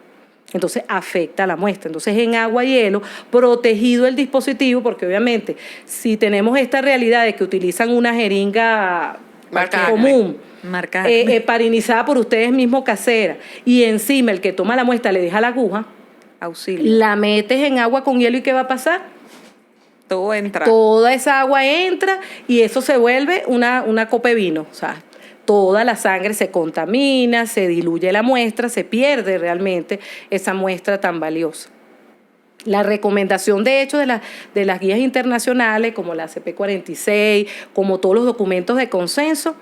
Entonces afecta a la muestra. Entonces en agua y hielo, protegido el dispositivo, porque obviamente si tenemos esta realidad de que utilizan una jeringa común, heparinizada por ustedes mismos, casera, y encima el que toma la muestra le deja la aguja, la metes en agua con hielo y ¿qué va a pasar?
Todo entra.
Toda esa agua entra y eso se vuelve una copa de vino, o sea, toda la sangre se contamina, se diluye la muestra, se pierde realmente esa muestra tan valiosa. La recomendación, de hecho, de las guías internacionales, como la CP46, como todos los documentos de consenso,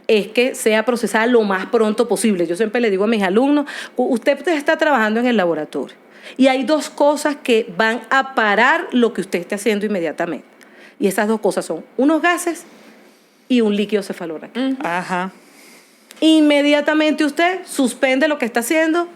es que sea procesada lo más pronto posible. Yo siempre le digo a mis alumnos, usted está trabajando en el laboratorio y hay dos cosas que van a parar lo que usted esté haciendo inmediatamente. Y esas dos cosas son unos gases y un líquido cefalorraquídeo.
Ajá.
Inmediatamente usted suspende lo que está haciendo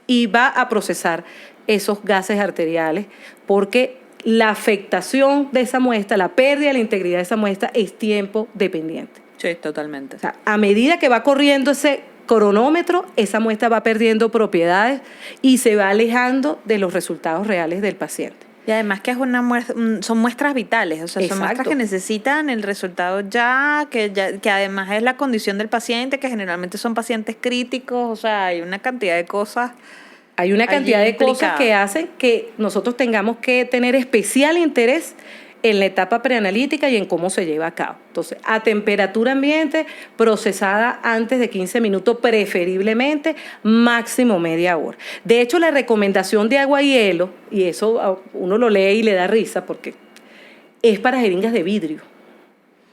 y va a procesar esos gases arteriales porque la afectación de esa muestra, la pérdida de la integridad de esa muestra es tiempo dependiente.
Sí, totalmente.
O sea, a medida que va corriendo ese cronómetro, esa muestra va perdiendo propiedades y se va alejando de los resultados reales del paciente.
Y además que es son muestras vitales, o sea, son muestras
Exacto.
que necesitan el resultado que además es la condición del paciente, que generalmente son pacientes críticos, o sea, hay una cantidad de cosas.
Hay una cantidad
allí
de cosas
implicadas.
que hacen que nosotros tengamos que tener especial interés en la etapa preanalítica y en cómo se lleva a cabo. Entonces, a temperatura ambiente, procesada antes de 15 minutos, preferiblemente, máximo media hora. De hecho, la recomendación de agua y hielo, y eso uno lo lee y le da risa porque es para jeringas de vidrio,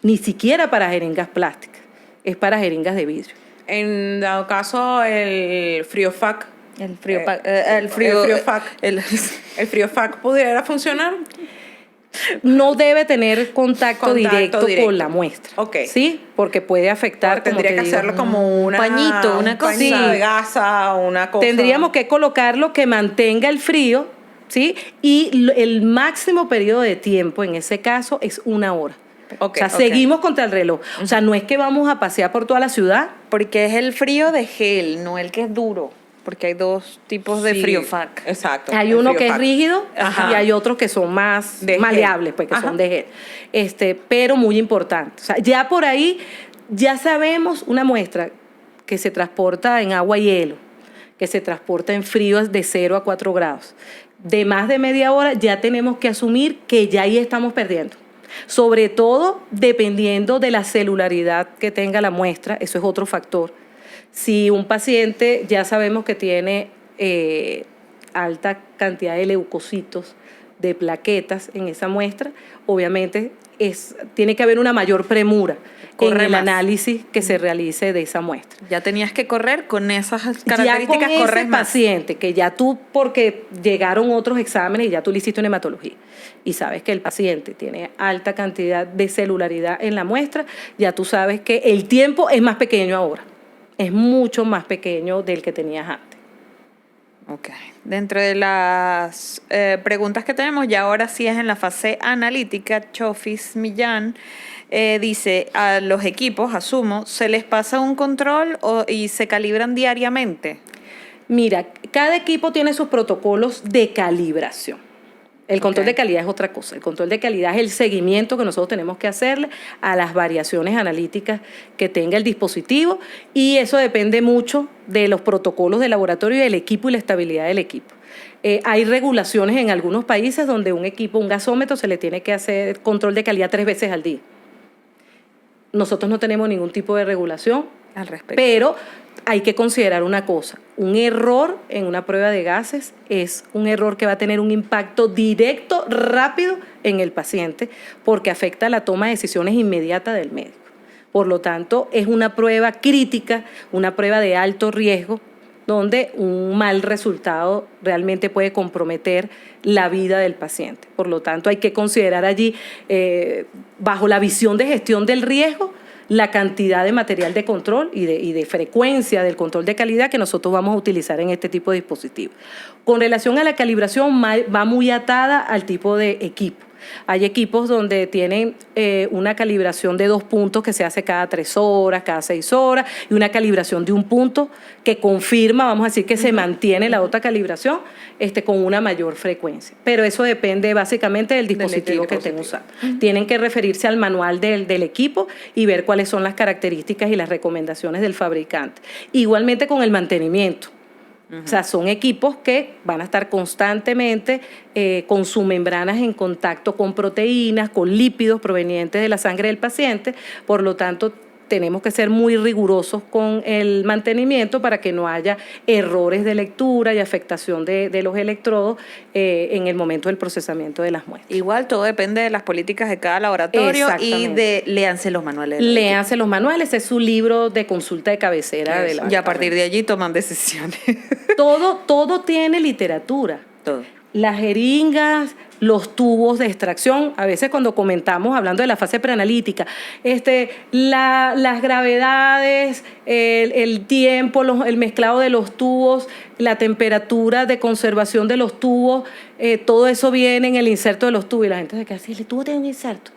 ni siquiera para jeringas plásticas, es para jeringas de vidrio.
En dado caso, el FrioFac.
El frío,
El FrioFac pudiera funcionar.
No debe tener contacto directo con la muestra.
Ok.
¿Sí? Porque puede afectar.
Tendría
como
que
te digo,
hacerlo como una
pañito, una cosa.
pañita de
Sí.
gasa, una cosa.
Tendríamos que colocarlo que mantenga el frío, ¿sí? Y el máximo periodo de tiempo en ese caso es 1 hora.
Ok,
o sea,
ok.
seguimos contra el reloj. O sea, no es que vamos a pasear por toda la ciudad.
Porque es el frío de gel, no el que es duro. Porque hay dos tipos de
Sí,
FrioFac.
Exacto.
Hay
el
uno que es
FrioFac.
rígido
Ajá.
y hay otros que son más
De gel.
maleables, pues que
Ajá.
son de gel. Pero muy importante. O sea, ya por ahí ya sabemos una muestra que se transporta en agua y hielo, que se transporta en frío de 0 a 4 grados. De más de media hora ya tenemos que asumir que ya ahí estamos perdiendo. Sobre todo dependiendo de la celularidad que tenga la muestra, eso es otro factor. Si un paciente ya sabemos que tiene alta cantidad de leucocitos, de plaquetas en esa muestra, obviamente tiene que haber una mayor premura
Corre
en el
más.
análisis que se realice de esa muestra.
Ya tenías que correr con esas
Ya
características,
con
corres
ese
más.
paciente que ya tú, porque llegaron otros exámenes y ya tú le hiciste una hematología y sabes que el paciente tiene alta cantidad de celularidad en la muestra, ya tú sabes que el tiempo es más pequeño ahora, es mucho más pequeño del que tenías antes.
Ok. Dentro de las preguntas que tenemos, ya ahora sí es en la fase analítica, Chofis Millán dice, a los equipos, asumo, ¿se les pasa un control y se calibran diariamente?
Mira, cada equipo tiene sus protocolos de calibración. El control
Ok.
de calidad es otra cosa. El control de calidad es el seguimiento que nosotros tenemos que hacerle a las variaciones analíticas que tenga el dispositivo y eso depende mucho de los protocolos de laboratorio y del equipo y la estabilidad del equipo. Hay regulaciones en algunos países donde un gasómetro, se le tiene que hacer control de calidad 3 veces al día. Nosotros no tenemos ningún tipo de regulación,
Al respecto.
pero hay que considerar una cosa, un error en una prueba de gases es un error que va a tener un impacto directo, rápido en el paciente, porque afecta la toma de decisiones inmediata del médico. Por lo tanto, es una prueba crítica, una prueba de alto riesgo, donde un mal resultado realmente puede comprometer la vida del paciente. Por lo tanto, hay que considerar allí, bajo la visión de gestión del riesgo, la cantidad de material de control y de frecuencia del control de calidad que nosotros vamos a utilizar en este tipo de dispositivos. Con relación a la calibración, va muy atada al tipo de equipo. Hay equipos donde tienen una calibración de 2 puntos que se hace cada 3 horas, cada 6 horas, y una calibración de 1 punto que confirma, vamos a decir, que se mantiene la otra calibración con una mayor frecuencia. Pero eso depende básicamente del dispositivo que estén usando. Tienen que referirse al manual del equipo y ver cuáles son las características y las recomendaciones del fabricante. Igualmente con el mantenimiento. O sea, son equipos que van a estar constantemente con sus membranas en contacto con proteínas, con lípidos provenientes de la sangre del paciente. Por lo tanto, tenemos que ser muy rigurosos con el mantenimiento para que no haya errores de lectura y afectación de los electrodos en el momento del procesamiento de las muestras.
Igual todo depende de las políticas de cada laboratorio y
Exactamente.
léanse los manuales. del equipo.
Léanse los manuales, es su libro de consulta de cabecera de la.
Y a partir de allí toman decisiones.
Todo tiene literatura.
Todo.
las jeringas, los tubos de extracción, a veces cuando comentamos, hablando de la fase preanalítica, las gravedades, el tiempo, el mezclado de los tubos, la temperatura de conservación de los tubos, todo eso viene en el inserto de los tubos y la gente se queda así, el tubo tiene un inserto.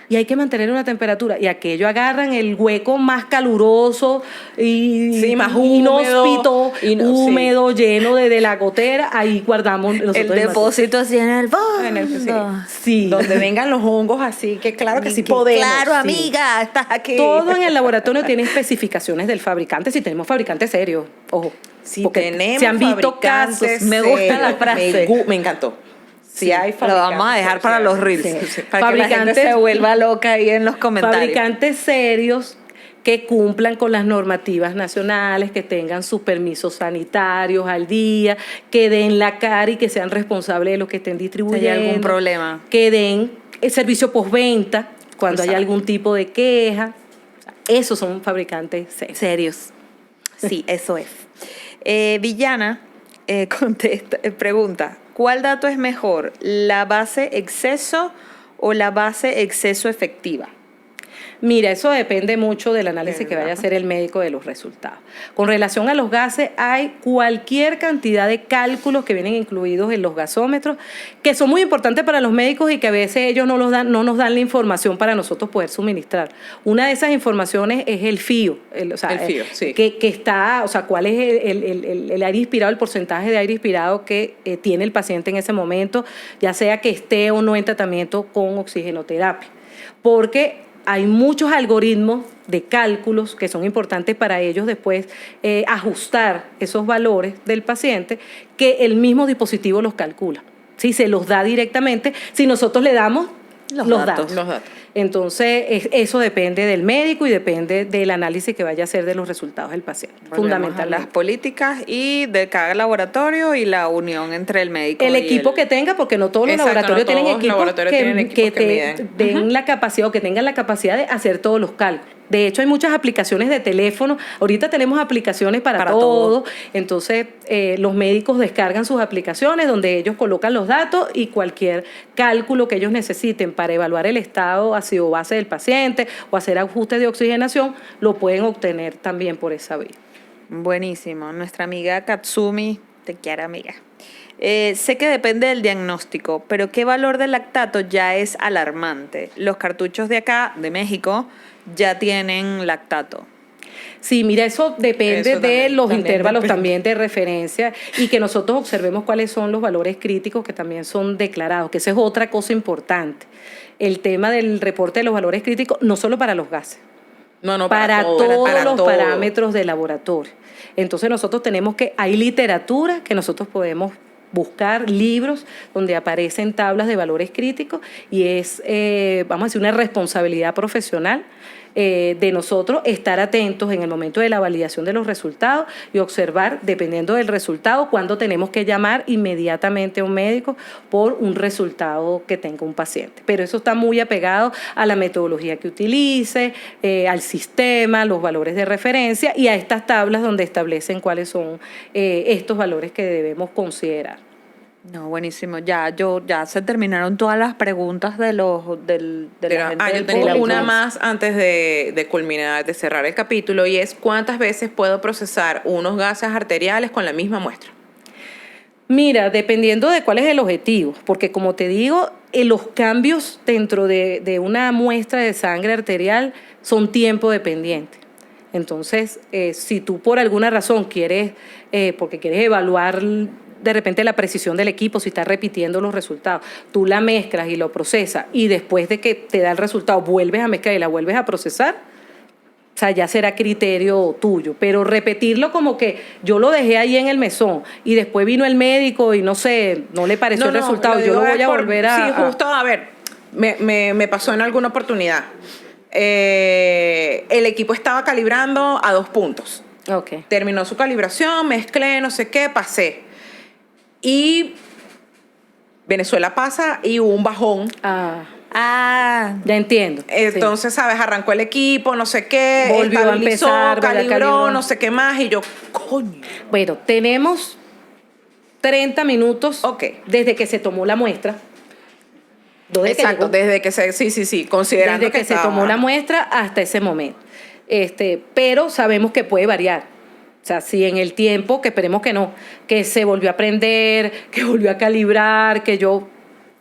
Y hay que mantener una temperatura. Y aquello agarran el hueco más caluroso y
más húmedo,
húmedo, lleno de la gotera. Ahí guardamos nosotros
el depósito así en el fondo.
Sí.
Donde vengan los hongos así, que claro que sí podemos.
Claro,
sí.
amiga, estás aquí.
Todo en el laboratorio tiene especificaciones del fabricante, si tenemos fabricantes serios, ojo.
Si
porque
tenemos
se han visto
fabricantes
casos.
Me gusta la
serios,
frase.
Me encantó. Si hay
Lo vamos a dejar para los reels.
Sí.
Para que la gente se vuelva loca ahí en los comentarios.
Fabricantes serios que cumplan con las normativas nacionales, que tengan sus permisos sanitarios al día, que den la cara y que sean responsables de lo que estén distribuyendo.
Si hay algún problema.
Que den el servicio postventa cuando haya algún tipo de queja. Esos son fabricantes serios.
Sí, eso es. Villana pregunta, ¿cuál dato es mejor, la base exceso o la base exceso efectiva?
Mira, eso depende mucho del análisis que vaya a hacer el médico de los resultados. Con relación a los gases, hay cualquier cantidad de cálculos que vienen incluidos en los gasómetros, que son muy importantes para los médicos y que a veces ellos no nos dan la información para nosotros poder suministrar. Una de esas informaciones es el FIO,
el FIO, sí.
que está, o sea, cuál es el aire inspirado, el porcentaje de aire inspirado que tiene el paciente en ese momento, ya sea que esté o no en tratamiento con oxigenoterapia. Porque hay muchos algoritmos de cálculos que son importantes para ellos después ajustar esos valores del paciente que el mismo dispositivo los calcula. ¿Sí? Se los da directamente si nosotros le damos los datos. Entonces, eso depende del médico y depende del análisis que vaya a hacer de los resultados del paciente. Fundamentalmente.
Las políticas y de cada laboratorio y la unión entre el médico
el
y
equipo que tenga, porque no todos los laboratorios tienen equipos que den la capacidad o que tengan la capacidad de hacer todos los cálculos. De hecho, hay muchas aplicaciones de teléfono. Ahorita tenemos aplicaciones para todo. Entonces, los médicos descargan sus aplicaciones donde ellos colocan los datos y cualquier cálculo que ellos necesiten para evaluar el estado ácido base del paciente o hacer ajustes de oxigenación, lo pueden obtener también por esa vía.
Buenísimo. Nuestra amiga Katsumi, te quiero, amiga. Sé que depende del diagnóstico, pero ¿qué valor del lactato ya es alarmante? Los cartuchos de acá, de México, ya tienen lactato.
Sí, mira, eso depende de los intervalos
depende.
también de referencia y que nosotros observemos cuáles son los valores críticos que también son declarados, que esa es otra cosa importante. El tema del reporte de los valores críticos, no solo para los gases, para todos los parámetros de laboratorio. Entonces nosotros hay literatura que nosotros podemos buscar, libros donde aparecen tablas de valores críticos y es, vamos a decir, una responsabilidad profesional de nosotros estar atentos en el momento de la validación de los resultados y observar, dependiendo del resultado, cuándo tenemos que llamar inmediatamente a un médico por un resultado que tenga un paciente. Pero eso está muy apegado a la metodología que utilice, al sistema, los valores de referencia y a estas tablas donde establecen cuáles son estos valores que debemos considerar.
No, buenísimo. Ya se terminaron todas las preguntas de la gente.
Yo tengo una más antes de culminar, de cerrar el capítulo, y es ¿cuántas veces puedo procesar unos gases arteriales con la misma muestra?
Mira, dependiendo de cuál es el objetivo, porque como te digo, los cambios dentro de una muestra de sangre arterial son tiempo dependientes. Entonces, si tú por alguna razón quieres, porque quieres evaluar de repente la precisión del equipo, si está repitiendo los resultados, tú la mezclas y lo procesas y después de que te da el resultado vuelves a mezclar y la vuelves a procesar, o sea, ya será criterio tuyo. Pero repetirlo como que yo lo dejé ahí en el mesón y después vino el médico y no sé, no le pareció el resultado, yo lo voy a volver a...
Sí, justo, a ver, me pasó en alguna oportunidad. El equipo estaba calibrando a 2 puntos.
Okay.
Terminó su calibración, mezclé, no sé qué, pasé. Y Venezuela pasa y hubo un bajón.
Ya entiendo.
Entonces, ¿sabes? Arrancó el equipo, no sé qué,
volvió a empezar,
calibró, no sé qué más, y yo, coño.
Bueno, tenemos 30 minutos
Ok.
desde que se tomó la muestra. Desde que
Exacto,
llegó.
desde que sí, considerando
Desde que se
estaba-
tomó la muestra hasta ese momento. Pero sabemos que puede variar. O sea, si en el tiempo, que esperemos que no, que se volvió a aprender, que volvió a calibrar, que yo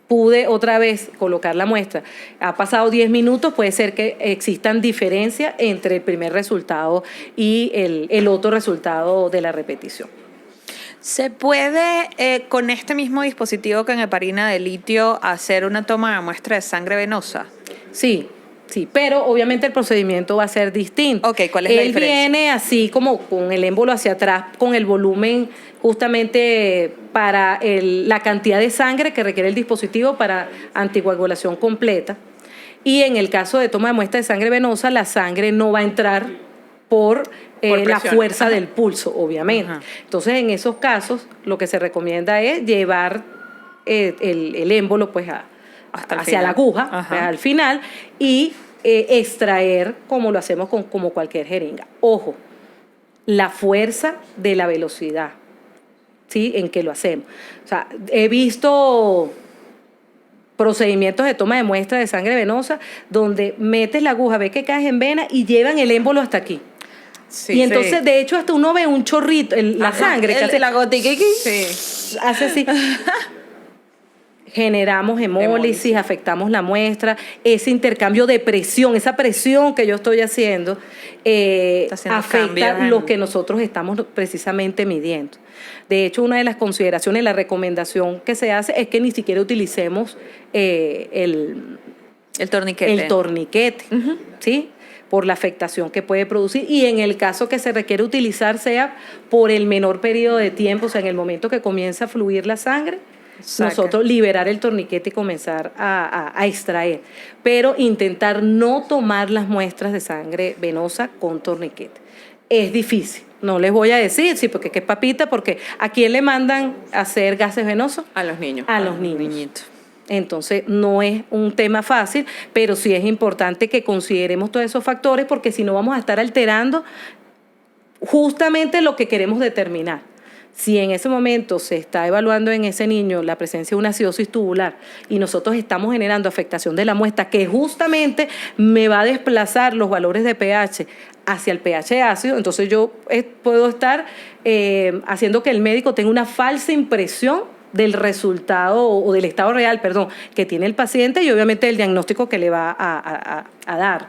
pude otra vez colocar la muestra, ha pasado 10 minutos, puede ser que existan diferencias entre el primer resultado y el otro resultado de la repetición.
¿Se puede, con este mismo dispositivo que en heparina de litio, hacer una toma de muestra de sangre venosa?
Sí, pero obviamente el procedimiento va a ser distinto.
Ok, ¿cuál es la
Él
diferencia?
viene así como con el émbolo hacia atrás, con el volumen justamente para la cantidad de sangre que requiere el dispositivo para anticoagulación completa. Y en el caso de toma de muestra de sangre venosa, la sangre no va a entrar por la
presión.
fuerza
Ajá.
del pulso, obviamente.
Ajá.
Entonces, en esos casos, lo que se recomienda es llevar el émbolo pues
Hasta el
hacia
final.
la aguja,
Ajá.
pues, al final, y extraer como lo hacemos como cualquier jeringa. Ojo, la fuerza de la velocidad, ¿sí? En que lo hacemos. O sea, he visto procedimientos de toma de muestra de sangre venosa donde metes la aguja, ves que caes en vena y llevan el émbolo hasta aquí.
Sí,
y entonces,
sí.
de hecho, hasta uno ve un chorrito, la
Ajá,
sangre que hace,
la gotica.
Sí.
hace así. Generamos hemólisis, afectamos la muestra, ese intercambio de presión, esa presión que yo estoy haciendo,
haciendo
afecta
cambios
lo
en-
que nosotros estamos precisamente midiendo. De hecho, una de las consideraciones, la recomendación que se hace es que ni siquiera utilicemos el
El torniquete.
¿sí? Por la afectación que puede producir y en el caso que se requiere utilizar sea por el menor periodo de tiempo, o sea, en el momento que comienza a fluir la sangre,
Saca.
nosotros liberar el torniquete y comenzar a extraer, pero intentar no tomar las muestras de sangre venosa con torniquete. Es difícil, no les voy a decir, sí, porque qué papita, porque ¿a quién le mandan a hacer gases venosos?
A los niños.
A los niños.
Niñitos.
Entonces, no es un tema fácil, pero sí es importante que consideremos todos esos factores porque si no vamos a estar alterando justamente lo que queremos determinar. Si en ese momento se está evaluando en ese niño la presencia de una acidosis tubular y nosotros estamos generando afectación de la muestra que justamente me va a desplazar los valores de pH hacia el pH ácido, entonces yo puedo estar haciendo que el médico tenga una falsa impresión del resultado o del estado real, que tiene el paciente y obviamente el diagnóstico que le va a dar.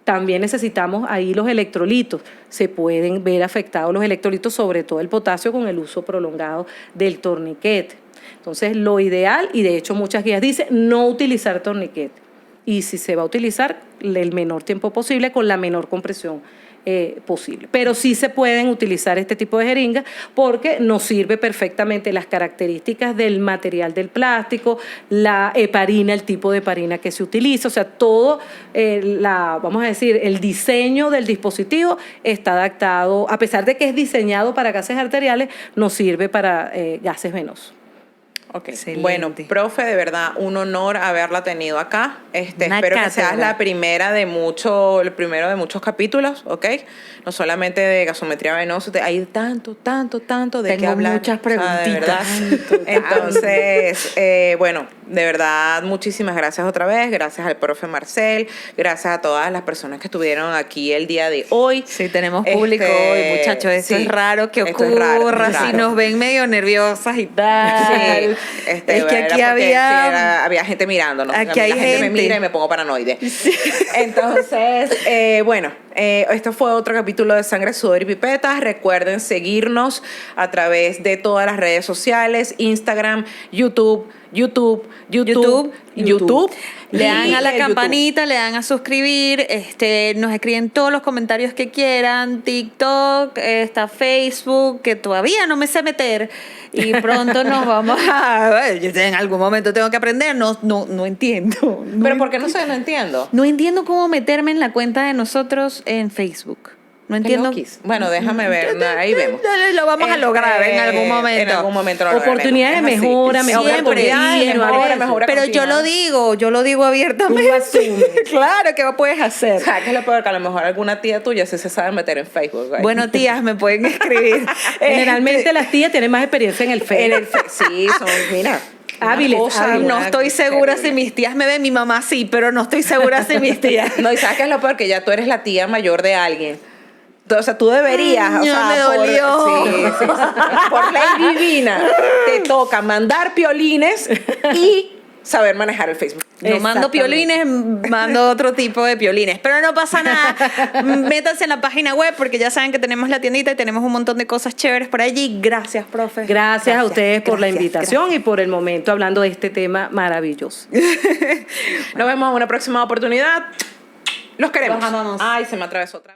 También necesitamos ahí los electrolitos. Se pueden ver afectados los electrolitos, sobre todo el potasio, con el uso prolongado del torniquete. Entonces, lo ideal, y de hecho muchas guías dicen, no utilizar torniquete. Y si se va a utilizar, el menor tiempo posible con la menor compresión posible. Pero sí se pueden utilizar este tipo de jeringas porque nos sirve perfectamente las características del material del plástico, la heparina, el tipo de heparina que se utiliza, o sea, todo, vamos a decir, el diseño del dispositivo está adaptado, a pesar de que es diseñado para gases arteriales, nos sirve para gases venosos.
Ok,
Excelente.
bueno, profe, de verdad, un honor haberla tenido acá.
Una
Espero que
cátedra.
seas el primero de muchos capítulos, ¿ok? No solamente de gasometría venosa, hay tanto de qué
Tengo
hablar.
muchas
O sea, de verdad.
preguntitas.
Entonces, bueno, de verdad, muchísimas gracias otra vez. Gracias al profe Marcel. Gracias a todas las personas que estuvieron aquí el día de hoy.
Sí, tenemos público hoy, muchachos. Esto
sí,
es raro que
esto
ocurra.
es raro, es
Si
raro.
nos ven medio nerviosas y tal.
Sí,
es que
era
aquí
porque
había.
había gente mirándonos.
Aquí
A mí
hay
la gente me
gente.
mira y me pongo paranoide. Entonces, bueno, esto fue otro capítulo de Sangre, Sudor y Pipetas. Recuerden seguirnos a través de todas las redes sociales, Instagram, YouTube.
Le dan
y
a la
el YouTube.
campanita, le dan a suscribir, nos escriben todos los comentarios que quieran, TikTok, está Facebook, que todavía no me sé meter, y pronto nos vamos yo en algún momento tengo que aprender, no entiendo.
Pero ¿por qué no sé? No entiendo.
No entiendo cómo meterme en la cuenta de nosotros en Facebook. No entiendo.
Qué loquis. Bueno, déjame ver, ahí vemos.
Lo vamos a lograr en algún momento.
En algún momento lo
Oportunidades de
lograremos.
mejora, mejora
Oportunidades de
continua,
mejora,
a veces.
mejora
Pero yo
continua.
lo digo abiertamente.
Tú lo asumes.
Claro, ¿qué puedes hacer?
¿Sabes qué es lo peor? Que a lo mejor alguna tía tuya sí se sabe meter en Facebook. ¿right?
Bueno, tías, me pueden escribir.
Generalmente las tías tienen más experiencia en el
en
Facebook.
el sí, son, mira.
Hábiles,
una cosa,
hábiles.
No
una
estoy segura si
terrible.
mis tías me ven, mi mamá sí, pero no estoy segura si mis tías.
No, y ¿sabes qué es lo peor? Que ya tú eres la tía mayor de alguien. O sea, tú deberías, o
Ya
sea,
me dolió.
sí, por ley divina, te toca mandar piolines y saber manejar el Facebook.
No mando piolines, mando otro tipo de piolines. Pero no pasa nada. Métanse en la página web porque ya saben que tenemos la tiendita y tenemos un montón de cosas chéveres por allí. Gracias, profe.
Gracias a ustedes por la
gracias,
invitación y por el momento hablando de este tema maravilloso.
Nos vemos en una próxima oportunidad. Los queremos.
Los amamos.
Ay, se me atravesó otra.